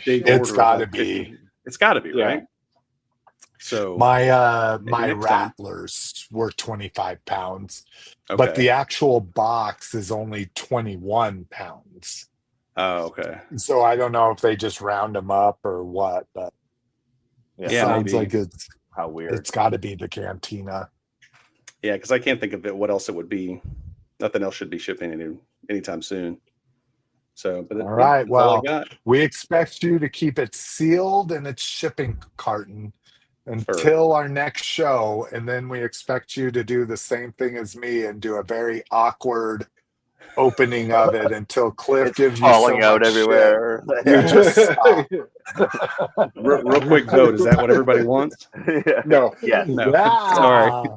big It's order. got to be. It's got to be, right? So my next time. Rattlers were 25 pounds, Okay. but the actual box is only 21 pounds. Oh, okay. So I don't know if they just round them up or what, but Yeah, sounds maybe. like it's how weird. It's got to be the Cantina. Yeah, because I can't think of what else it would be. Nothing else should be shipping anytime soon. So, but all right. Well, I got. We expect you to keep it sealed in its shipping carton until our next show, and then we expect you to do the same thing as me and do a very awkward opening of it until Cliff gives you falling so out much everywhere. Shit. You just stop. Real quick vote. Is that what everybody wants? Yeah. No. Yeah. No. Yeah. Sorry.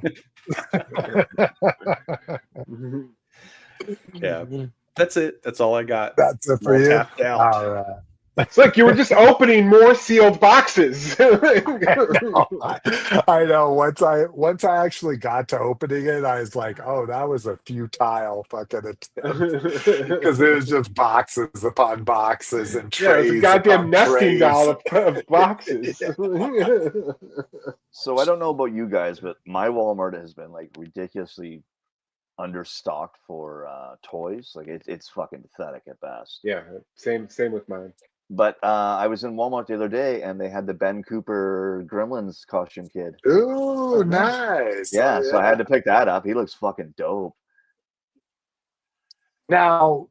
Yeah. That's it. That's all I got. That's it for All you. tapped out. All right. It's like you were just opening more sealed boxes. I know. Once I actually got to opening it, I was like, "Oh, that was a futile fucking attempt," because it was just boxes upon boxes and Yeah, it was a trays goddamn upon nesting trays. doll of boxes. So I don't know about you guys, but my Walmart has been like ridiculously understocked for toys. Like it's fucking pathetic at best. Yeah, same with mine. But I was in Walmart the other day, and they had the Ben Cooper Gremlins costume kid. Ooh, nice. Yeah, Oh, so I had to pick that up. He looks fucking dope. Now,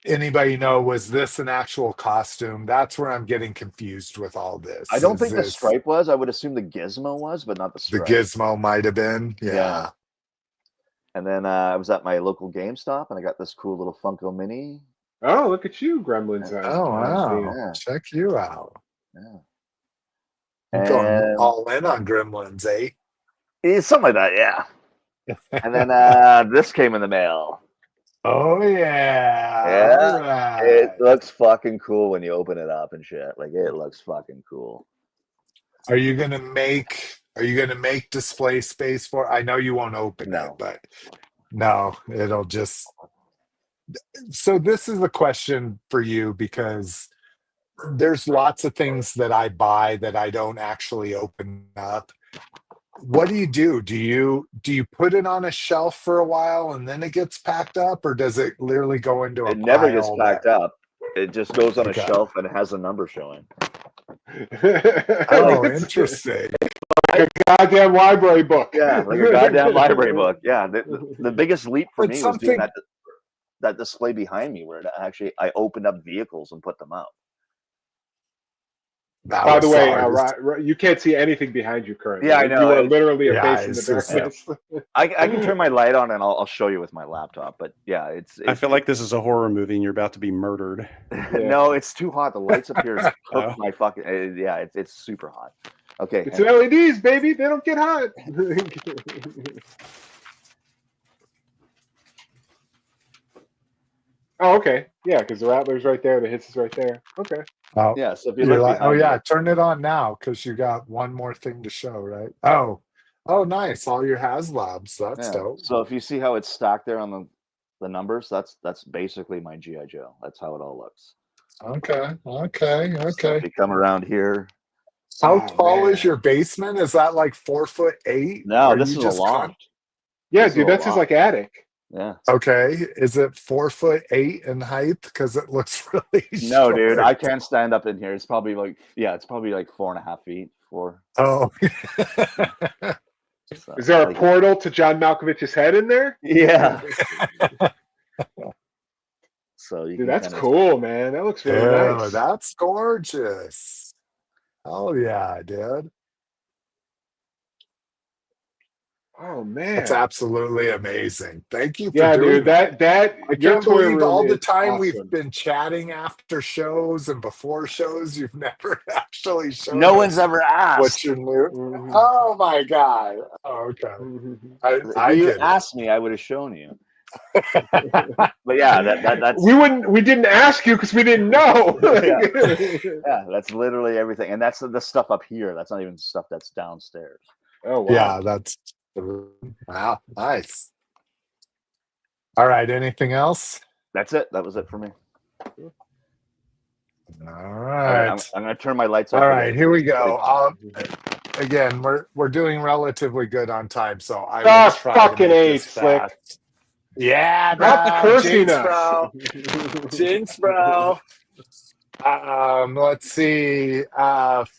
anybody know, was this an actual costume? That's where I'm getting confused with all this. I don't Is think the this stripe was. I would assume the gizmo was, but not the the stripe. gizmo might have been? Yeah. And then I was at my local GameStop, and I got this cool little Funko Mini. Oh, look at you, Gremlins. Oh, wow. Yeah. Check you out. Yeah. I'm going And all in on Gremlins, eh? it's something like that, yeah. And then this came in the mail. Oh, yeah. Yeah. All right. It looks fucking cool when you open it up and shit. Like it looks fucking cool. Are you gonna make display space for? I know you won't open it, but no, it'll just. So this is a question for you because there's lots of things that I buy that I don't actually open up. What do? Do you put it on a shelf for a while and then it gets packed up, or does it literally go into a It never gets pile packed up. It just goes on Okay. a shelf and it has a number showing. Oh, interesting. Like a goddamn library book. Yeah, like a goddamn library book. Yeah, the biggest leap for me was doing that display behind me where I opened up vehicles and put them out. By the way, you can't see anything behind you currently. Yeah, I know. You are literally a face in the darkness. I can turn my light on and I'll show you with my laptop. But yeah, it's I feel like this is a horror movie and you're about to be murdered. No, it's too hot. The lights up here cook my fucking. It's super hot. Okay, it's LEDs, baby. They don't get hot. Oh, okay. Yeah, because the Rattler's right there. The Hiss is right there. Okay. Oh, yeah. So if you look turn it on now because you got one more thing to show, right? Oh, nice. All your HasLabs. That's dope. So if you see how it's stacked there on the numbers, that's basically my GI Joe. That's how it all looks. Okay. So if you come around here. How tall is your basement? Is that like 4'8"? No, this is a loft. Yeah, dude, that's his like attic. Yeah. Okay. Is it 4'8" in height? Because it looks really No, short. dude, I can't stand up in here. It's probably like 4.5 feet. Oh. So, is there a portal to John Malkovich's head in there? Yeah. So dude, that's cool, man. That looks really nice. That's gorgeous. Oh yeah, dude. Oh man, that's absolutely amazing. Thank you for doing that. I can't believe all the time we've been chatting after shows and before shows. You've never actually shown. No one's ever asked. What's your new? Mm-hmm. Oh my god. Oh, okay. Mm-hmm. If you asked me, I would have shown you. But yeah, that's we didn't ask you because we didn't know. Yeah, that's literally everything, and that's the stuff up here. That's not even stuff that's downstairs. Oh wow. Yeah, that's wow, nice. All right, anything else? That's it. That was it for me. All right. I'm gonna turn my lights off. All right, here we go. Again, we're doing relatively good on time, so I will try fucking to make A, this Slick. fast. Yeah, stop cursing us, bro. Jinx, bro. Let's see.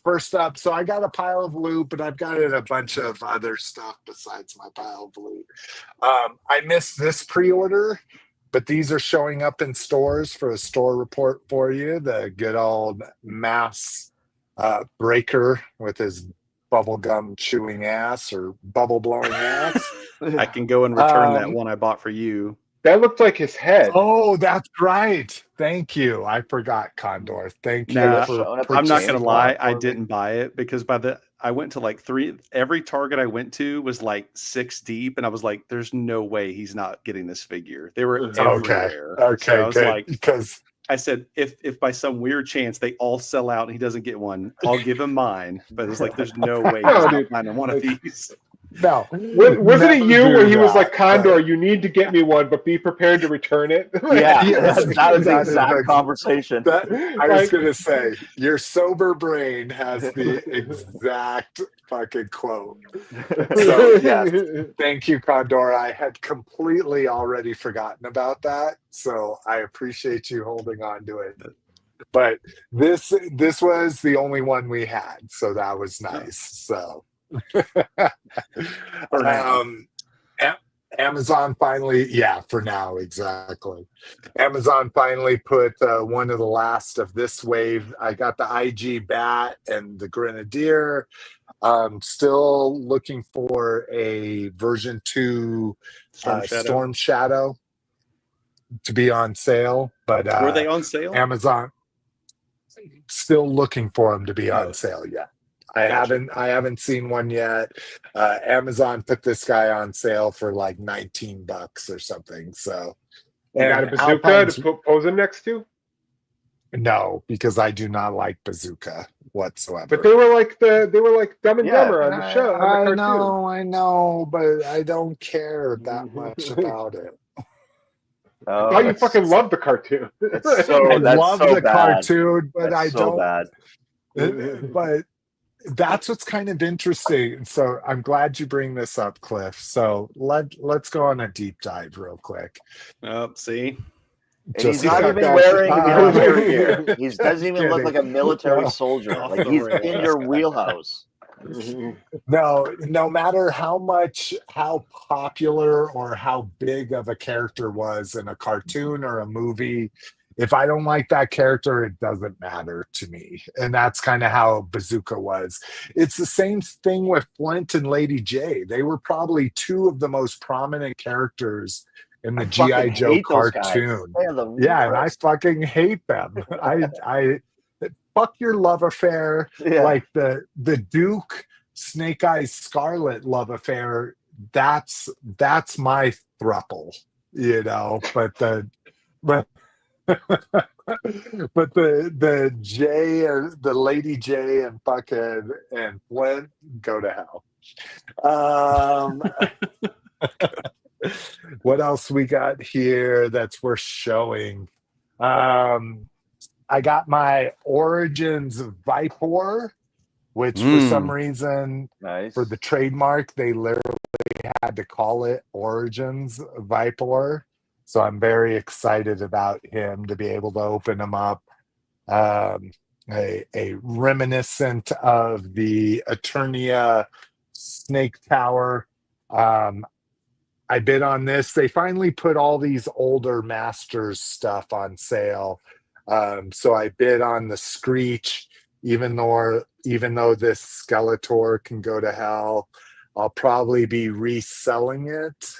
First up, so I got a pile of loot, but I've got a bunch of other stuff besides my pile of loot. I missed this pre-order, but these are showing up in stores for a store report for you. The good old Mass Breaker with his bubblegum chewing ass or bubble blowing ass. I can go and return that one I bought for you. That looked like his head. Oh, that's right. Thank you. I forgot, Condor. Thank you. I'm not gonna lie, I didn't buy it because I went to like 3. Every Target I went to was like 6 deep, and I was like, "There's no way he's not getting this figure." They were everywhere. Okay, so I was like, because I said, if by some weird chance they all sell out and he doesn't get one, I'll give him mine. But it's like, there's no way he's not buying one of these. No. Wasn't it you where he was like, Condor, but... you need to get me one, but be prepared to return it? Yeah, Yes, that was the exact conversation. I was going to say, your sober brain has the exact fucking quote. So, yes, thank you, Condor. I had completely already forgotten about that. So I appreciate you holding on to it. But this was the only one we had. So that was nice. So. Amazon finally, for now, exactly. Amazon finally put one of the last of this wave. I got the IG Bat and the Grenadier. Still looking for a version 2 Storm Shadow to be on sale, but were they on sale? Amazon still looking for them to be on sale yet. I haven't seen one yet. Amazon put this guy on sale for like $19 or something. So you got a bazooka to pose him next to? No, because I do not like bazooka whatsoever. But they were like Dumb and Dumber on the show. I know, but I don't care that much about it. I thought you fucking loved the cartoon. I love the cartoon, but I don't. Bad. But that's what's kind of interesting. So I'm glad you bring this up, Cliff. So let's go on a deep dive real quick. See. He's not even wearing military gear. He doesn't even look like a military soldier. Like he's in your wheelhouse. No matter how popular or how big of a character was in a cartoon or a movie, if I don't like that character, it doesn't matter to me. And that's kind of how Bazooka was. It's the same thing with Flint and Lady J. They were probably two of the most prominent characters in the G.I. Joe cartoon. Yeah, and I fucking hate them. I fuck your love affair. Yeah. Like the Duke Snake Eyes Scarlet love affair. That's my throuple, you know. But the J and the Lady J and fucking and Flint go to hell. What else we got here that's worth showing? I got my Origins Viper, which for some reason, for the trademark, they literally had to call it Origins Viper. So I'm very excited about him to be able to open him up. A reminiscent of the Eternia Snake Tower. I bid on this. They finally put all these older Masters stuff on sale. So I bid on the Screech, even though this Skeletor can go to hell. I'll probably be reselling it.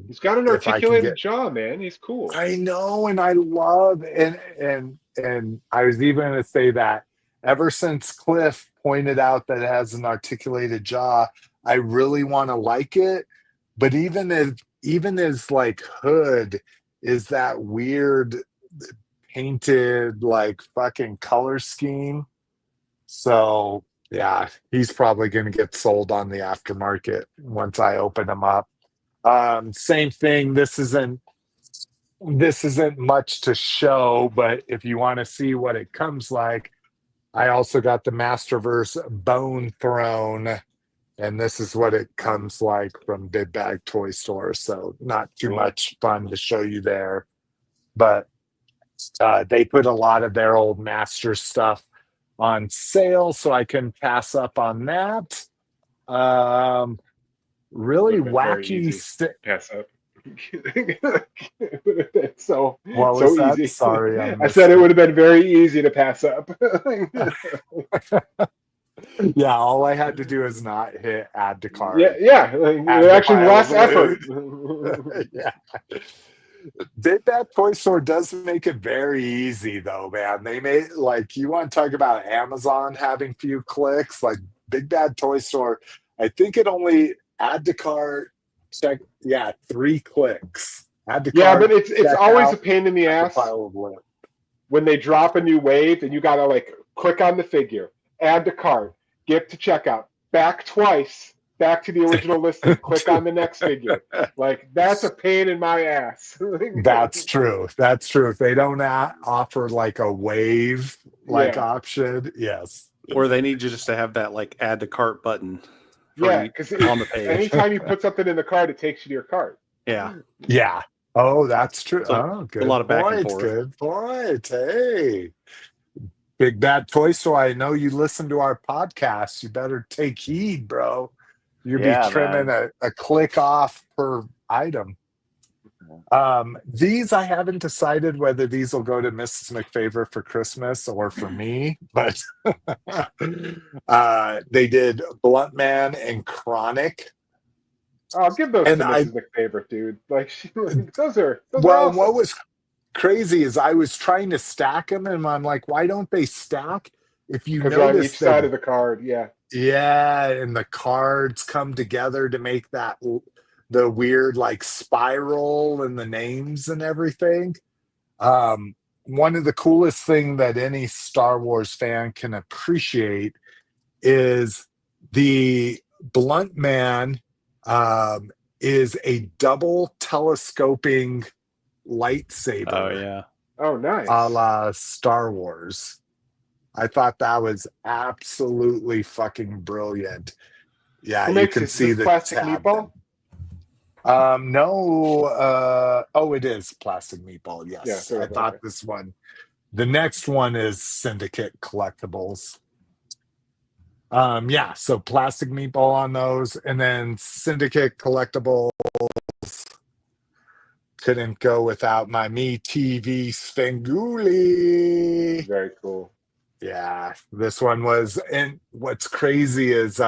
He's got an articulated jaw, man. He's cool. I know, and I love and I was even going to say that ever since Cliff pointed out that it has an articulated jaw, I really want to like it. But even as like hood is that weird painted like fucking color scheme. So yeah, he's probably going to get sold on the aftermarket once I open him up. Same thing. This isn't much to show, but if you want to see what it comes like, I also got the Masterverse Bone Throne, and this is what it comes like from Big Bag Toy Store. So not too much fun to show you there, but they put a lot of their old Master stuff on sale, so I can pass up on that. Really wacky pass up. so what was so that? Easy. Sorry, I said it would have been very easy to pass up. Yeah, all I had to do is not hit add to cart. Yeah, actually less effort. Yeah. Big Bad Toy Store does make it very easy though, man. They made, like, you want to talk about Amazon having few clicks, like Big Bad Toy Store, I think it only add to cart, check, 3 clicks. Add to cart, but it's always a pain in the ass. when they drop a new wave and you gotta like click on the figure, add to cart, get to checkout, back twice, back to the original listing, click on the next figure. Like that's a pain in my ass. That's true. That's true. If they don't offer like a wave like Yeah. option, yes. Or they need you just to have that like add to cart button Yeah, because on the page. anytime you put something in the cart, it takes you to your cart. Yeah. Yeah. Oh, that's true. So, oh, good a lot of back and point. forth. Good point. Hey, Big Bad Toy Store. I know you listen to our podcast. You better take heed, bro. You'll be trimming a click off per item. These I haven't decided whether these will go to Mrs. McFavor for Christmas or for me, but they did Blunt Man and Chronic. I'll give those And to Mrs. McFavor, dude. Like those are well, awesome. what was crazy is I was trying to stack them, and I'm like, why don't they stack? If you Because they're on notice each side of the card, yeah. Yeah, and the cards come together to make that the weird like spiral and the names and everything. One of the coolest thing that any Star Wars fan can appreciate is the Blunt Man is a double telescoping lightsaber. Oh yeah. Oh, nice. A la Star Wars. I thought that was absolutely fucking brilliant. Yeah, you can see the plastic tab. meatball. No. Oh, it is plastic meatball. Yes, Yeah, I thought this one. The next one is Syndicate Collectibles. Yeah, so plastic meatball on those, and then Syndicate Collectibles. Couldn't go without my Me TV Svengoolie. Very cool. Yeah, this one was, and what's crazy is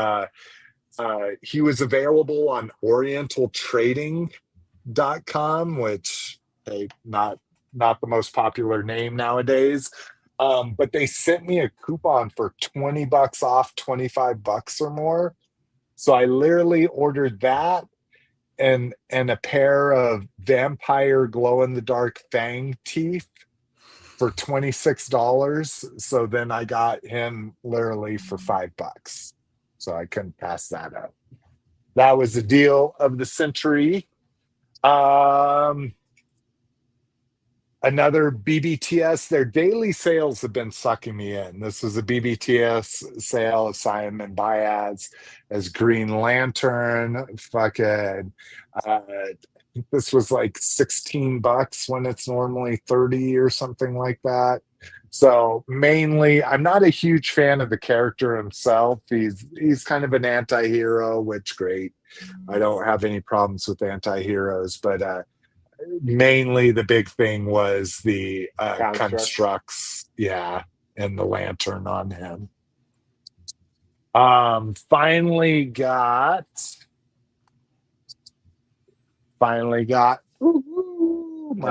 he was available on orientaltrading.com, which hey, not the most popular name nowadays. But they sent me a coupon for $20 off, $25 or more. So I literally ordered that and a pair of vampire glow-in-the-dark fang teeth for $26. So then I got him literally for $5. So I couldn't pass that up. That was the deal of the century. Another BBTS, their daily sales have been sucking me in. This was a BBTS sale of Simon Baez as Green Lantern. Fucking, this was like $16 when it's normally 30 or something like that. So mainly, I'm not a huge fan of the character himself. He's kind of an anti-hero, which great. I don't have any problems with anti-heroes, but mainly the big thing was the constructs, yeah, and the lantern on him. Finally got my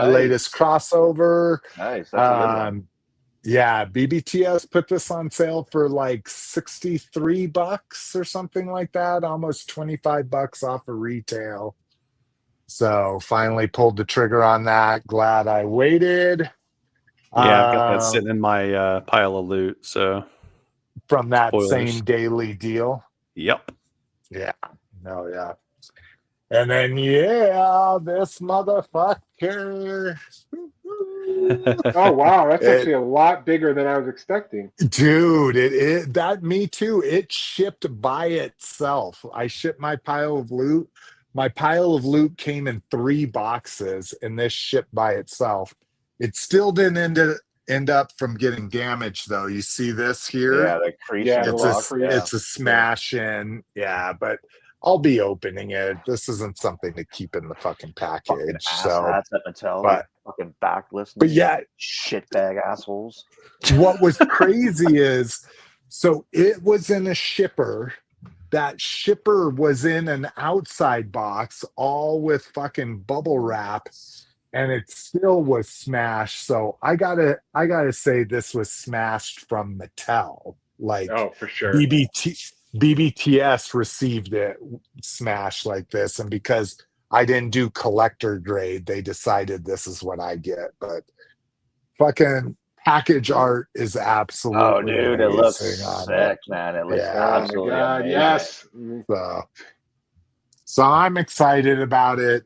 latest crossover. Nice, that's a good one. Yeah, BBTS put this on sale for like $63 or something like that, almost $25 off of retail. So finally pulled the trigger on that. Glad I waited. Yeah, I've got that sitting in my pile of loot. So from that spoilers. Same daily deal. Yep. Yeah. No, yeah. And then this motherfucker. Oh wow, that's actually a lot bigger than I was expecting. Dude, me too. It shipped by itself. I shipped my pile of loot. My pile of loot came in 3 boxes, and this shipped by itself. It still didn't end up from getting damaged, though. You see this here? Yeah, the crease. Yeah, it's a smash in. Yeah, but I'll be opening it. This isn't something to keep in the fucking package. Fucking asshats at Mattel, but fucking backlist. But yeah, shitbag assholes. What was crazy is, so it was in a shipper. That shipper was in an outside box, all with fucking bubble wrap, and it still was smashed. So I gotta say this was smashed from Mattel. Like, oh, for sure. BBTS received it smashed like this, and because I didn't do collector grade, they decided this is what I get. But fucking package art is absolutely dude, it looks amazing on sick, man. It looks Yeah. Oh my absolutely God, amazing. yes. it. So I'm excited about it.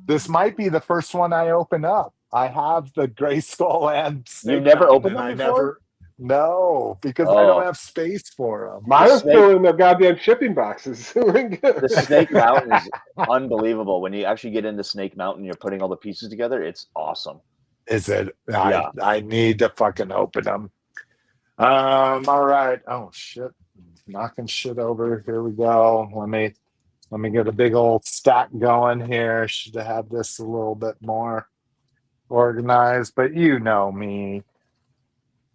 This might be the first one I open up. I have the Gray Skull and Snake You've never Mountain, opened and them I before? No, because I don't have space for them. Mine is snake- still in their goddamn shipping boxes. The Snake Mountain is unbelievable. When you actually get into Snake Mountain, you're putting all the pieces together. It's awesome. Is it? Yeah. I need to fucking open them. All right. Oh shit. Knocking shit over. Here we go. Let me get a big old stack going here. Should have this a little bit more organized, but you know me.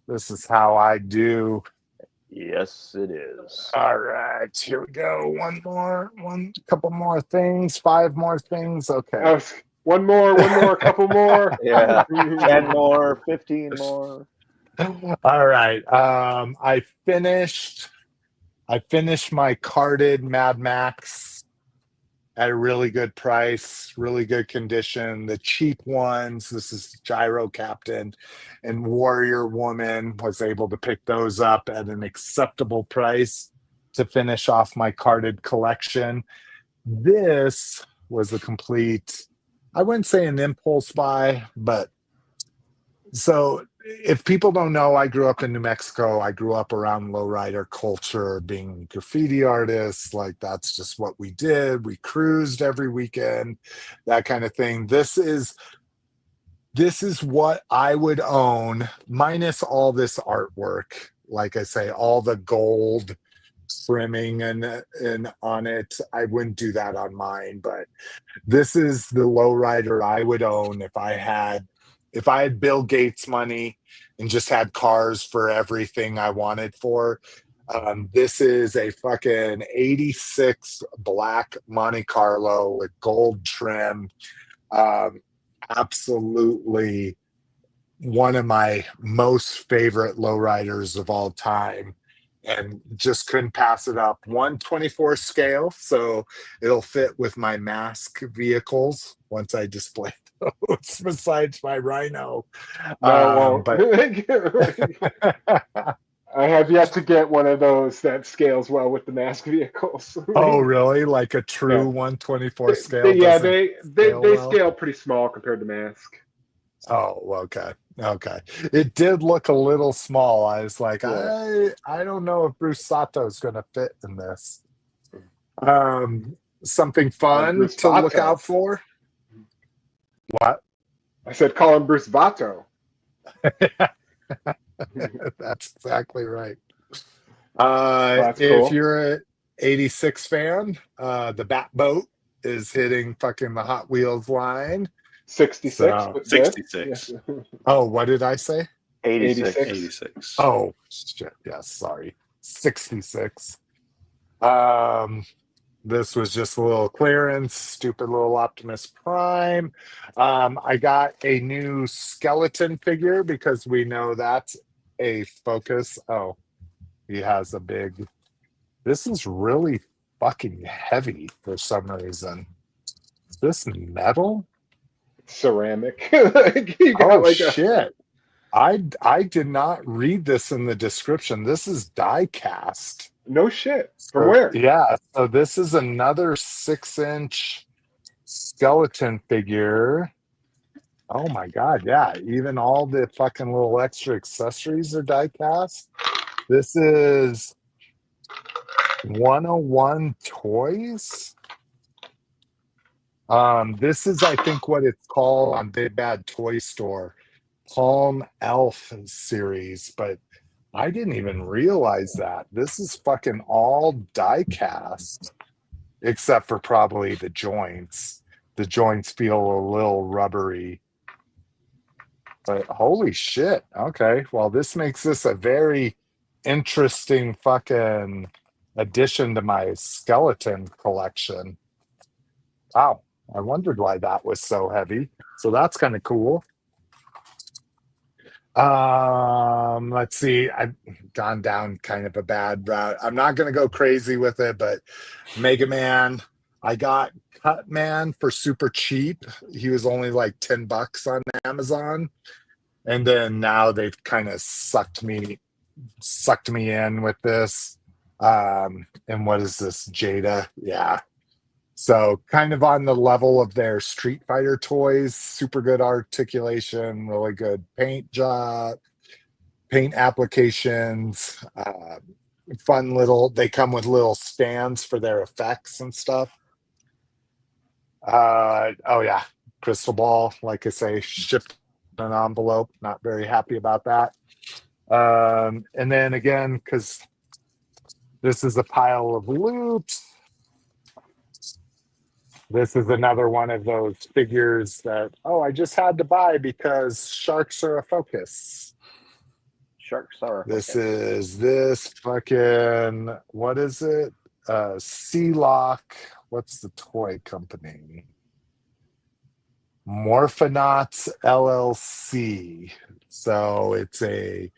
This is how I do. Yes, it is. All right, here we go. Couple more things, 5 more things. Okay. One more, a couple more. Yeah. 10 more, 15 more. All right. I finished my carded Mad Max at a really good price, really good condition. The cheap ones, this is Gyro Captain and Warrior Woman, was able to pick those up at an acceptable price to finish off my carded collection. This was a complete, I wouldn't say an impulse buy, but so if people don't know, I grew up in New Mexico. I grew up around lowrider culture, being graffiti artists. Like, that's just what we did. We cruised every weekend, that kind of thing. This is what I would own, minus all this artwork. Like I say, all the gold trimming and on it. I wouldn't do that on mine, but this is the lowrider I would own if I had Bill Gates money and just had cars for everything I wanted for. This is a fucking 86 black Monte Carlo with gold trim. Absolutely one of my most favorite lowriders of all time. And just couldn't pass it up. 1/24 scale, so it'll fit with my mask vehicles once I display those besides my Rhino. No, But I have yet to get one of those that scales well with the mask vehicles. Oh, really? Like a true Yeah. 1/24 scale? They scale pretty small compared to mask. Oh, okay. Okay. It did look a little small. I was like, Yeah. I don't know if Bruce Sato is going to fit in this. Something fun Bruce to look Sato. out for. What? I said call him Bruce Vato. That's exactly right. That's if cool. you're an 86 fan, the Bat Boat is hitting fucking the Hot Wheels line. 66. So, but 66. Yeah. Oh, what did I say? 86. 86. Oh, shit. Yes, sorry. 66. This was just a little clearance, stupid little Optimus Prime. I got a new skeleton figure because we know that's a focus. Oh, he has a big. This is really fucking heavy for some reason. Is this metal? Ceramic. You got Oh, like shit. I did not read this in the description. This is diecast. No shit. From where? Yeah, so this is another 6-inch skeleton figure. Oh my god, yeah. Even all the fucking little extra accessories are die-cast. This is 101 Toys. This is, I think, what it's called on Big Bad Toy Store. Palm Elf series, but I didn't even realize that. This is fucking all die-cast, except for probably the joints. The joints feel a little rubbery. But holy shit. Okay. Well, this makes this a very interesting fucking addition to my skeleton collection. Wow. I wondered why that was so heavy. So that's kind of cool. Let's see. I've gone down kind of a bad route. I'm not going to go crazy with it, but Mega Man, I got Cutman for super cheap. He was only like $10 on Amazon. And then now they've kind of sucked me in with this. And what is this? Jada. Yeah. So kind of on the level of their Street Fighter toys, super good articulation, really good paint job, paint applications, fun little, they come with little stands for their effects and stuff. Oh yeah, crystal ball, like I say, shipped in an envelope, not very happy about that. And then again, because this is a pile of loot, this is another one of those figures that, I just had to buy because sharks are a focus. Sharks are. This is this fucking, what is it? Sea-Lock. What's the toy company? Morphonauts LLC. So it's a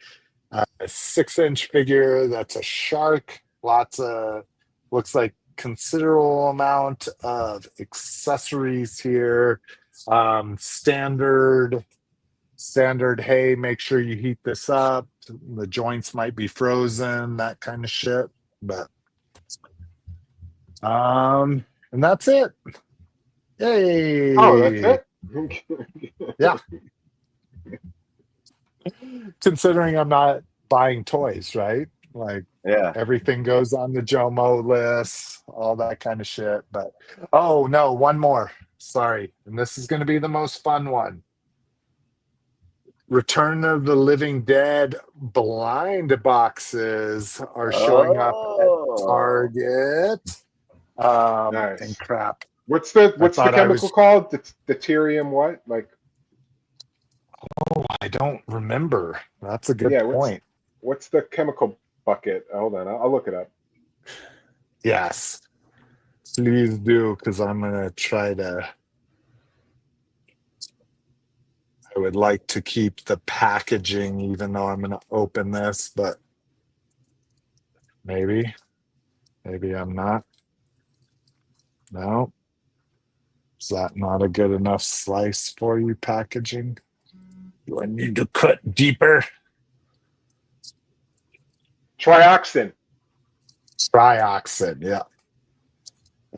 6-inch figure that's a shark. Lots of, looks like considerable amount of accessories here. Standard, hey, make sure you heat this up. The joints might be frozen, that kind of shit. But and that's it. Yay. Oh, that's it? Yeah. Considering I'm not buying toys, right? Like, Yeah. everything goes on the Jomo list, all that kind of shit. But oh no, one more. Sorry. And this is going to be the most fun one. Return of the Living Dead blind boxes are showing up at Target. Nice. And crap. What's the chemical called? Deuterium what? Like, I don't remember. That's a good point. What's the chemical bucket? Hold on, I'll look it up. Yes. Please do, because I'm gonna try to. I would like to keep the packaging, even though I'm gonna open this, but maybe I'm not. No. Is that not a good enough slice for you, packaging? Do I need to cut deeper? Trioxin, yeah.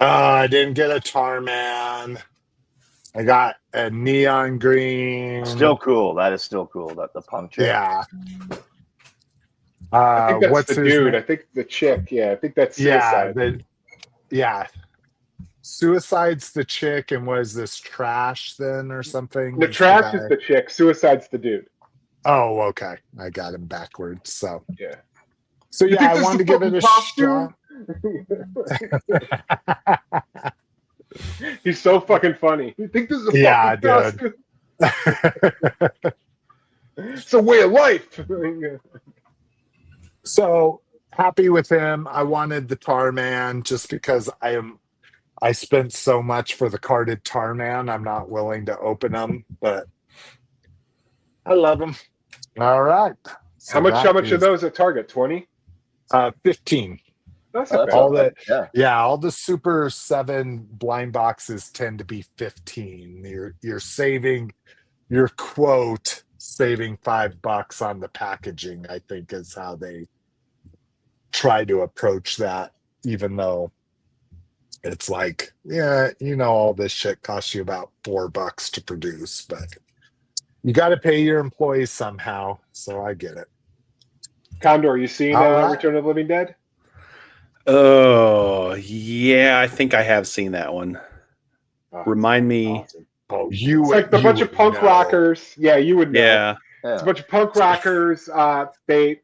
I didn't get a Tarman. I got a neon green. Still cool. That is still cool. That the punk chick. Yeah. I think that's what's the his dude. name? I think the chick. Yeah, I think that's Suicide. Yeah. Suicide's the chick, and was this Trash then or something? The Trash is the chick. Suicide's the dude. Oh, okay. I got him backwards. So yeah. So yeah, I wanted to give it a shot. He's so fucking funny. You think this is a fucking costume? It's a way of life. So happy with him. I wanted the Tarman just because I spent so much for the carded Tarman. I'm not willing to open them, but I love them. All right. So how much are those at Target? 20? 15. That's all that. Yeah, all the Super 7 blind boxes tend to be 15. You're saving your quote, saving $5 on the packaging, I think is how they try to approach that, even though it's like, all this shit costs you about $4 to produce, but you got to pay your employees somehow. So I get it. Condor, you seen Return of the Living Dead? Oh, yeah, I think I have seen that one. Remind me. Awesome. Oh, it's like a bunch of punk rockers. Yeah, you would know. Yeah. It's a bunch of punk rockers. Like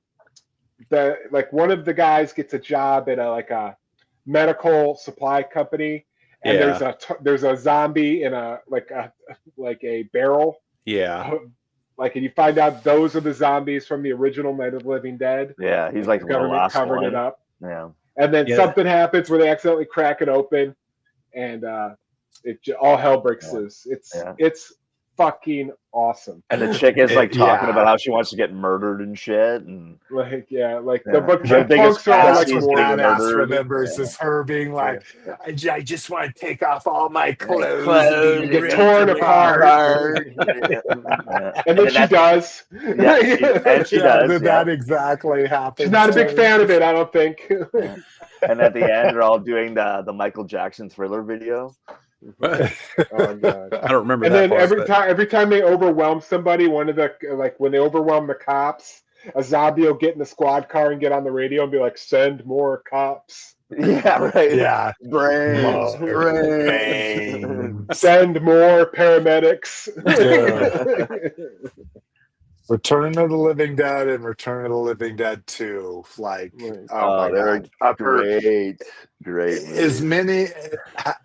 one of the guys gets a job at a medical supply company, and there's a zombie in a barrel. Yeah. And you find out those are the zombies from the original Night of the Living Dead. Yeah, he's like the government covered it up. Yeah. And then something happens where they accidentally crack it open, and all hell breaks loose. It's fucking awesome. And the chick is like talking Yeah. about how she wants to get murdered and shit. And Like Yeah. the Her biggest chipmunks are all like fantasy is what getting badass murdered. remembers is her being like, Yeah. I just want to take off all my clothes, Clothes and get be torn ripped apart. Yeah. And then she does. Yeah, she does. That, Yeah. that exactly happens. She's not a big too. fan of it, I don't think. Yeah. And at the end, they're all doing the Michael Jackson Thriller video. Oh god. I don't remember And that then part. every time they overwhelm somebody, one of the when they overwhelm the cops, a zombie will get in the squad car and get on the radio and be like, "Send more cops." Yeah, right. Yeah. Brains. Send more paramedics. Return of the Living Dead and Return of the Living Dead 2. Like, oh my they're god. great As movies. many,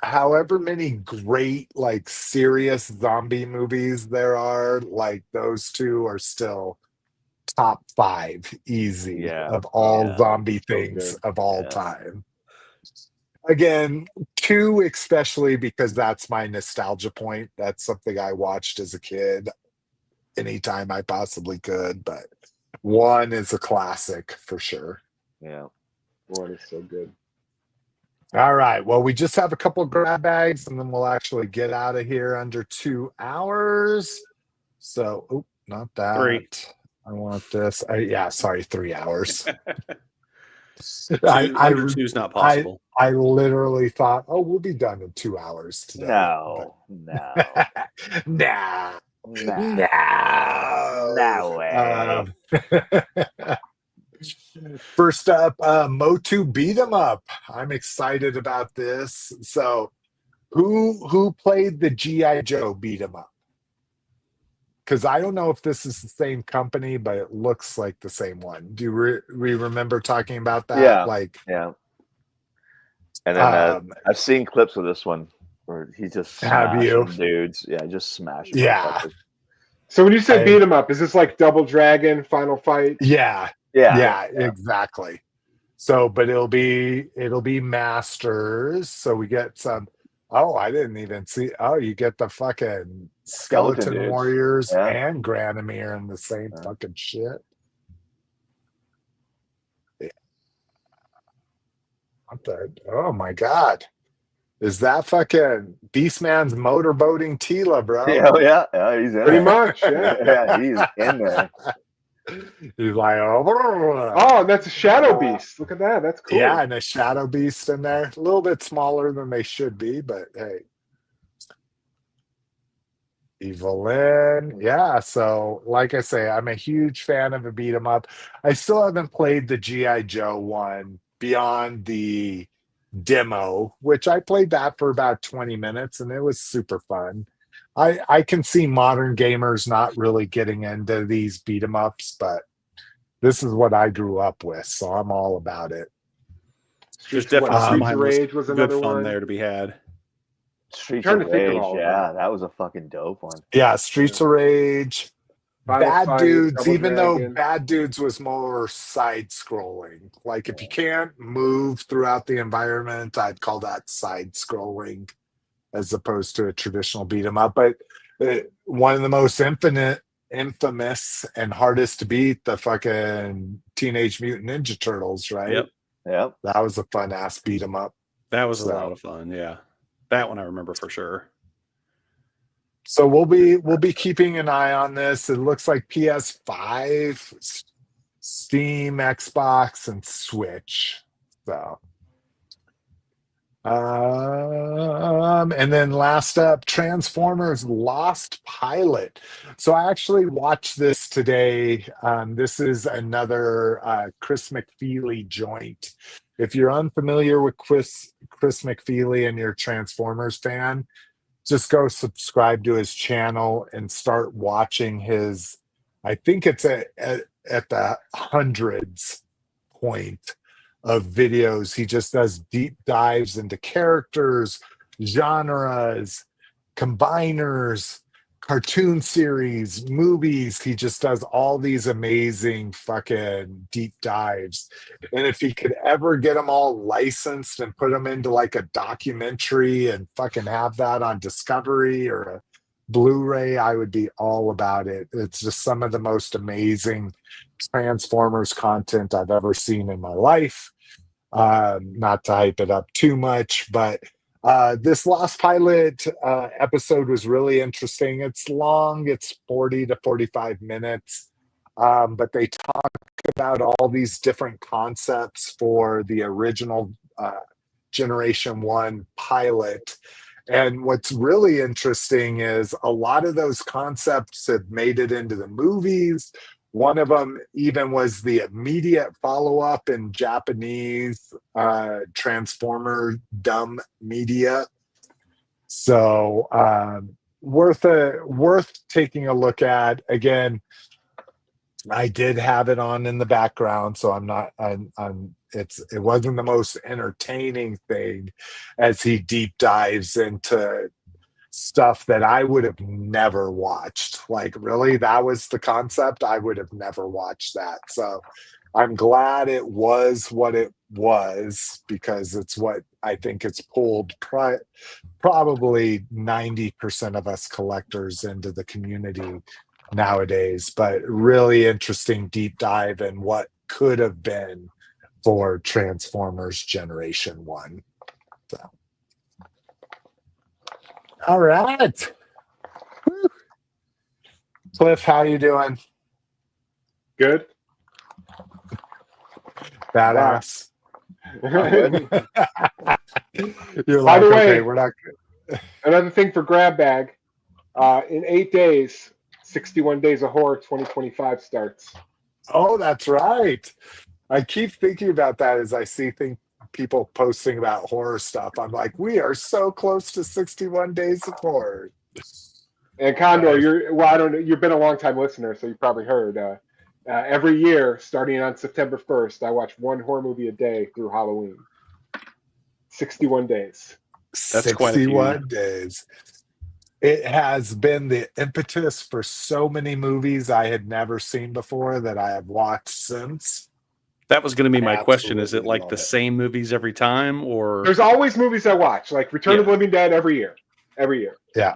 however many great, like, serious zombie movies there are, like, those two are still top 5 easy of all zombie things of all time. Again, 2 especially because that's my nostalgia point. That's something I watched as a kid anytime I possibly could, but 1 is a classic for sure. Yeah. 1 is so good. All right. Well, we just have a couple of grab bags and then we'll actually get out of here under 2 hours. So, not that. 3. I want this. 3 hours. Under 2 is not possible. I literally thought, we'll be done in 2 hours today. No. Nah. No way. First up, Motu Beat 'em Up. I'm excited about this. So, who played the G.I. Joe Beat 'em Up? Because I don't know if this is the same company, but it looks like the same one. Do you remember talking about that? Yeah. And then I've seen clips of this one where he's just smashing dudes. Yeah, just smashing. Yeah. So when you say beat 'em up, is this like Double Dragon, Final Fight? Yeah, exactly. So, but it'll be Masters. So we get some. I didn't even see. You get the fucking Skeleton Warriors and Granomir in the same fucking shit. Yeah. What the? Oh my god. Is that fucking Beastman's motorboating Tila, bro? Yeah, he's in pretty there. much. Yeah, he's in there. He's like, that's a Shadow Beast. Look at that. That's cool. Yeah, and a Shadow Beast in there. A little bit smaller than they should be, but hey. Evelyn. Yeah, so like I say, I'm a huge fan of a beat 'em up. I still haven't played the G.I. Joe one beyond the demo, which I played that for about 20 minutes and it was super fun. I can see modern gamers not really getting into these beat 'em ups, but this is what I grew up with, so I'm all about it. There's definitely some Streets of Rage was another good fun one there to be had. Streets of Rage, that was a fucking dope one. Yeah, Streets of Rage. Bad Fight, Dudes, Double even Dragon. though Bad Dudes was more side-scrolling. Like, if you can't move throughout the environment, I'd call that side-scrolling as opposed to a traditional beat-em-up. But one of the most infamous and hardest to beat, the fucking Teenage Mutant Ninja Turtles, right? Yep. That was a fun-ass beat-em-up. That was a lot of fun, yeah. That one I remember for sure. So we'll be keeping an eye on this. It looks like PS5, Steam, Xbox, and Switch. So, and then last up, Transformers: Lost Pilot. So I actually watched this today. This is another Chris McFeely joint. If you're unfamiliar with Chris McFeely and you're a Transformers fan, just go subscribe to his channel and start watching his, I think it's at the hundreds point of videos. He just does deep dives into characters, genres, combiners, cartoon series, movies. He just does all these amazing fucking deep dives. And if he could ever get them all licensed and put them into like a documentary and fucking have that on Discovery or a Blu-ray, I would be all about it. It's just some of the most amazing Transformers content I've ever seen in my life. Not to hype it up too much, but this Lost Pilot episode was really interesting. It's long, it's 40 to 45 minutes, but they talk about all these different concepts for the original Generation 1 pilot. And what's really interesting is a lot of those concepts have made it into the movies. One of them even was the immediate follow-up in Japanese Transformer dumb media. So worth taking a look at. Again, I did have it on in the background, so it wasn't the most entertaining thing as he deep dives into stuff that I would have never watched. Like, really, that was the concept. I would have never watched that. So I'm glad it was what it was, because it's what I think it's pulled probably 90% of us collectors into the community nowadays. But really interesting deep dive in what could have been for Transformers Generation 1. So. All right. Whew. Cliff, how you doing? Good. Badass. You're By like, the okay, way, we're not good. Another thing for Grab Bag. In 8 days, 61 Days of Horror 2025 starts. Oh, that's right. I keep thinking about that as I see people posting about horror stuff. I'm like, we are so close to 61 Days of Horror. And Condor, I don't know, you've been a long time listener, so you probably heard. Every year, starting on September 1st, I watch one horror movie a day through Halloween. 61 days. That's quite a few. 61 days. It has been the impetus for so many movies I had never seen before that I have watched since. That was going to be my question. Is it Absolutely like love the it. same movies every time, or There's always movies I watch, like Return of the Living Dead every year. Yeah.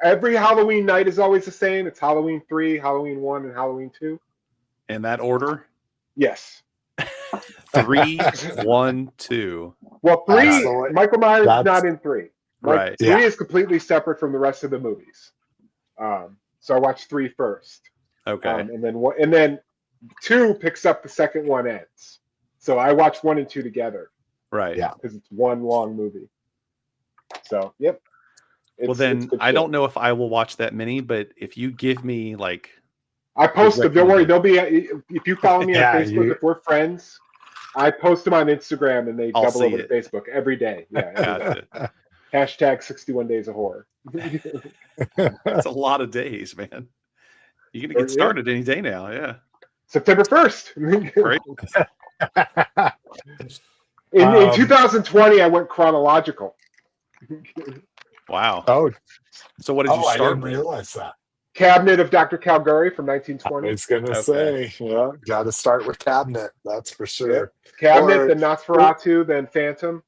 Every Halloween night is always the same. It's Halloween 3, Halloween 1, and Halloween 2. in that order? Yes. 3, 1, 2. Well, 3, Michael Myers is not in 3. Right. 3 is completely separate from the rest of the movies. So I watched 3 first. Okay. And then 2 picks up the second one ends. So I watched 1 and 2 together. Right. Yeah. Because it's one long movie. So, yep. I don't know if I will watch that many, but if you give me like, I post them. Don't worry. They'll be if you follow me on Facebook. If we're friends, I post them on Instagram, and they double over to Facebook every day. Yeah. Gotcha. Hashtag 61 Days of Horror. That's a lot of days, man. You're gonna get started any day now. Yeah. September 1st. Great. In 2020, I went chronological. Wow. Oh, so what did you start I didn't with? realize that. Cabinet of Dr. Calgary from 1920. I was going to say, got to start with Cabinet. That's for sure. Yeah. Cabinet, then Nosferatu, then Phantom.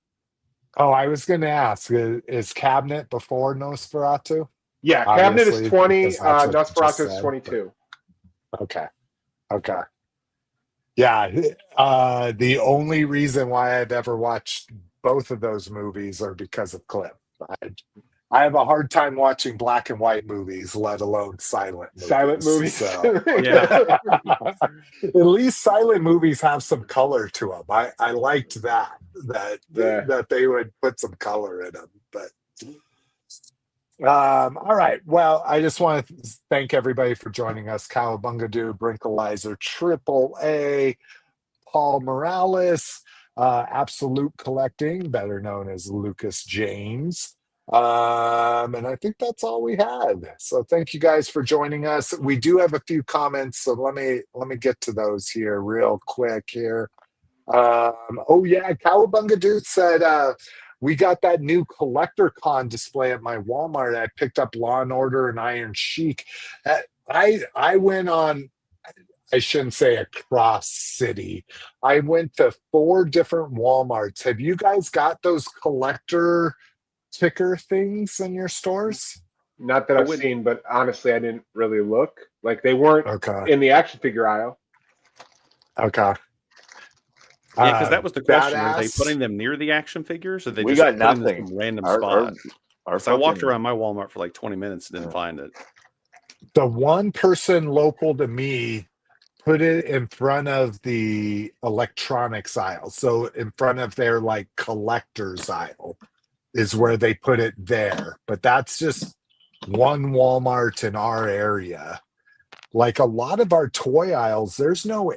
Oh, I was going to ask, is Cabinet before Nosferatu? Yeah, Cabinet is 20, Nosferatu is 22. Okay. Yeah, the only reason why I've ever watched both of those movies are because of Cliff. I have a hard time watching black and white movies, let alone silent movies. Silent movies. So. Yeah. At least silent movies have some color to them. I liked that they would put some color in them. But all right. Well, I just want to thank everybody for joining us. Cowabunga Doo, Brinkalizer, Triple A, Paul Morales, Absolute Collecting, better known as Lucas James. And I think that's all we had. So thank you guys for joining us. We do have a few comments, so let me get to those here real quick here. Cowabunga Dude said we got that new Collector Con display at my Walmart. I picked up Law and Order and Iron Sheik. I went on, I shouldn't say across city. I went to 4 different Walmarts. Have you guys got those collector ticker things in your stores? Not that I've seen, but honestly, I didn't really look. Like they weren't in the action figure aisle. Okay. Yeah, because that was the question. Badass. Are they putting them near the action figures, or they We just got putting them nothing. in some random spot? Our So I walked around my Walmart for like 20 minutes and didn't find it. The one person local to me put it in front of the electronics aisle. So in front of their like collector's aisle is where they put it there. But that's just one Walmart in our area. Like a lot of our toy aisles, there's no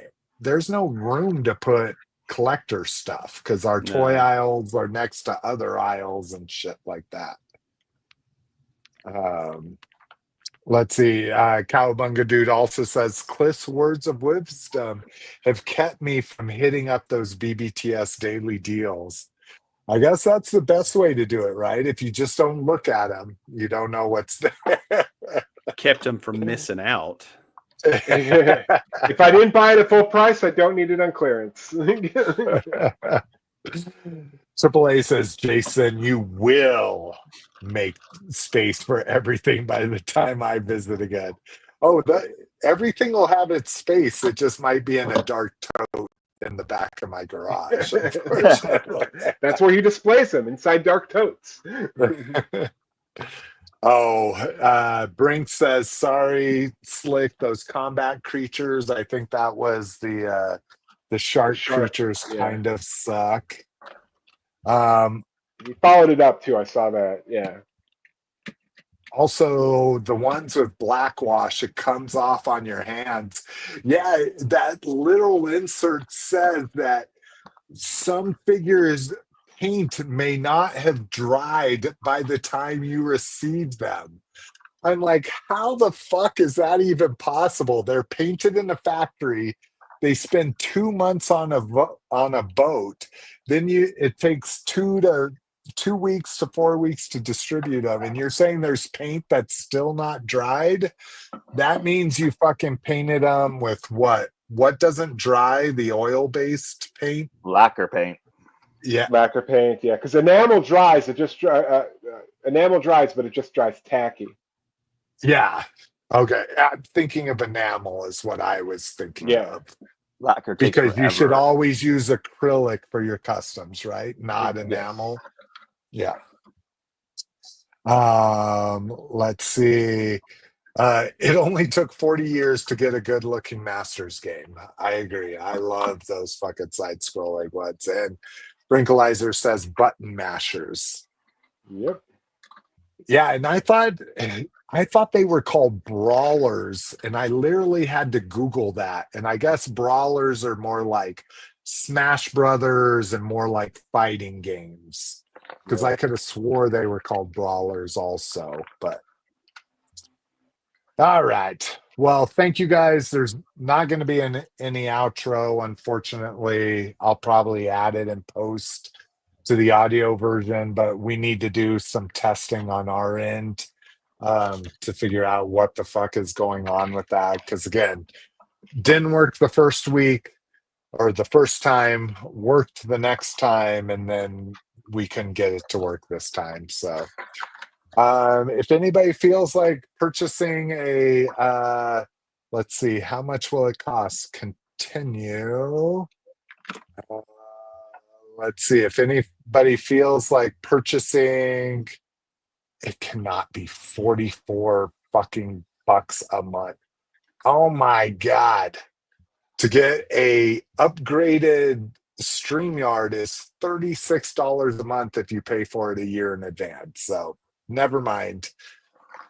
room to put collector stuff because our toy aisles are next to other aisles and shit like that. Let's see. Cowabunga Dude also says Cliff's words of wisdom have kept me from hitting up those BBTS daily deals. I guess that's the best way to do it, right? If you just don't look at them, you don't know what's there. Kept them from missing out. If I didn't buy it at full price, I don't need it on clearance. Triple A says, Jason, you will make space for everything by the time I visit again. Oh, everything will have its space. It just might be in a dark tote in the back of my garage. That's where you displace them, inside dark totes. Brink says, sorry, Slick, those combat creatures. I think that was the shark creatures kind of suck. You followed it up too. I saw that. Yeah. Also, the ones with black wash, it comes off on your hands. Yeah, that little insert says that some figures' paint may not have dried by the time you receive them. I'm like, how the fuck is that even possible? They're painted in a factory. They spend 2 months on a boat. Then it takes 2 weeks to 4 weeks to distribute them. And you're saying there's paint that's still not dried? That means you fucking painted them with what? What doesn't dry? The oil-based paint? Lacquer paint. Yeah. Lacquer paint, yeah. Because enamel dries, enamel dries, but it just dries tacky. Yeah. Okay. I'm thinking of enamel is what I was thinking of. Lacquer because you should always use acrylic for your customs, right? Not enamel. Yeah. Let's see. It only took 40 years to get a good looking Masters game. I agree. I love those fucking side scrolling ones. And Brinkalizer says button mashers. Yep. Yeah, and I thought they were called brawlers, and I literally had to Google that. And I guess brawlers are more like Smash Brothers and more like fighting games. Because I could have swore they were called brawlers also, but all right. Well, thank you guys. There's not going to be any outro, unfortunately. I'll probably add it in post to the audio version, but we need to do some testing on our end to figure out what the fuck is going on with that. Because again, didn't work the first week or the first time, worked the next time, and then we can get it to work this time. So if anybody feels like purchasing let's see, how much will it cost? Continue. Let's see if anybody feels like purchasing. It cannot be 44 fucking bucks a month. Oh my God. To get a upgraded StreamYard is $36 a month if you pay for it a year in advance. So never mind.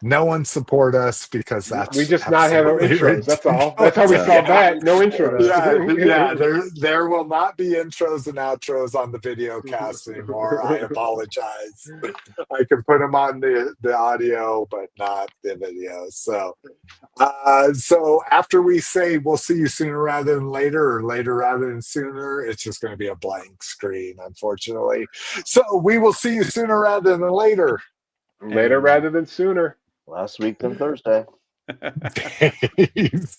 No one support us because that's we just not have our intros. That's all. That's how we solve that. No intros. Yeah. There will not be intros and outros on the video cast anymore. I apologize. I can put them on the audio, but not the video. So after we say we'll see you sooner rather than later, or later rather than sooner, it's just going to be a blank screen, unfortunately. So we will see you sooner rather than later. Later rather than sooner. Last week than Thursday. Peace.